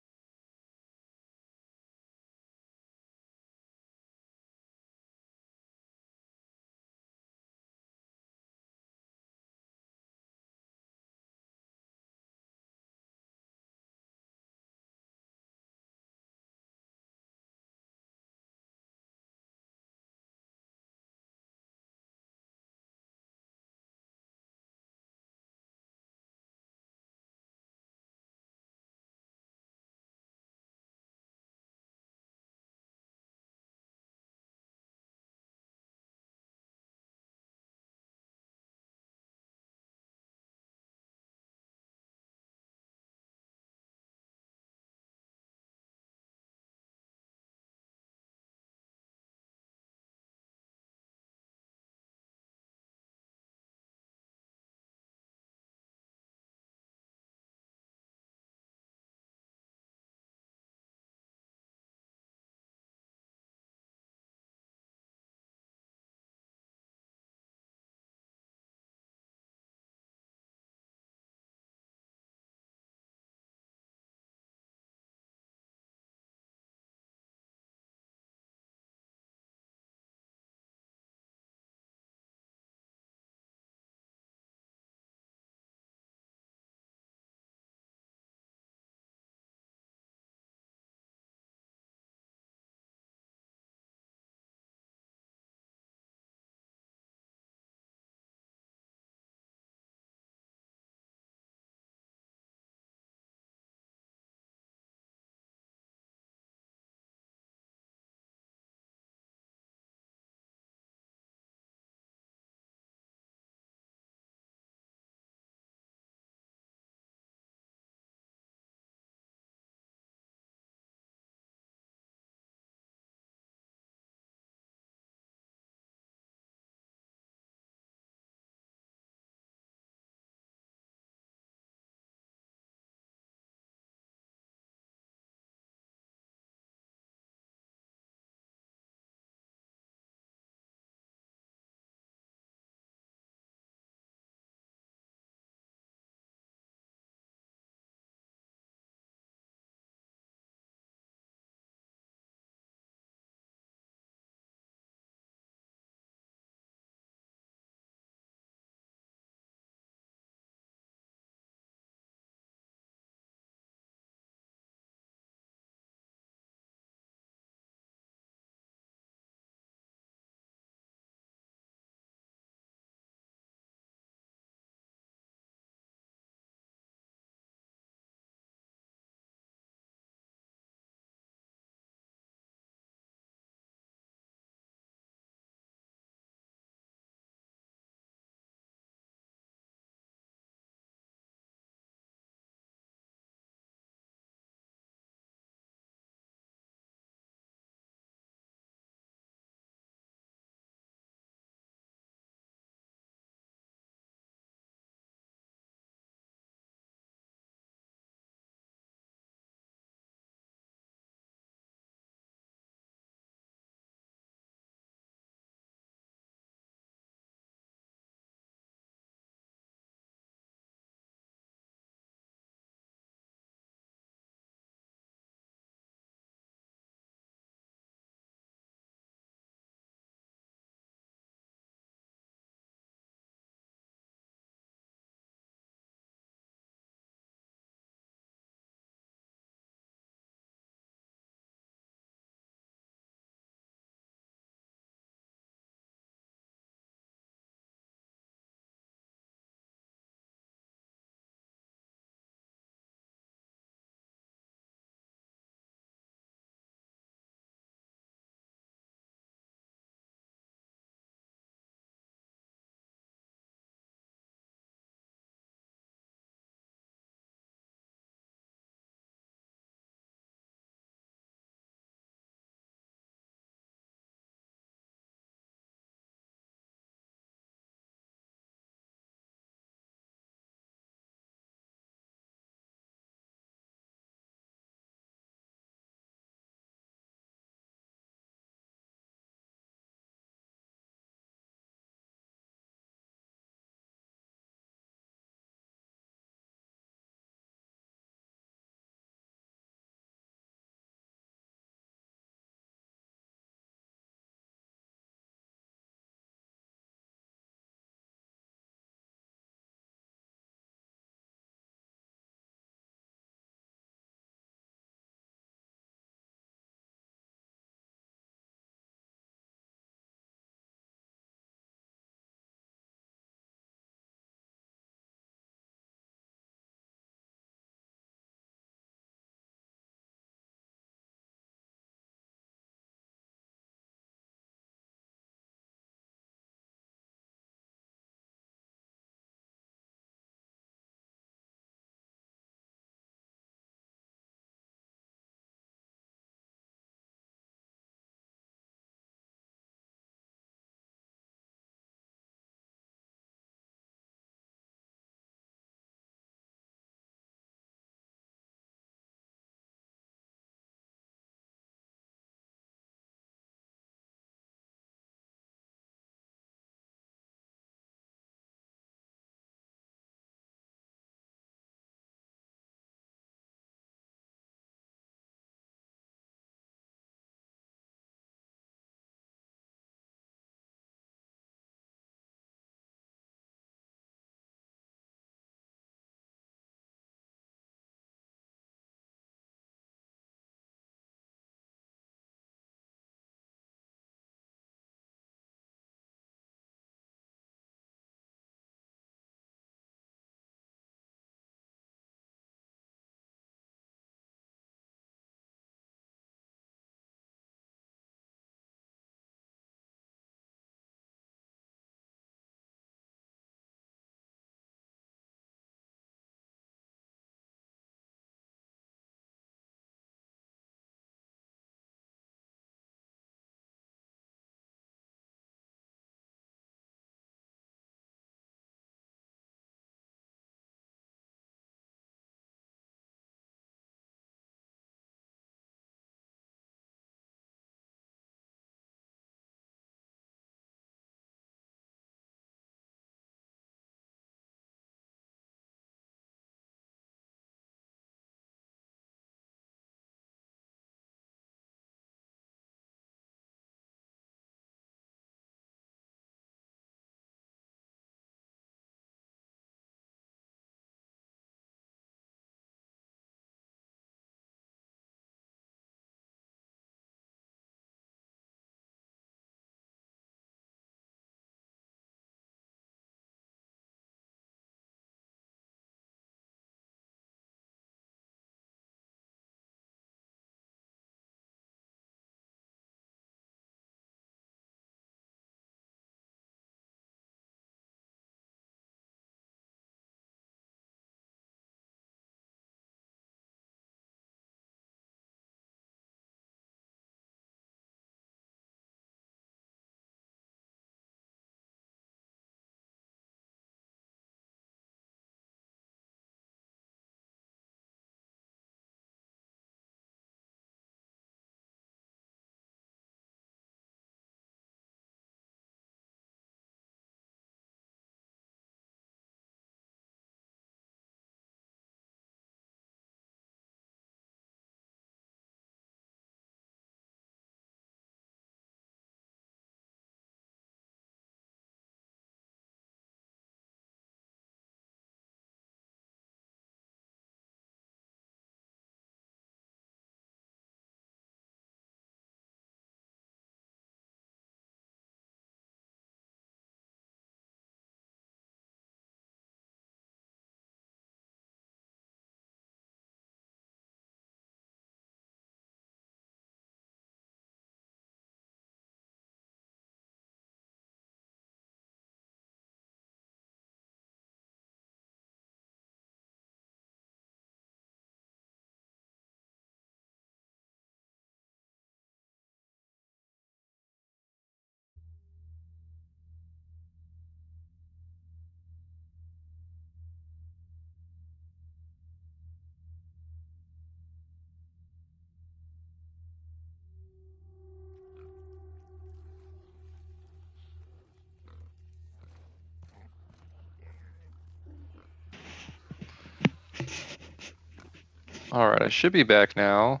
Alright, I should be back now.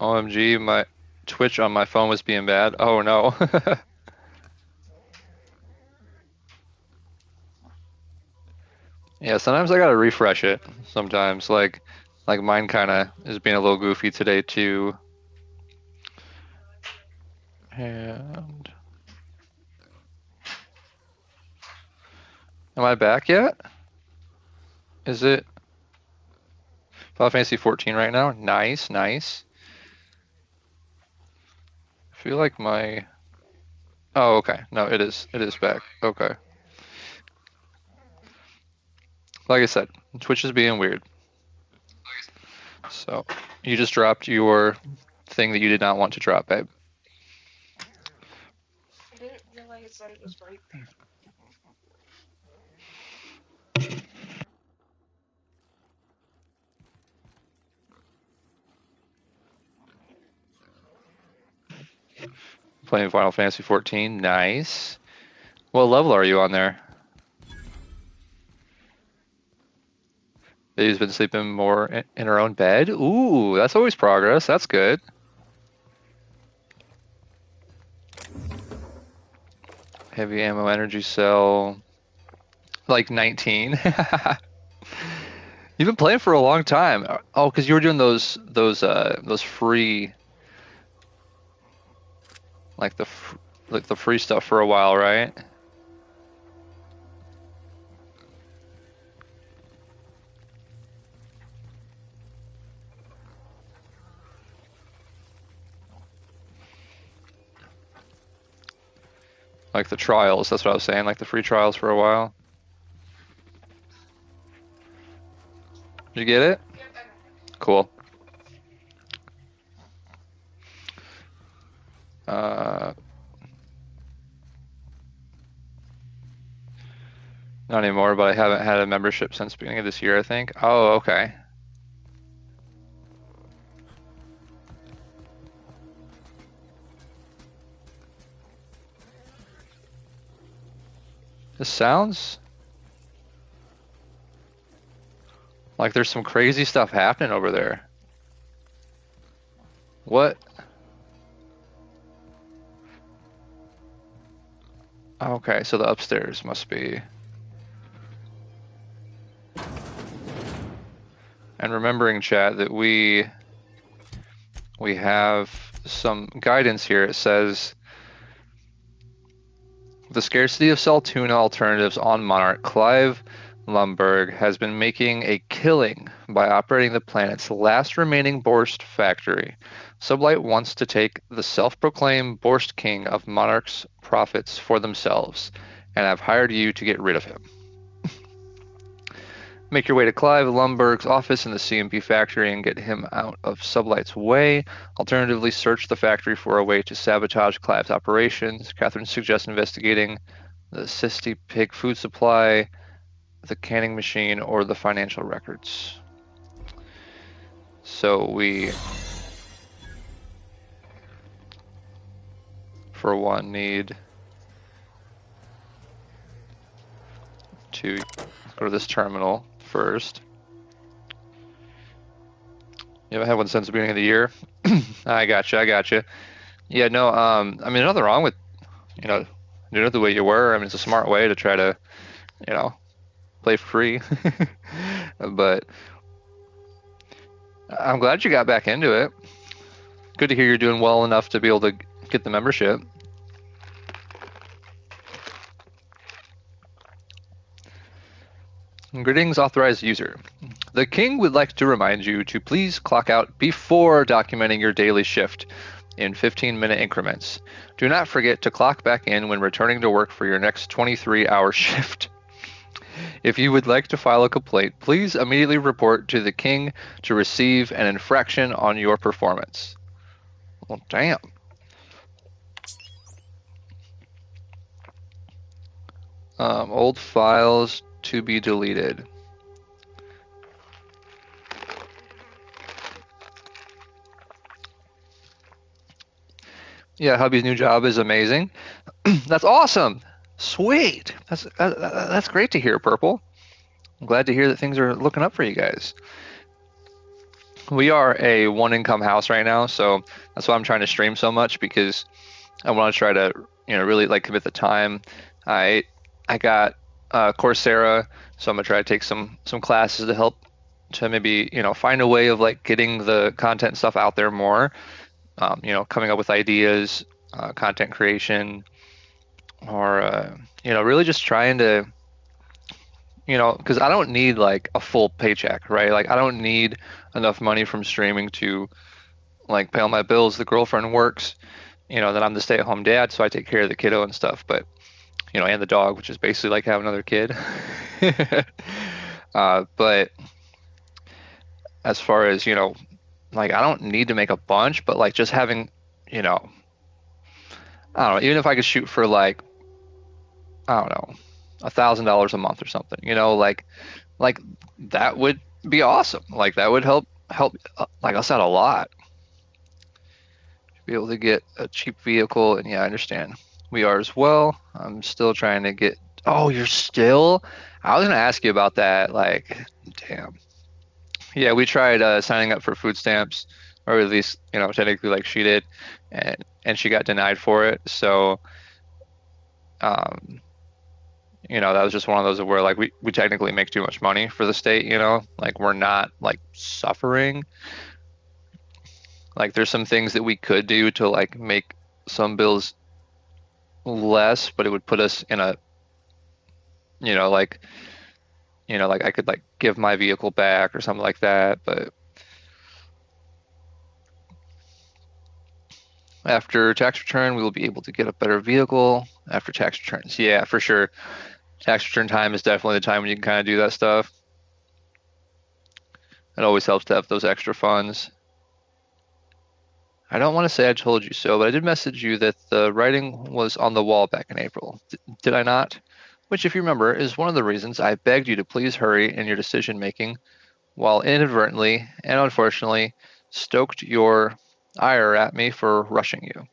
OMG, my Twitch on my phone was being bad. Oh no. Yeah, sometimes I gotta refresh it. Sometimes, like mine kind of is being a little goofy today too. And am I back yet? Is it Final Fantasy 14 right now? Nice, nice. I feel like my. Oh, okay. No, it is. It is back. Okay. Like I said, Twitch is being weird. So you just dropped your thing that you did not want to drop, babe. I didn't realize that it was right there. Playing Final Fantasy 14. Nice. What level are you on there? Baby's been sleeping more in her own bed. Ooh, that's always progress. That's good. Heavy ammo energy cell. Like 19. You've been playing for a long time. Oh, because you were doing those free, like the free stuff for a while, right? Like the trials. That's what I was saying. Like the free trials for a while. Did you get it? Cool. Not anymore, but I haven't had a membership since the beginning of this year, I think. Oh, okay. This sounds like there's some crazy stuff happening over there. What? Okay, so the upstairs must be. And remembering, chat, that we have some guidance here. It says the scarcity of Saltuna alternatives on Monarch, Clive Lumberg has been making a killing by operating the planet's last remaining Borscht factory. Sublight wants to take the self-proclaimed Borscht King of Monarch's profits for themselves, and I've hired you to get rid of him. Make your way to Clive Lumberg's office in the CMP factory and get him out of Sublight's way. Alternatively, search the factory for a way to sabotage Clive's operations. Catherine suggests investigating the Sisty Pig food supply, the canning machine, or the financial records. So we, for one, need to go to this terminal first. You haven't had one since the beginning of the year? I gotcha. Yeah, no, I mean, nothing wrong with, doing it the way you were. I mean, it's a smart way to try to, play for free. But I'm glad you got back into it. Good to hear you're doing well enough to be able to get the membership. Greetings, authorized user. The King would like to remind you to please clock out before documenting your daily shift in 15-minute increments. Do not forget to clock back in when returning to work for your next 23-hour shift. If you would like to file a complaint, please immediately report to the King to receive an infraction on your performance. Well, damn. Old files to be deleted. Yeah, hubby's new job is amazing. That's awesome. Sweet. That's great to hear, Purple. I'm glad to hear that things are looking up for you guys. We are a one-income house right now, so that's why I'm trying to stream so much, because I want to try to, really like commit the time. I got Coursera, so I'm gonna try to take some classes to help to maybe find a way of like getting the content stuff out there more. Coming up with ideas, content creation, or really just trying to because I don't need like a full paycheck, right? Like I don't need enough money from streaming to like pay all my bills. The girlfriend works, then I'm the stay-at-home dad, so I take care of the kiddo and stuff. But and the dog, which is basically like having another kid. But as far as like I don't need to make a bunch, but like just having, I don't know, even if I could shoot for like I don't know, $1,000 a month or something, like that would be awesome. Like that would help like us out a lot. Be able to get a cheap vehicle, and yeah, I understand. We are as well. I'm still trying to get. Oh, you're still? I was gonna ask you about that. Like, damn. Yeah, we tried signing up for food stamps, or at least technically like she did, and she got denied for it. So, um, that was just one of those where like we technically make too much money for the state. Like we're not like suffering. Like there's some things that we could do to like make some bills less, but it would put us in a like like I could like give my vehicle back or something like that. But after tax return, we will be able to get a better vehicle after tax returns. Yeah, for sure. Tax return time is definitely the time when you can kind of do that stuff. It always helps to have those extra funds. I don't want to say I told you so, but I did message you that the writing was on the wall back in April. Did I not? Which, if you remember, is one of the reasons I begged you to please hurry in your decision making, while inadvertently and unfortunately stoked your ire at me for rushing you.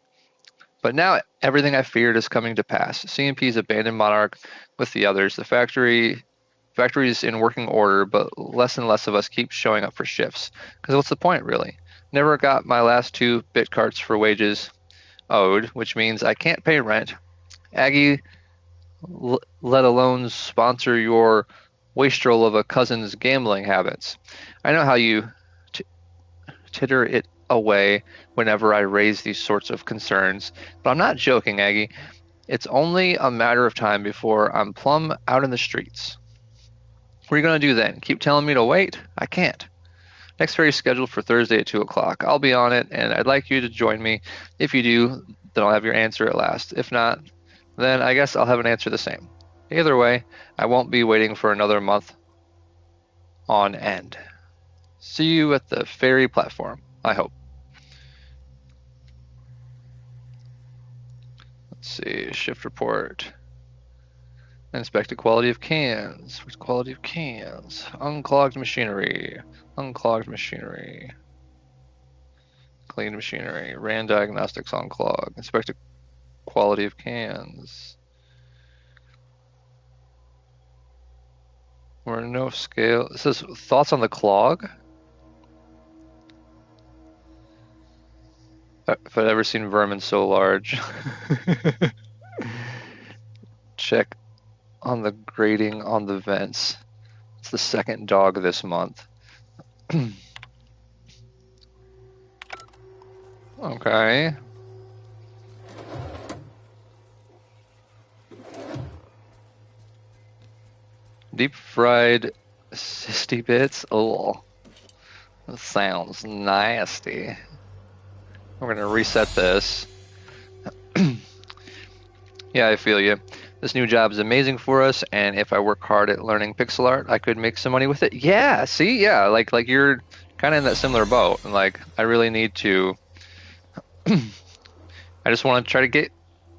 But now everything I feared is coming to pass. CMP's abandoned Monarch with the others. The factory's in working order, but less and less of us keep showing up for shifts. Because what's the point, really? Never got my last 2 bit carts for wages owed, which means I can't pay rent. Aggie, let alone sponsor your wastrel of a cousin's gambling habits. I know how you titter it away whenever I raise these sorts of concerns, but I'm not joking, Aggie. It's only a matter of time before I'm plumb out in the streets. What are you going to do then? Keep telling me to wait? I can't. Next ferry is scheduled for Thursday at 2 o'clock. I'll be on it, and I'd like you to join me. If you do, then I'll have your answer at last. If not, then I guess I'll have an answer the same. Either way, I won't be waiting for another month on end. See you at the ferry platform, I hope. Let's see, shift report. Inspect the quality of cans. What's quality of cans? Unclogged machinery. Unclogged machinery. Clean machinery. Ran diagnostics on clog. Inspect the quality of cans. We're no scale. It says thoughts on the clog. If I've ever seen vermin so large. Check on the grating on the vents. It's the second dog this month. Okay. Deep fried cysty bits. Oh, that sounds nasty. We're gonna reset this. Yeah, I feel you. This new job is amazing for us, and if I work hard at learning pixel art, I could make some money with it. Yeah, see, yeah, like you're kind of in that similar boat. And like, I really need to. I just want to try to get,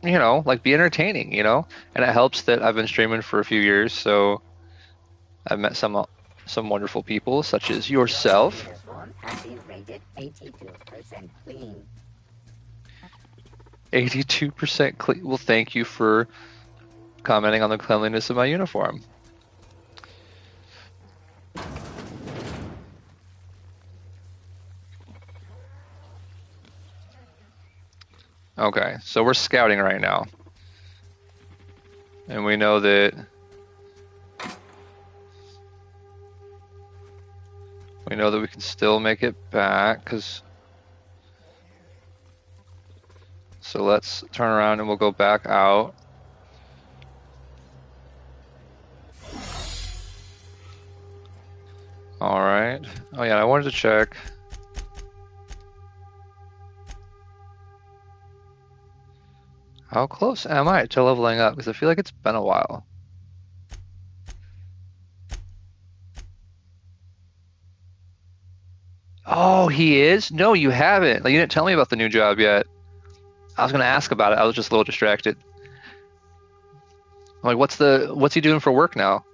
like be entertaining, and it helps that I've been streaming for a few years, so I've met some wonderful people, such as yourself. 82% clean. Well, thank you for commenting on the cleanliness of my uniform. Okay, so we're scouting right now. And we know that we can still make it back, so let's turn around and we'll go back out. All right. Oh yeah, I wanted to check. How close am I to leveling up? Because I feel like it's been a while. Oh, he is? No, you haven't. Like, you didn't tell me about the new job yet. I was gonna ask about it. I was just a little distracted. I'm like, what's he doing for work now?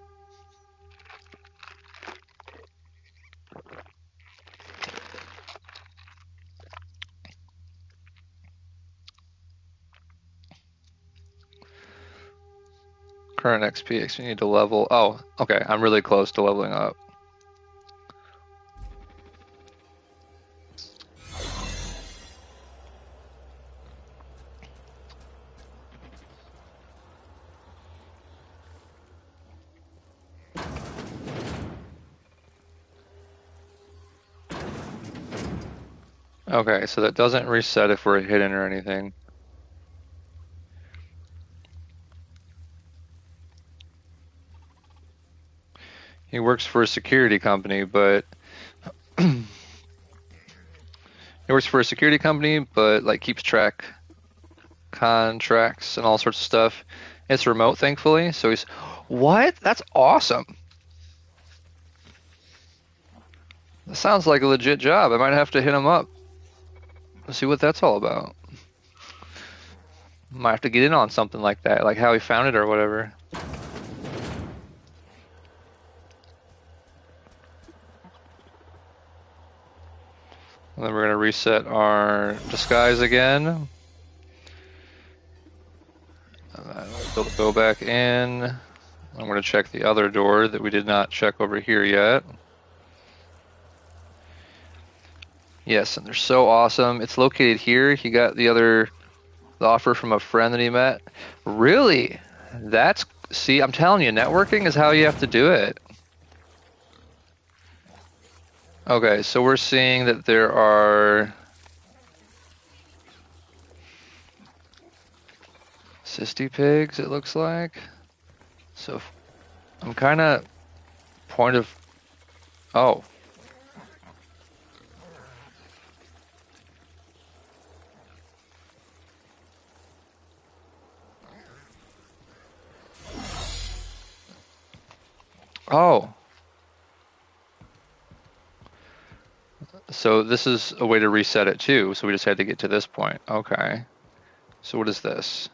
Current XP, you need to level. Oh, okay. I'm really close to leveling up. Okay, so that doesn't reset if we're hidden or anything. He works for a security company, but he works for a security company, but like keeps track contracts and all sorts of stuff. It's remote, thankfully. So he's what? That's awesome. That sounds like a legit job. I might have to hit him up. Let's see what that's all about. Might have to get in on something like that, like how he found it or whatever. And then we're gonna reset our disguise again. Go back in. I'm gonna check the other door that we did not check over here yet. Yes, and they're so awesome. It's located here. He got the offer from a friend that he met. Really? See, I'm telling you, networking is how you have to do it. Okay, so we're seeing that there are cysty pigs, it looks like. So I'm kind of oh. Oh. So this is a way to reset it too, so we just had to get to this point. Okay. So what is this?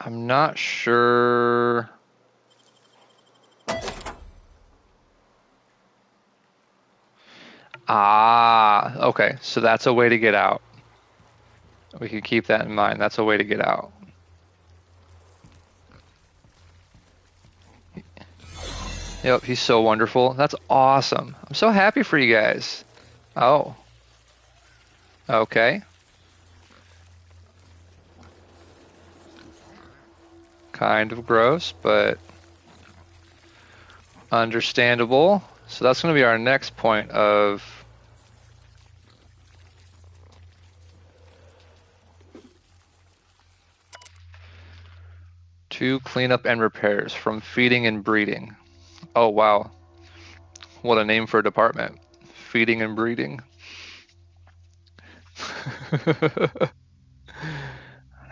I'm not sure. Ah, okay. So that's a way to get out. We can keep that in mind. That's a way to get out. Yep, he's so wonderful. That's awesome. I'm so happy for you guys. Oh. Okay. Kind of gross, but understandable. So that's going to be our next point of two cleanup and repairs from feeding and breeding. Oh, wow. What a name for a department. Feeding and breeding.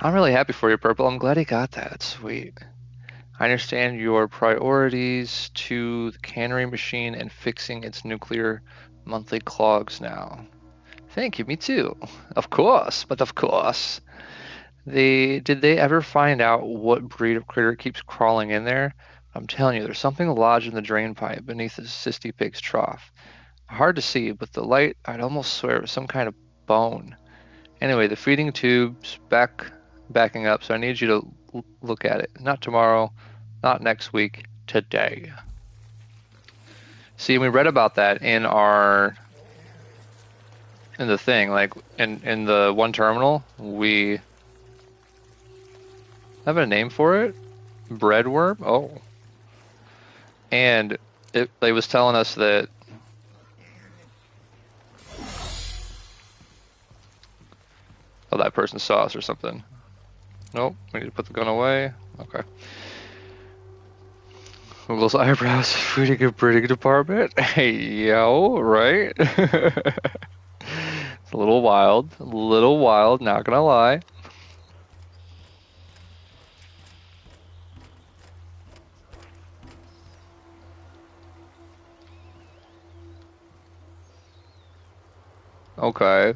I'm really happy for you, Purple. I'm glad he got that. That's sweet. I understand your priorities to the cannery machine and fixing its nuclear monthly clogs now. Thank you, me too. Of course, but of course. Did they ever find out what breed of critter keeps crawling in there? I'm telling you, there's something lodged in the drain pipe beneath the cysty pig's trough. Hard to see, but the light, I'd almost swear it was some kind of bone. Anyway, the feeding tube's backing up, so I need you to look at it. Not tomorrow, not next week, today. See, we read about that in the thing, like in the one terminal, we have a name for it. Breadworm? Oh. And it was telling us that that person saw us or something. Nope, we need to put the gun away. Okay. Google's eyebrows, pretty good department. Hey, yo, right? It's a little wild, not gonna lie. Okay.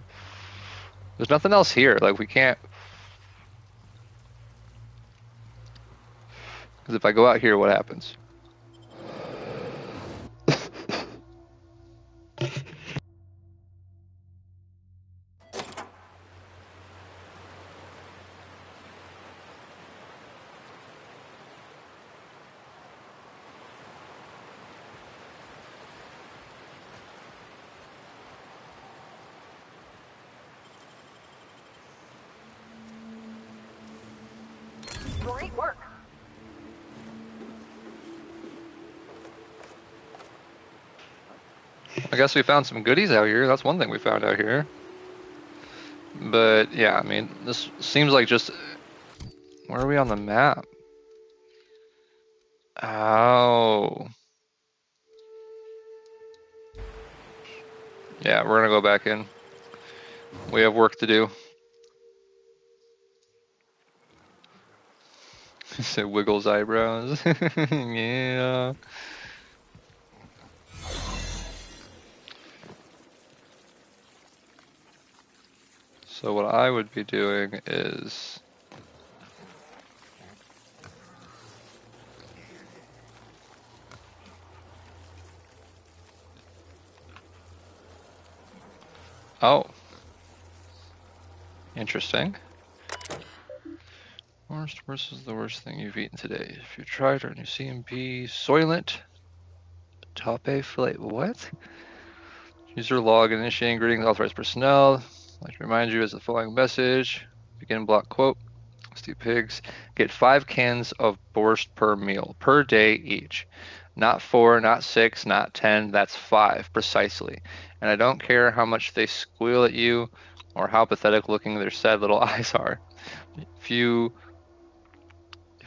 There's nothing else here, like we can't... Because if I go out here, what happens? Great work. I guess we found some goodies out here. That's one thing we found out here. But yeah, I mean, this seems like just... Where are we on the map? Oh. Yeah, we're gonna go back in. We have work to do. He said wiggles eyebrows. Yeah. So what I would be doing is... Oh. Interesting. Worst versus the worst thing you've eaten today. If you tried our new CMP Soylent Tape Fillet. What? User log initiating greetings authorized personnel. I'd like to remind you as the following message. Begin block quote. Steve Pigs. Get 5 cans of borscht per meal, per day each. Not 4, not 6, not 10, that's 5, precisely. And I don't care how much they squeal at you or how pathetic looking their sad little eyes are. If you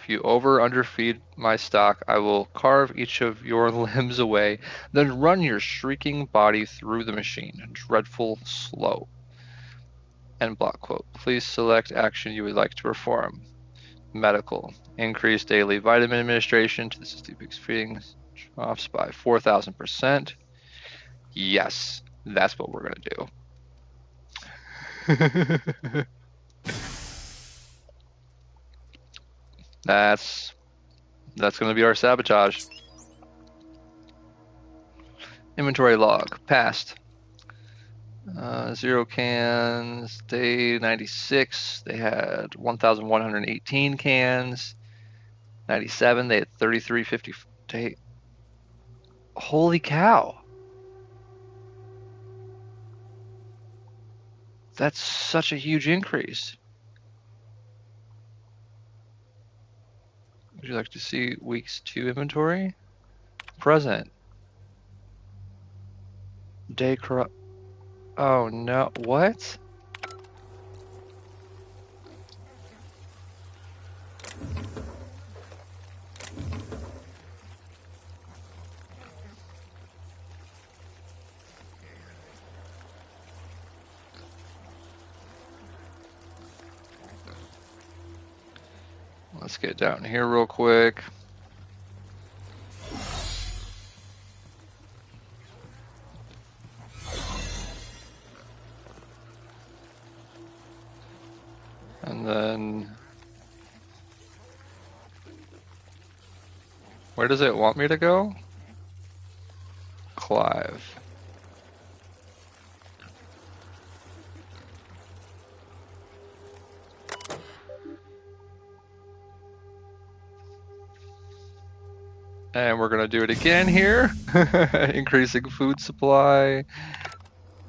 underfeed my stock, I will carve each of your limbs away, then run your shrieking body through the machine. Dreadful slow. End block quote. Please select action you would like to perform. Medical. Increase daily vitamin administration to the Steve Pigs feeding drops by 4,000%. Yes, that's what we're gonna do. That's gonna be our sabotage. Inventory log. Passed. 0 cans. Day 96. They had 1,118 cans. 97. They had 3,350. Day. Holy cow. That's such a huge increase. Would you like to see weeks 2 inventory? Present. Day corrupt. Oh no, what? Let's get down here real quick. And then, where does it want me to go? Clive. And we're gonna do it again here. Increasing food supply.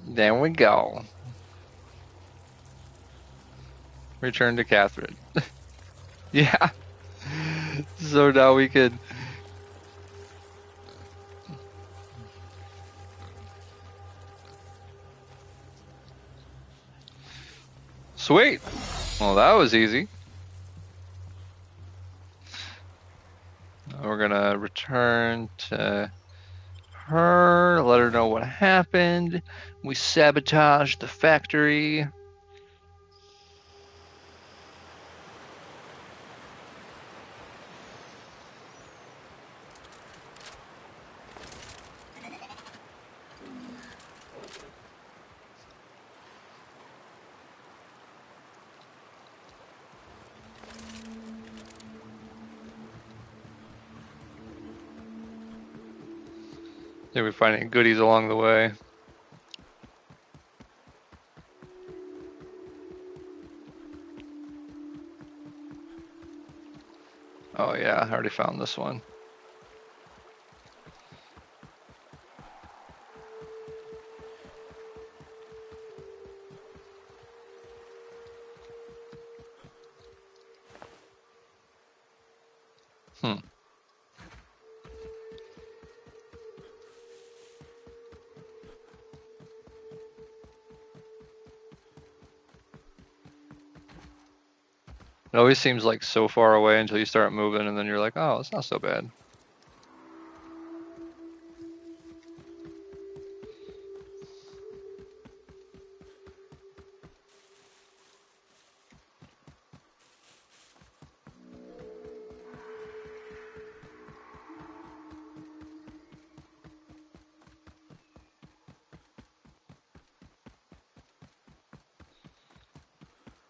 There we go. Return to Catherine. Yeah. So now we can. Sweet. Well, that was easy. We're gonna return to her, let her know what happened. We sabotaged the factory. Did we find any goodies along the way? Oh yeah, I already found this one. Hmm. It always seems like so far away until you start moving, and then you're like, oh, it's not so bad.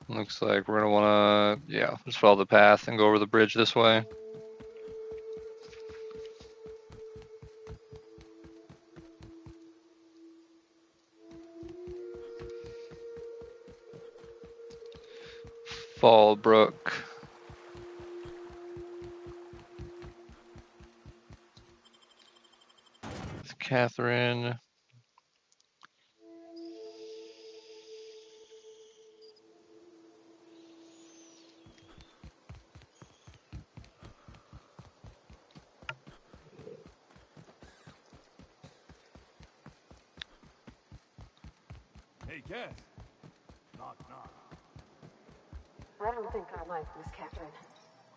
Looks like we're gonna wanna, yeah, just follow the path and go over the bridge this way. Fallbrook. With Catherine. Hey, Cat. Knock, knock. I don't think I like Miss Catherine.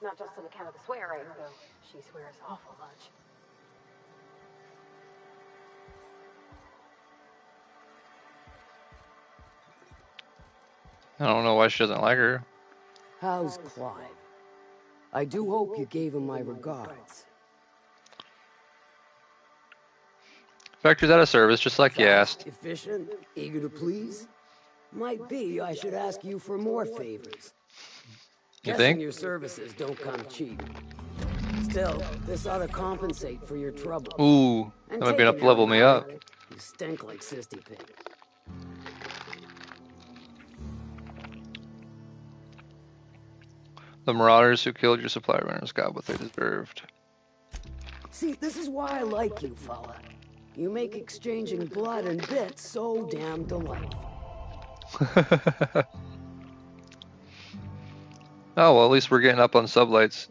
Not just on account of the swearing, though she swears awful much. I don't know why she doesn't like her. How's Clive? I do hope you gave him my regards. Factory's out of service, just like you asked. Efficient, eager to please? Might be I should ask you for more favors. You Guessing think? your services don't come cheap. Still, this ought to compensate for your trouble. Ooh, that might be enough to level me up. You stink like Sisty Pig. The marauders who killed your supply runners got what they deserved. See, this is why I like you, fella. You make exchanging blood and bits so damn delightful. Oh, well, at least we're getting up on sublights.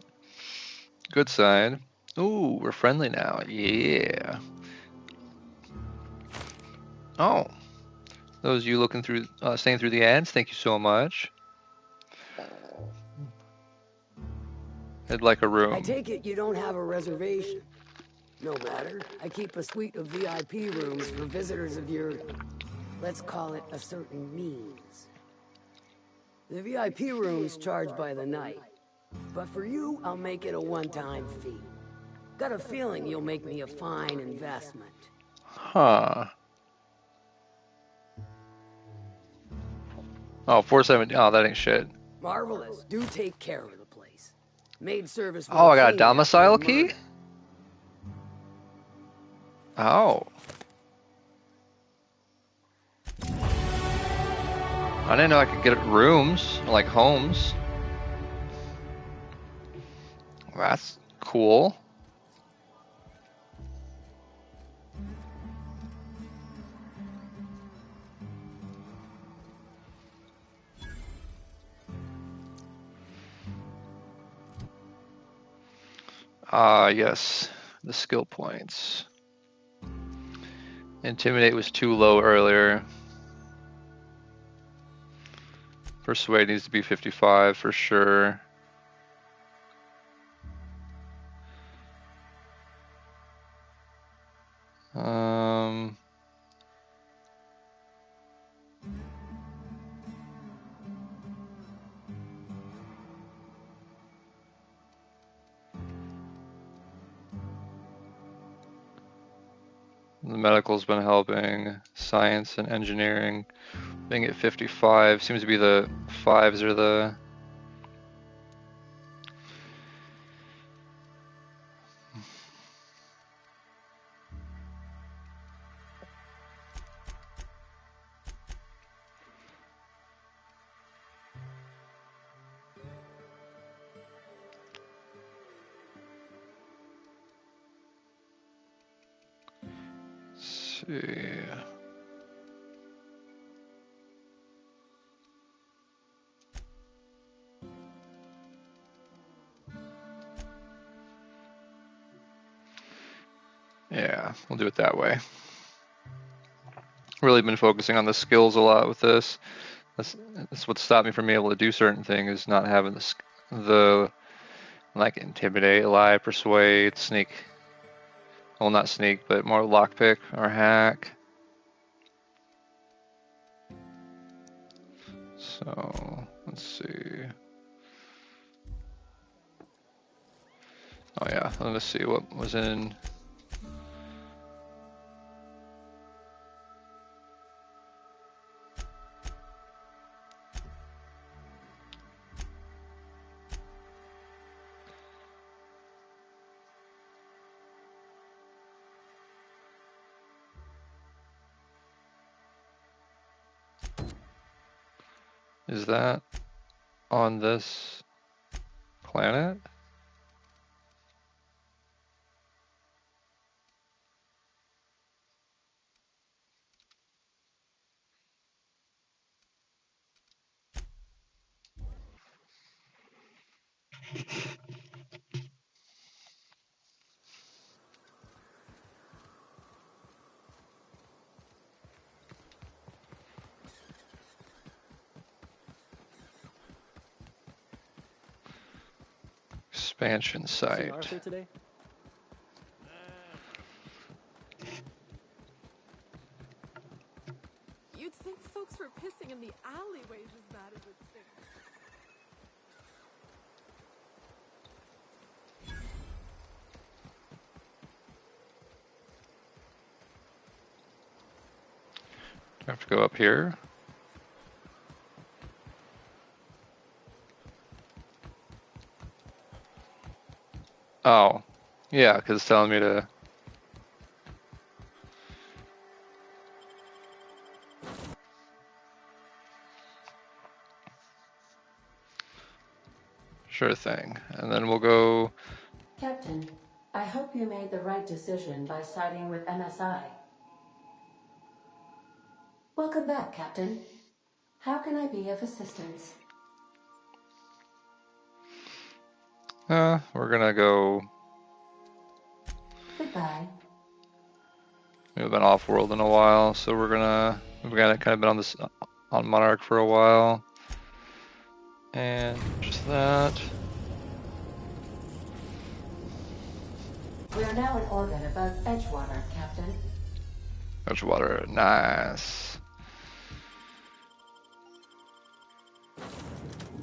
Good side. Ooh, we're friendly now. Yeah. Oh. Those of you looking through, staying through the ads, thank you so much. I'd like a room. I take it you don't have a reservation. No matter. I keep a suite of VIP rooms for visitors of your, let's call it a certain means. The VIP room's charged by the night. But for you, I'll make it a one-time fee. Got a feeling you'll make me a fine investment. Huh. Oh, 470. Oh, that ain't shit. Marvelous. Do take care of the place. Maid service. Oh, I got a domicile key? Oh. I didn't know I could get rooms, like homes. That's cool. Yes, the skill points. Intimidate was too low earlier. Persuade needs to be 55 for sure. The medical's been helping. Science and engineering being at 55. Seems to be the 5s are the... Let's see. Yeah, we'll do it that way. Really been focusing on the skills a lot with this. That's what stopped me from being able to do certain things, is not having the like intimidate, lie, persuade, sneak. Well, not sneak, but more lockpick or hack. So let's see. Oh yeah, let's see what was in. Is that on this planet? Expansion site. Arthur today? You'd think folks were pissing in the alleyways as bad as it stinks. Do I have to go up here? Oh, yeah, because it's telling me to. Sure thing. And then we'll go. Captain, I hope you made the right decision by siding with MSI. Welcome back, Captain. How can I be of assistance? We're gonna go. Goodbye. We've been off world in a while, so we've kind of been on this on Monarch for a while, and just that. We are now in orbit above Edgewater, Captain. Edgewater, nice.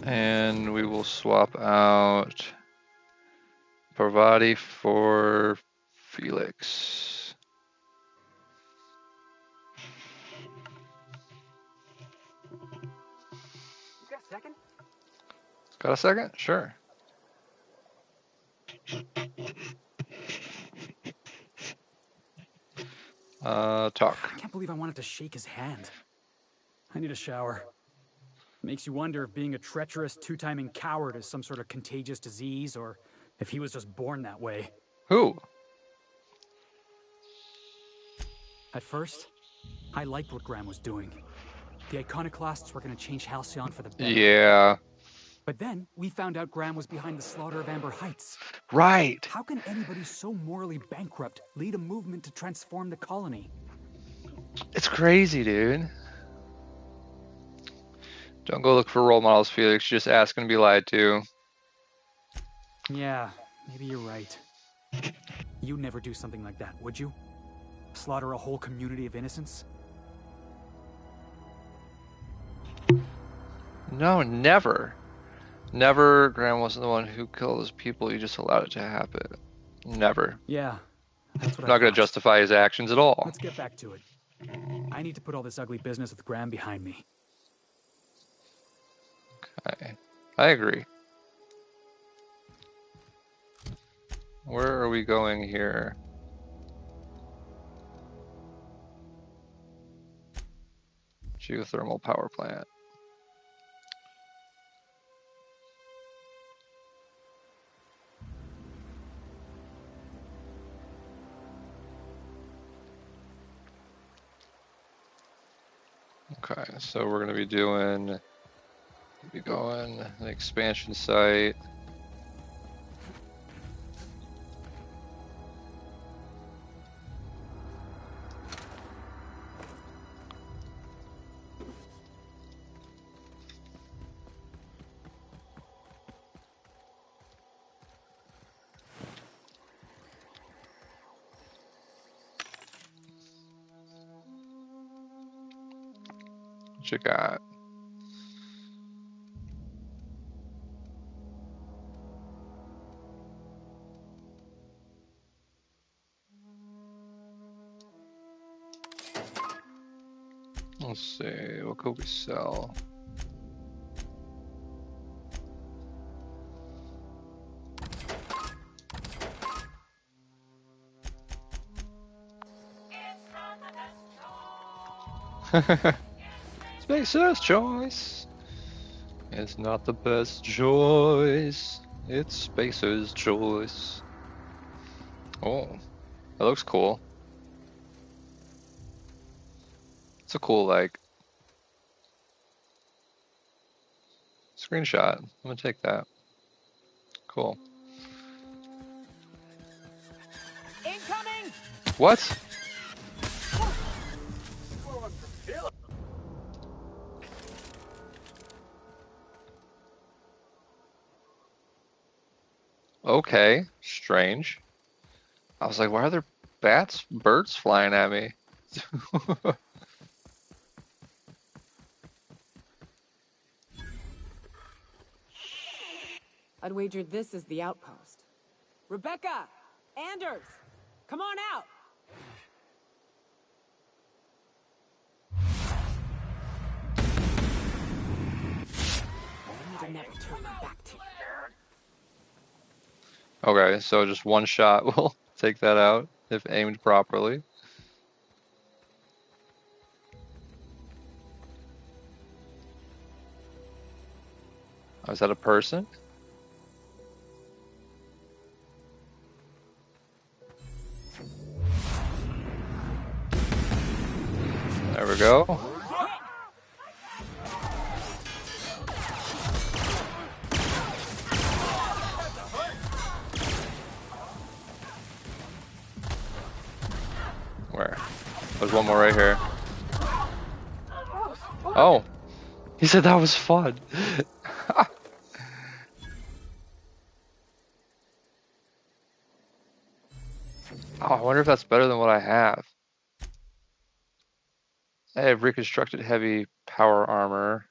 And we will swap out Parvati for Felix. You got a second? Got a second? Sure. Talk. I can't believe I wanted to shake his hand. I need a shower. Makes you wonder if being a treacherous, two-timing coward is some sort of contagious disease, or if he was just born that way. Who? At first, I liked what Graham was doing. The iconoclasts were going to change Halcyon for the better. Yeah. But then, we found out Graham was behind the slaughter of Amber Heights. Right. How can anybody so morally bankrupt lead a movement to transform the colony? It's crazy, dude. Don't go look for role models, Felix. Just ask and be lied to. Yeah, maybe you're right. You'd never do something like that, would you? Slaughter a whole community of innocents? No, never. Never. Graham wasn't the one who killed those people. You just allowed it to happen. Never. Yeah, that's what I'm not going to thought. justify his actions at all. Let's get back to it. I need to put all this ugly business with Graham behind me. Okay. I agree. Where are we going here? Geothermal power plant. Okay, so we're gonna be going an expansion site. What you got? Let's see, what could we sell? Spacer's choice. It's not the best choice. It's Spacer's choice. Oh, that looks cool. It's a cool, like, screenshot. I'm gonna take that. Cool. Incoming! What? Okay, strange. I was like, why are there birds flying at me? I'd wager this is the outpost. Rebecca! Anders! Come on out! I never turn my back to you. Okay, so just one shot will take that out if aimed properly. Oh, is that a person? There we go. Where? There's one more right here. Oh, he said that was fun. Oh, I wonder if that's better than what I have. I have reconstructed heavy power armor.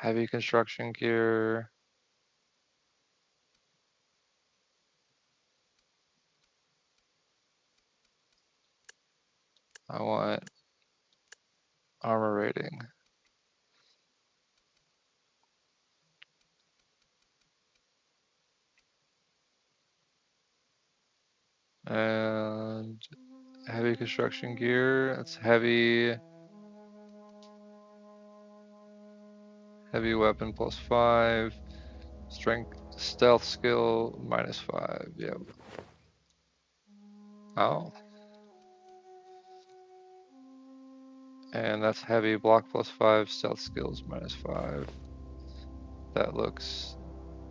Heavy construction gear. I want armor rating. And heavy construction gear. That's heavy. Heavy weapon +5. Strength, stealth skill -5. Yep. Oh. And that's heavy block +5. Stealth skills -5. That looks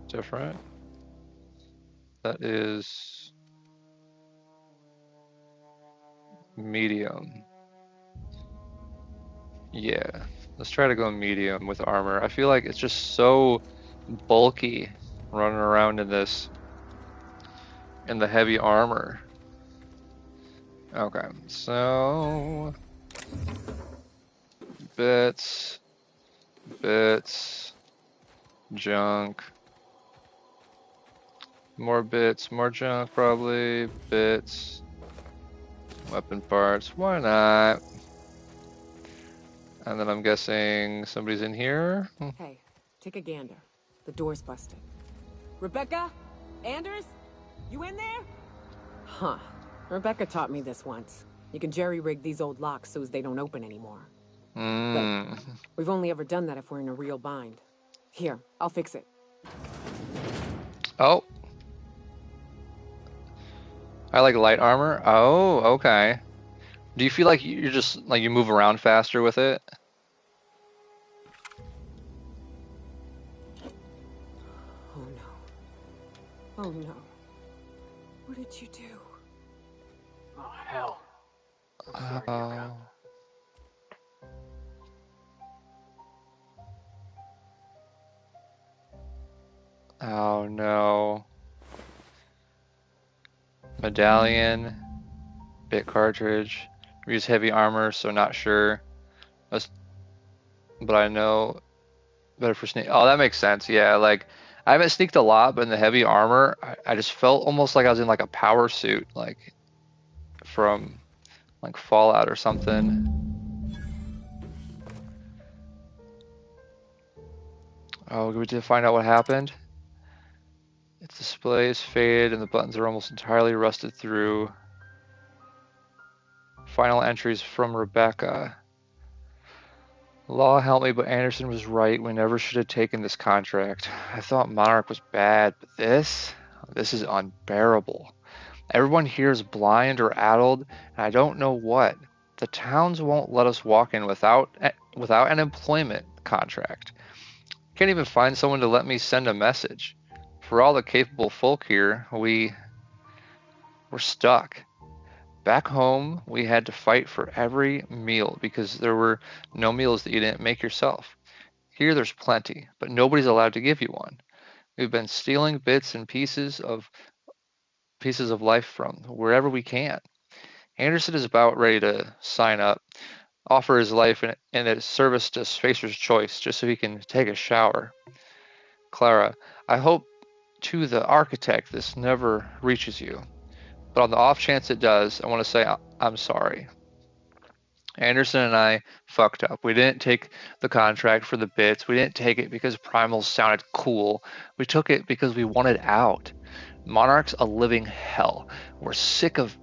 different. That is medium. Yeah, let's try to go medium with armor. I feel like it's just so bulky running around in this, in the heavy armor. Okay, so bits, junk, more bits, more junk probably, bits, weapon parts, why not? And then I'm guessing somebody's in here. Hey, take a gander. The door's busted. Rebecca? Anders? You in there? Huh. Rebecca taught me this once. You can jerry-rig these old locks so as they don't open anymore. But we've only ever done that if we're in a real bind. Here, I'll fix it. Oh. I like light armor. Oh, okay. Do you feel like you're just, like, you move around faster with it? Oh no. Oh no. What did you do? Oh, hell. I'm sorry, Yuka. Oh no. Medallion, bit cartridge. Use heavy armor, so not sure. But I know better for sneak. Oh, that makes sense. Yeah, like I haven't sneaked a lot, but in the heavy armor, I just felt almost like I was in like a power suit, like from like Fallout or something. Oh, we did find out what happened. Its display is faded and the buttons are almost entirely rusted through. Final entries from Rebecca. Law help me, but Anderson was right. We never should have taken this contract. I thought Monarch was bad, but this is unbearable. Everyone here is blind or addled, and I don't know what. The towns won't let us walk in without an employment contract. Can't even find someone to let me send a message. For all the capable folk here, we're stuck. Back home, we had to fight for every meal because there were no meals that you didn't make yourself. Here there's plenty, but nobody's allowed to give you one. We've been stealing bits and pieces of life from wherever we can. Anderson is about ready to sign up, offer his life in a service to Spacer's Choice just so he can take a shower. Clara, I hope to the architect this never reaches you, but on the off chance it does, I want to say I'm sorry. Anderson and I fucked up. We didn't take the contract for the bits. We didn't take it because primals sounded cool. We took it because we wanted out. Monarch's a living hell. We're sick of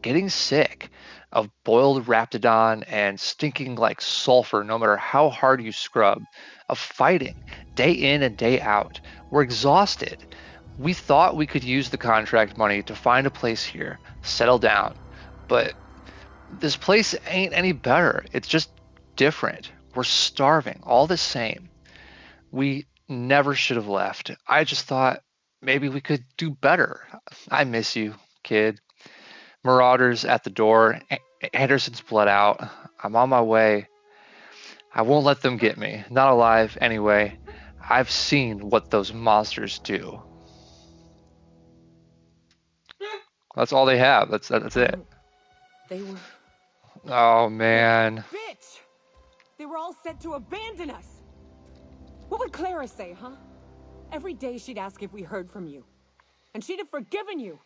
getting sick of boiled Raptidon and stinking like sulfur no matter how hard you scrub, of fighting day in and day out. We're exhausted. We thought we could use the contract money to find a place here, settle down, but this place ain't any better. It's just different. We're starving, all the same. We never should have left. I just thought maybe we could do better. I miss you, kid. Marauders at the door. Anderson's bled out. I'm on my way. I won't let them get me. Not alive, anyway. I've seen what those monsters do. That's all they have. That's it. They were... Oh, man. Bitch! They were all set to abandon us! What would Clara say, huh? Every day she'd ask if we heard from you. And she'd have forgiven you.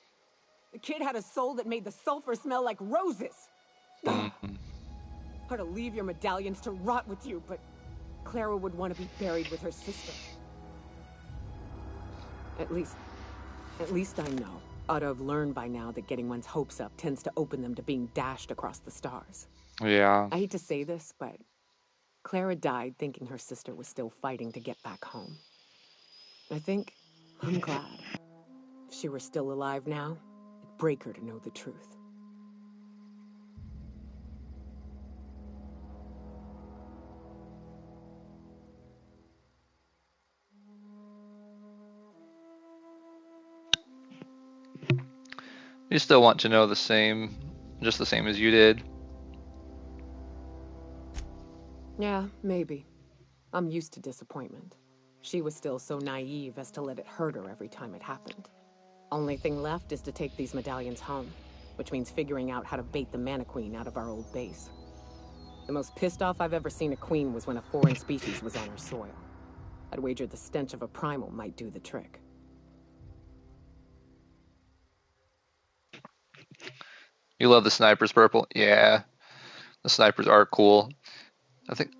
The kid had a soul that made the sulfur smell like roses. Or to leave your medallions to rot with you, but Clara would want to be buried with her sister. At least I know. Ought to have learned by now that getting one's hopes up tends to open them to being dashed across the stars. Yeah. I hate to say this, but Clara died thinking her sister was still fighting to get back home. I'm glad. If she were still alive now, it'd break her to know the truth. You still want to know the same, just the same as you did? Yeah, maybe. I'm used to disappointment. She was still so naive as to let it hurt her every time it happened. Only thing left is to take these medallions home, which means figuring out how to bait the Mana Queen out of our old base. The most pissed off I've ever seen a queen was when a foreign species was on her soil. I'd wager the stench of a primal might do the trick. You love the snipers, Purple? Yeah, the snipers are cool. I think,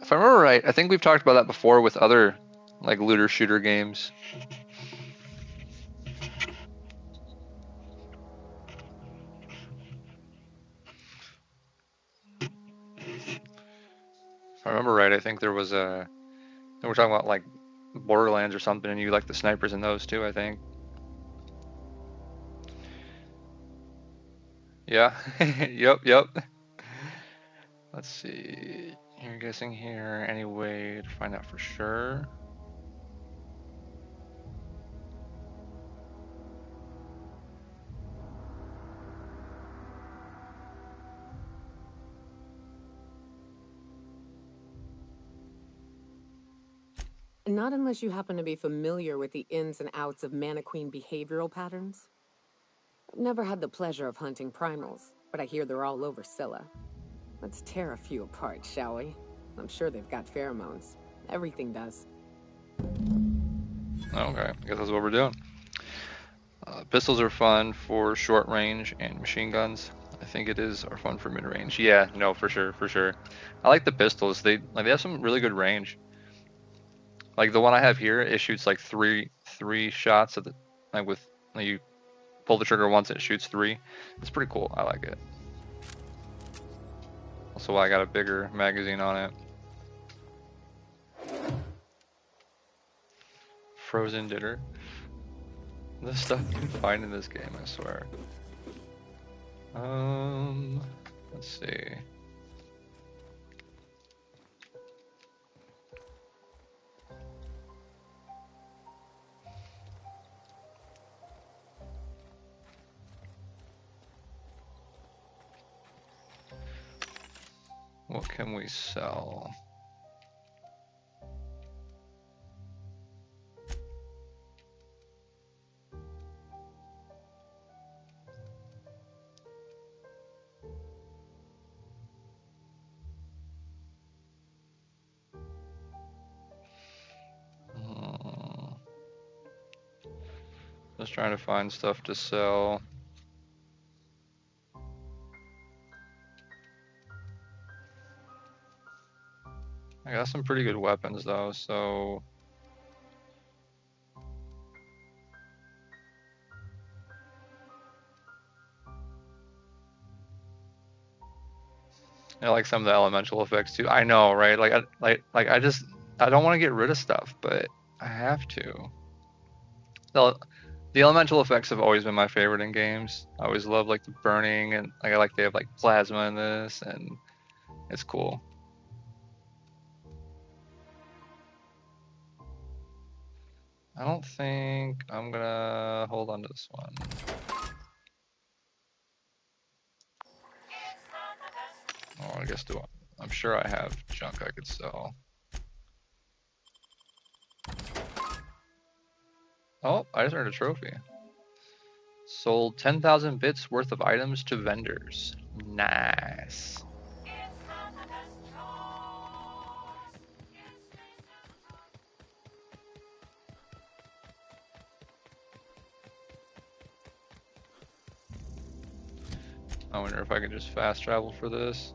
if I remember right, I think we've talked about that before with other like looter shooter games. If I remember right, I think there was a, we're talking about like Borderlands or something, and you like the snipers in those too, I think. Yeah, yep. Let's see, you're guessing here, any way to find out for sure? Not unless you happen to be familiar with the ins and outs of Mana Queen behavioral patterns. I've never had the pleasure of hunting primals, but I hear they're all over Scylla. Let's tear a few apart, shall we? I'm sure they've got pheromones. Everything does. Okay, I guess that's what we're doing. Pistols are fun for short range, and machine guns, I think it is, are fun for mid range. Yeah, no, for sure. I like the pistols. They have some really good range. Like the one I have here, it shoots like three shots at the, like with, like you pull the trigger once, it shoots 3. It's pretty cool. I like it. Also, I got a bigger magazine on it. Frozen dinner. The stuff you can find in this game, I swear. Let's see. What can we sell? Just trying to find stuff to sell. I got some pretty good weapons though, so I like some of the elemental effects too. I know, right? I don't want to get rid of stuff, but I have to. The elemental effects have always been my favorite in games. I always love like the burning, and like I like they have like plasma in this, and it's cool. I don't think I'm gonna hold on to this one. Oh, I guess I'm sure I have junk I could sell. Oh, I just earned a trophy. Sold 10,000 bits worth of items to vendors. Nice. I wonder if I can just fast travel for this.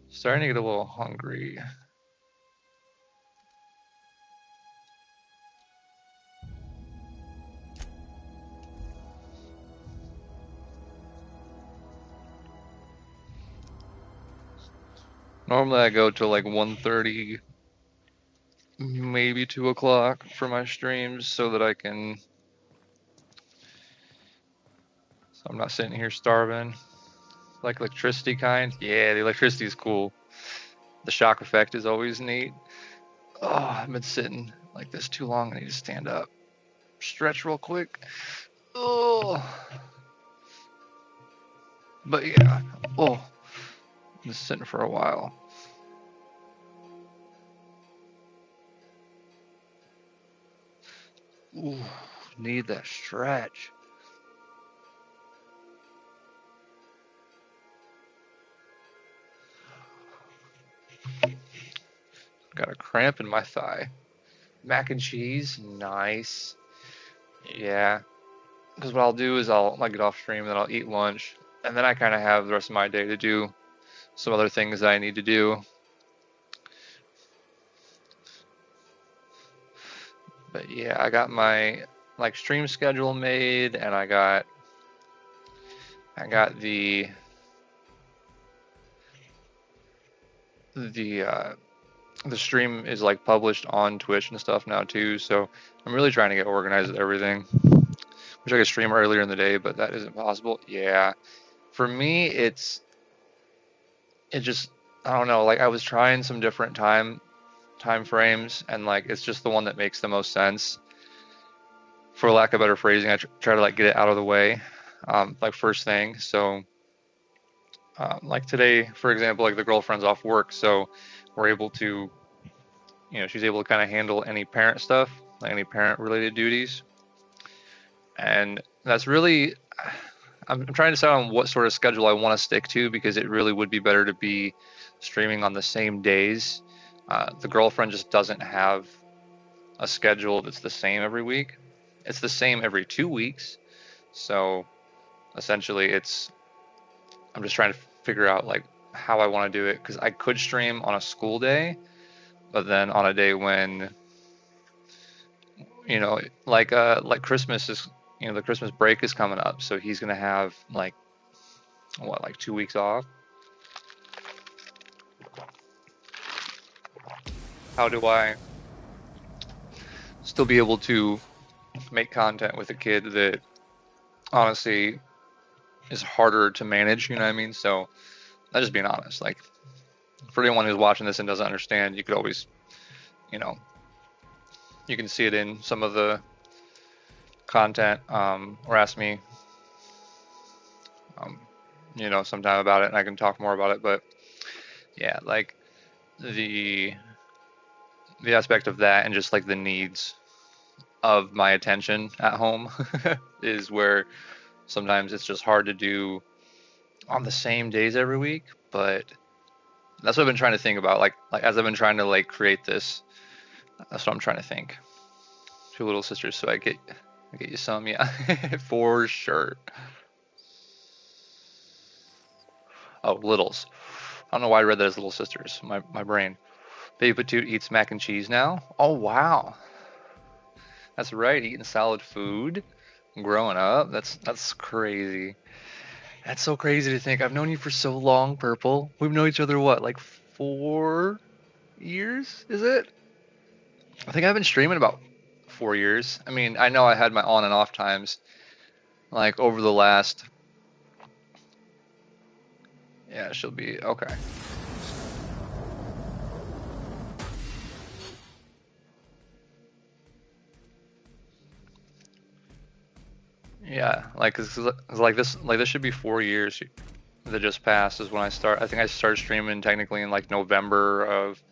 Starting to get a little hungry. Normally I go till like 1:30, maybe 2 o'clock for my streams so that I can, so I'm not sitting here starving. Like electricity kind? Yeah, the electricity is cool. The shock effect is always neat. Oh, I've been sitting like this too long. I need to stand up. Stretch real quick. Ugh. Oh. But yeah. Oh. I'm just sitting for a while. Ooh, need that stretch. Got a cramp in my thigh. Mac and cheese, nice. Yeah, because what I'll do is I'll like get off stream, then I'll eat lunch, and then I kind of have the rest of my day to do some other things that I need to do. But yeah, I got my like stream schedule made, and I got the the stream is like published on Twitch and stuff now too. So I'm really trying to get organized with everything. Wish I could stream earlier in the day, but that isn't possible. Yeah, for me, it just I don't know. Like I was trying some different time frames, and like it's just the one that makes the most sense. For lack of better phrasing, I try to like get it out of the way, like first thing. So, like today, for example, like the girlfriend's off work, so we're able to, she's able to kind of handle any parent stuff, like any parent related duties, and that's really. I'm trying to decide on what sort of schedule I want to stick to because it really would be better to be streaming on the same days. The girlfriend just doesn't have a schedule that's the same every week. It's the same every 2 weeks. So essentially I'm just trying to figure out like how I want to do it because I could stream on a school day, but then on a day when, like Christmas is, the Christmas break is coming up. So he's going to have like 2 weeks off. How do I still be able to make content with a kid that honestly is harder to manage, you know what I mean? So that's just being honest. Like for anyone who's watching this and doesn't understand, you could always, you can see it in some of the content, or ask me, sometime about it and I can talk more about it. But yeah, like the aspect of that and just like the needs of my attention at home is where sometimes it's just hard to do on the same days every week. But that's what I've been trying to think about. Like as I've been trying to like create this, that's what I'm trying to think. Two little sisters, so I get you some, yeah, for sure. Oh, littles. I don't know why I read that as little sisters. My brain. Baby Patoot eats mac and cheese now. Oh wow, that's right. Eating solid food, growing up. That's crazy. That's so crazy to think. I've known you for so long, Purple. We've known each other what, like 4 years? Is it? I think I've been streaming about 4 years. I mean, I know I had my on and off times, like over the last. Yeah, she'll be okay. Yeah, like this should be 4 years that just passed is when I start. I think I started streaming technically in like November of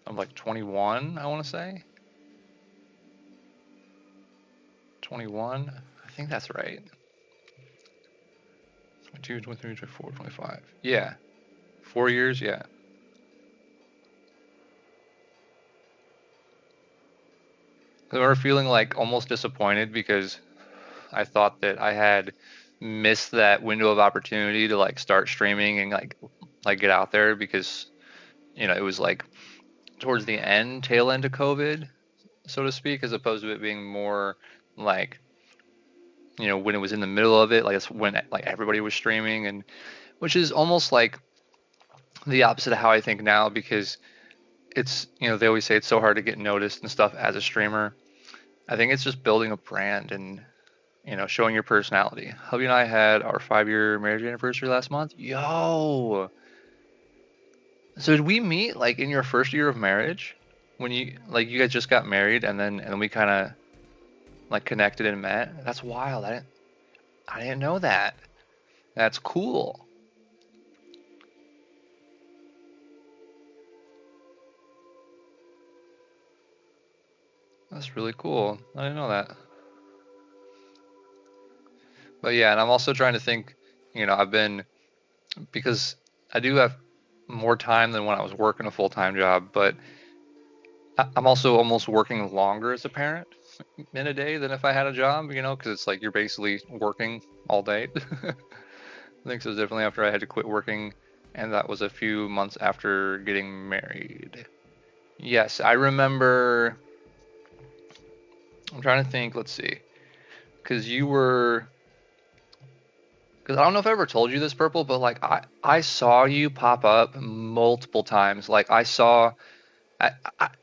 like 21. I want to say 21. I think that's right. 22, 23, 24, 25. Yeah, 4 years. Yeah. I remember feeling like almost disappointed because I thought that I had missed that window of opportunity to like start streaming and like get out there because it was like towards the tail end of COVID, so to speak, as opposed to it being more like when it was in the middle of it, like it's when like everybody was streaming, and which is almost like the opposite of how I think now because it's they always say it's so hard to get noticed and stuff as a streamer. I think it's just building a brand and showing your personality. Hubby and I had our 5-year marriage anniversary last month. Yo. So did we meet like in your first year of marriage? when you guys just got married and then we kind of like connected and met. That's wild. I didn't know that. That's cool. That's really cool. I didn't know that. But yeah, and I'm also trying to think, I've been, because I do have more time than when I was working a full-time job, but I'm also almost working longer as a parent in a day than if I had a job, because it's like you're basically working all day. I think so definitely after I had to quit working, and that was a few months after getting married. Yes, I remember. I'm trying to think. Let's see, because because I don't know if I ever told you this, Purple, but like I saw you pop up multiple times. Like I'd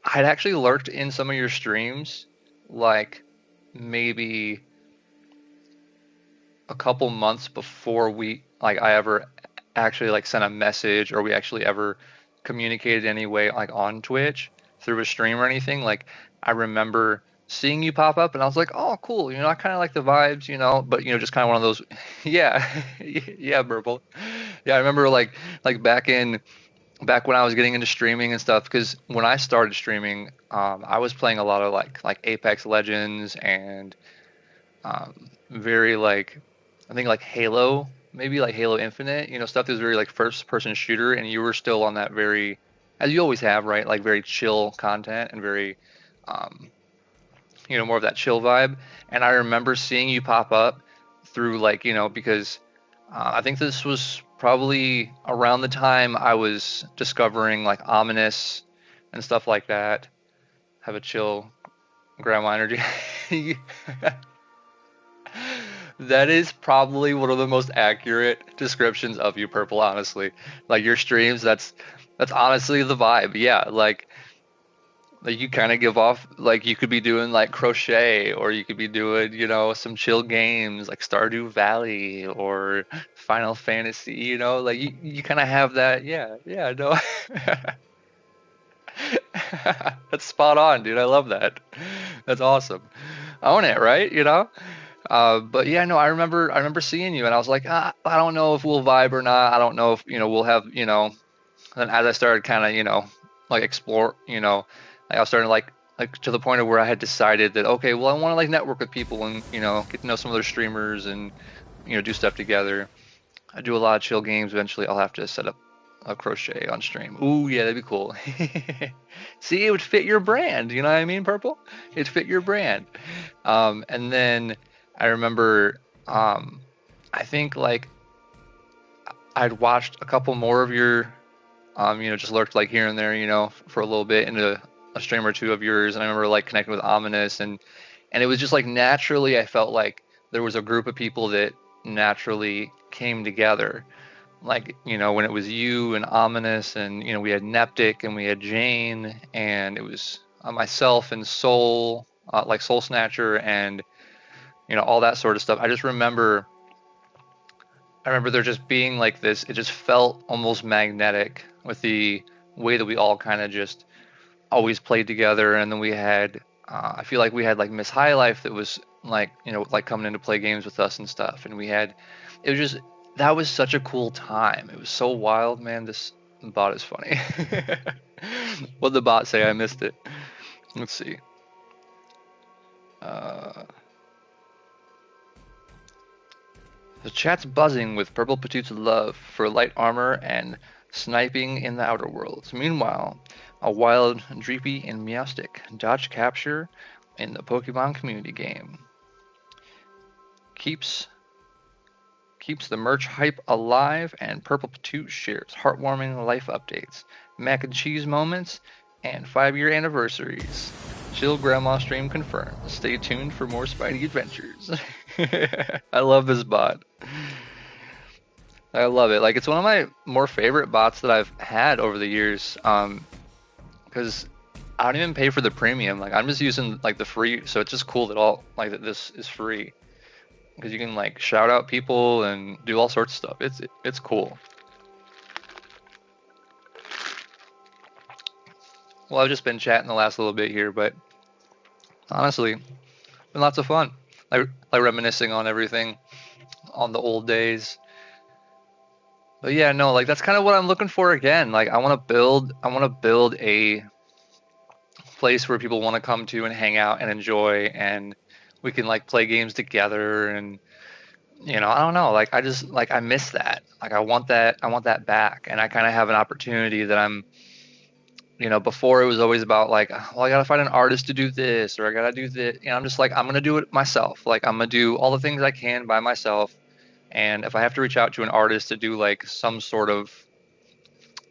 actually lurked in some of your streams, like maybe a couple months before I ever actually like sent a message or we actually ever communicated anyway like on Twitch through a stream or anything. Like I remember seeing you pop up and I was like, oh cool, I kind of like the vibes, but just kind of one of those, yeah, yeah, Burble. Yeah, I remember like back when I was getting into streaming and stuff, because when I started streaming, I was playing a lot of like Apex Legends and very like I think like Halo, maybe like Halo Infinite, stuff that was very like first person shooter, and you were still on that very, as you always have, right? Like very chill content and very, um, more of that chill vibe. And I remember seeing you pop up through like, because I think this was probably around the time I was discovering like Ominous and stuff like that. Have a chill grandma energy. That is probably one of the most accurate descriptions of you, Purple, honestly. Like your streams, that's honestly the vibe. Yeah, like you kind of give off like you could be doing like crochet or you could be doing, some chill games like Stardew Valley or Final Fantasy, like you kind of have that. Yeah, yeah, no. That's spot on, dude. I love that. That's awesome. Own it, right? But yeah, no, I remember seeing you, and I was like, I don't know if we'll vibe or not. I don't know if we'll have. Then as I started kind of like explore, like I was starting like to the point of where I had decided that okay, well I want to like network with people and get to know some other streamers and do stuff together. I do a lot of chill games. Eventually, I'll have to set up a crochet on stream. Ooh, yeah, that'd be cool. See, it would fit your brand. You know what I mean, Purple? It'd fit your brand. And then I remember, I think like I'd watched a couple more of your, just lurked like here and there, for a little bit into a stream or two of yours. And I remember like connecting with Ominous and it was just like naturally I felt like there was a group of people that naturally came together. Like, when it was you and Ominous and, we had Neptic and we had Jane and it was myself and Soul, like Soul Snatcher and, all that sort of stuff. I remember there just being like this, it just felt almost magnetic with the way that we all kind of just always played together. And then we had, I feel like we had like Miss High Life that was like, like coming in to play games with us and stuff. And it was just, that was such a cool time. It was so wild, man. This bot is funny. What'd the bot say? I missed it. Let's see. The chat's buzzing with Purple Patoot's love for light armor and sniping in the Outer Worlds. Meanwhile, a wild Dreepy and Meowstic dodge capture in the Pokemon community game. Keeps the merch hype alive, and Purple Patoot shares heartwarming life updates, mac and cheese moments, and 5-year anniversaries. Chill Grandma stream confirmed. Stay tuned for more Spidey adventures. I love this bot. I love it. Like, it's one of my more favorite bots that I've had over the years. Because I don't even pay for the premium. Like, I'm just using like the free. So it's just cool that that this is free. Because you can like shout out people and do all sorts of stuff. It's cool. Well, I've just been chatting the last little bit here, but honestly, been lots of fun. Like reminiscing on everything, on the old days. But yeah, no, like that's kind of what I'm looking for again. Like I want to build a place where people want to come to and hang out and enjoy, and we can like play games together. And I don't know, like I just like I miss that. Like I want that back. And I kind of have an opportunity that before it was always about like, well, I gotta find an artist to do this, or I gotta do this. I'm just like, I'm gonna do it myself. Like I'm gonna do all the things I can by myself. And if I have to reach out to an artist to do like some sort of,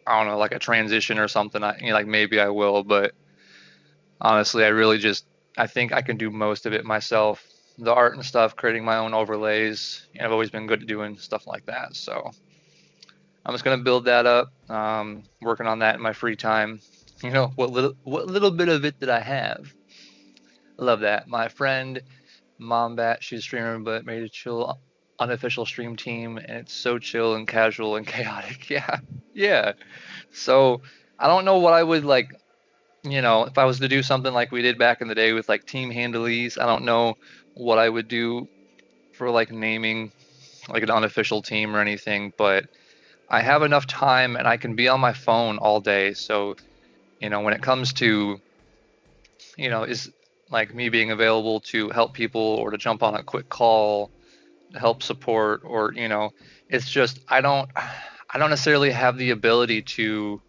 I don't know, like a transition or something, like maybe I will. But honestly, I think I can do most of it myself. The art and stuff, creating my own overlays. I've always been good at doing stuff like that. So I'm just gonna build that up. Working on that in my free time. What little bit of it that I have. I love that. My friend Mombat, she's a streamer, but made a chill unofficial stream team, and it's so chill and casual and chaotic. Yeah, yeah. So I don't know what I would like. If I was to do something like we did back in the day with like team handlies, I don't know what I would do for like naming like an unofficial team or anything, but I have enough time and I can be on my phone all day. So, when it comes to, is like me being available to help people or to jump on a quick call, to help support, or, it's just I don't necessarily have the ability to.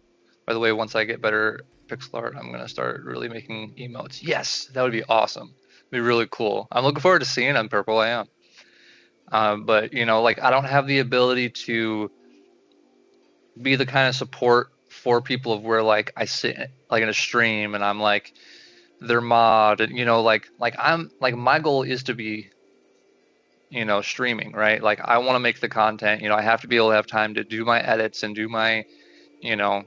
By the way, once I get better pixel art, I'm gonna start really making emotes. Yes, that would be awesome. It'd be really cool. I'm looking forward to seeing them, Purple. I am. But like I don't have the ability to be the kind of support for people of where like I sit like in a stream and I'm like their mod, and like I'm like my goal is to be streaming, right? Like I want to make the content. I have to be able to have time to do my edits and do my you know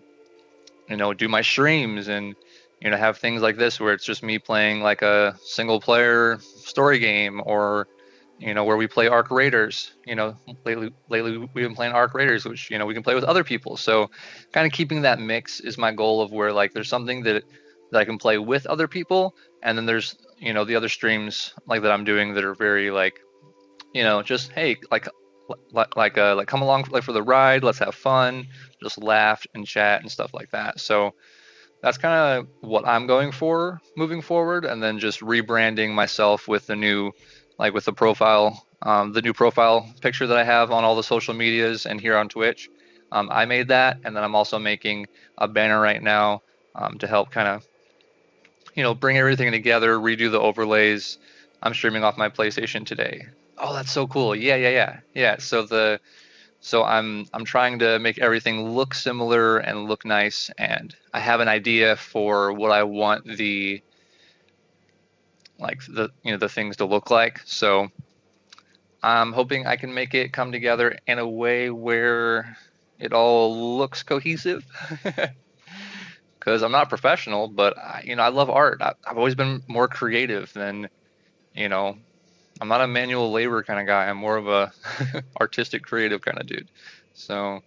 do my streams, and have things like this where it's just me playing like a single player story game, or where we play Arc Raiders. Lately we've been playing Arc Raiders, which we can play with other people. So kind of keeping that mix is my goal, of where like there's something that I can play with other people, and then there's the other streams like that I'm doing that are very like just hey like come along like for the ride, let's have fun, just laugh and chat and stuff like that. So that's kind of what I'm going for moving forward, and then just rebranding myself with with the new profile picture that I have on all the social medias and here on Twitch. I made that, and then I'm also making a banner right now to help kind of bring everything together, redo the overlays. I'm streaming off my PlayStation today. Oh, that's so cool. Yeah. So I'm trying to make everything look similar and look nice, and I have an idea for what I want the the things to look like. So I'm hoping I can make it come together in a way where it all looks cohesive. Because I'm not professional, but I love art. I've always been more creative than you know. I'm not a manual labor kind of guy. I'm more of a artistic, creative kind of dude. So,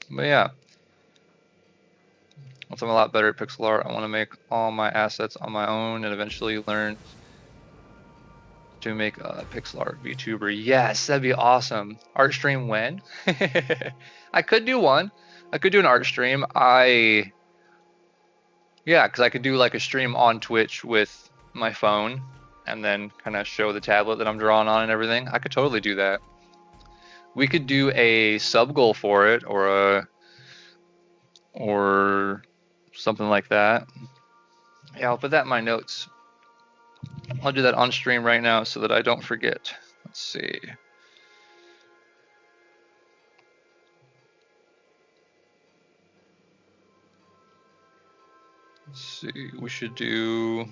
but yeah. Once I'm a lot better at pixel art, I want to make all my assets on my own and eventually learn to make a pixel art VTuber. Yes, that'd be awesome. Art stream when? I could do one. I could do an art stream. Yeah, because I could do like a stream on Twitch with my phone and then kind of show the tablet that I'm drawing on and everything. I could totally do that. We could do a sub goal for it, or something like that. Yeah, I'll put that in my notes. I'll do that on stream right now so that I don't forget. Let's see. Let's see. We should do.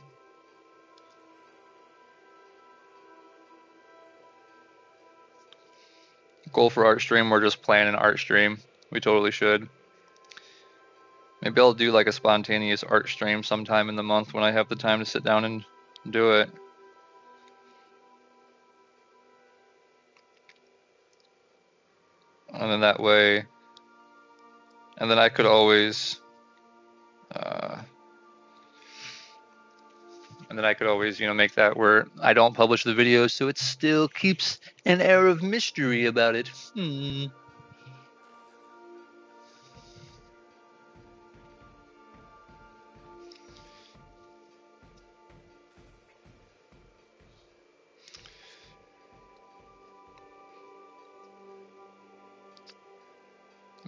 Goal for art stream, or just plan an art stream. We totally should. Maybe I'll do like a spontaneous art stream sometime in the month when I have the time to sit down and do it. And then that way, and then I could always then I could always, make that where I don't publish the videos, so it still keeps an air of mystery about it.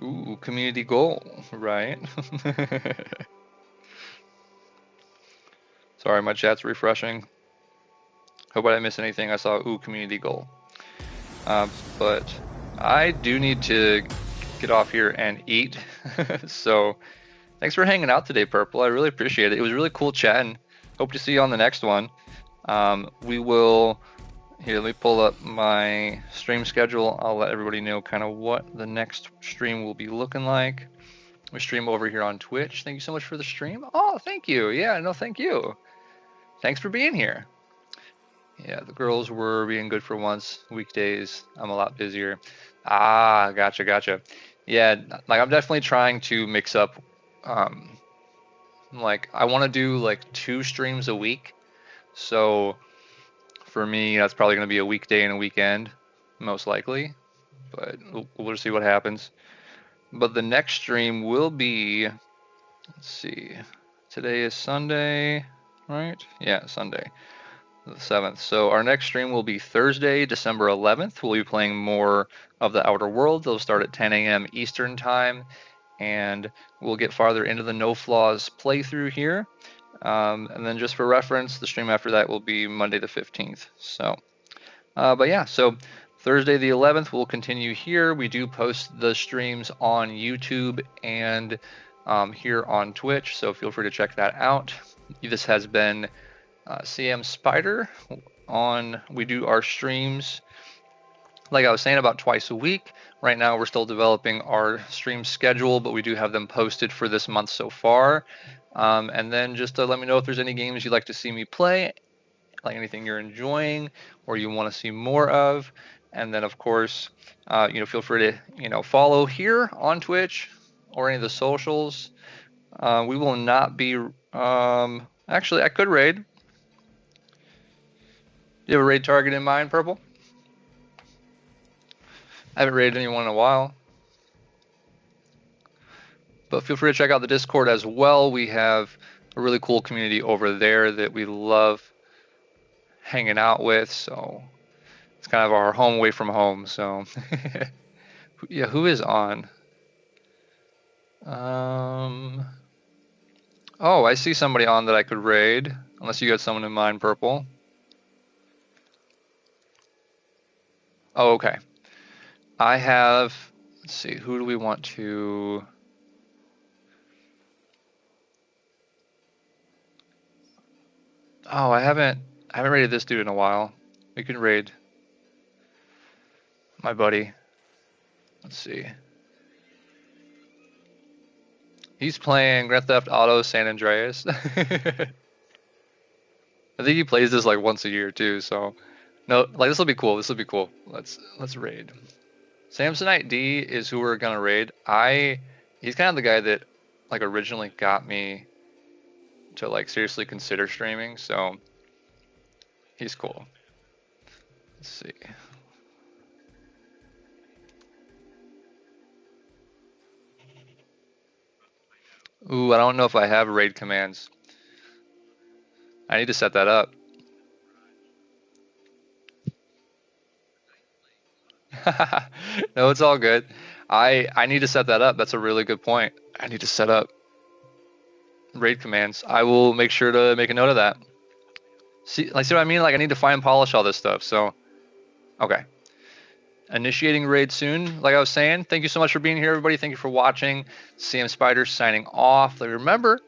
Ooh, community goal, right? Sorry, my chat's refreshing. Hope I didn't miss anything. I saw, ooh, community goal. But I do need to get off here and eat. So thanks for hanging out today, Purple. I really appreciate it. It was really cool chatting. Hope to see you on the next one. We will, here, let me pull up my stream schedule. I'll let everybody know kind of what the next stream will be looking like. We stream over here on Twitch. Thank you so much for the stream. Oh, thank you. Yeah, no, thank you. Thanks for being here. Yeah, the girls were being good for once. Weekdays, I'm a lot busier. Ah, gotcha. Yeah, like I'm definitely trying to mix up. Like I want to do like 2 streams a week. So for me, that's probably going to be a weekday and a weekend, most likely. But we'll just see what happens. But the next stream will be, let's see, today is Sunday, right? Yeah, Sunday, the 7th. So our next stream will be Thursday, December 11th. We'll be playing more of the Outer Worlds. They'll start at 10 a.m. Eastern Time, and we'll get farther into the No Flaws playthrough here. And then just for reference, the stream after that will be Monday the 15th. So, but yeah, so Thursday the 11th, we'll continue here. We do post the streams on YouTube and here on Twitch, so feel free to check that out. This has been CM Spider we do our streams, like I was saying, about twice a week. Right now we're still developing our stream schedule, but we do have them posted for this month so far. And then just let me know if there's any games you'd like to see me play, like anything you're enjoying or you want to see more of. And then of course, feel free to, follow here on Twitch or any of the socials. We will not be, actually I could raid. Do you have a raid target in mind, Purple? I haven't raided anyone in a while. But feel free to check out the Discord as well. We have a really cool community over there that we love hanging out with. So it's kind of our home away from home. So yeah, who is on? Oh, I see somebody on that I could raid. Unless you got someone in mind, Purple. Oh, okay. I have, let's see, who do we want to... Oh, I haven't raided this dude in a while. We can raid my buddy. Let's see. He's playing Grand Theft Auto San Andreas. I think he plays this like once a year too, so no, like this will be cool. This will be cool. Let's raid. Samsonite D is who we're gonna raid. He's kind of the guy that like originally got me to like seriously consider streaming, so he's cool. Let's see. Ooh, I don't know if I have raid commands. I need to set that up. No, it's all good. I need to set that up. That's a really good point. I need to set up raid commands. I will make sure to make a note of that. See what I mean? Like I need to fine polish all this stuff. So, okay. Initiating raid soon, like I was saying. Thank you so much for being here, everybody. Thank you for watching. CM Spider signing off. Like, remember,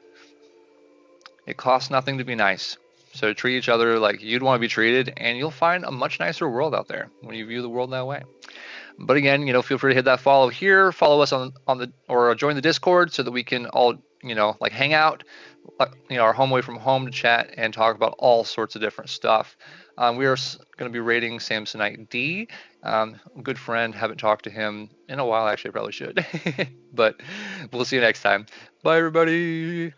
it costs nothing to be nice. So treat each other like you'd want to be treated, and you'll find a much nicer world out there when you view the world that way. But again, feel free to hit that follow here. Follow us on the or join the Discord so that we can all like hang out. Our home away from home to chat and talk about all sorts of different stuff. We are going to be rating Samsonite D. Good friend. Haven't talked to him in a while. Actually, I probably should. But we'll see you next time. Bye, everybody.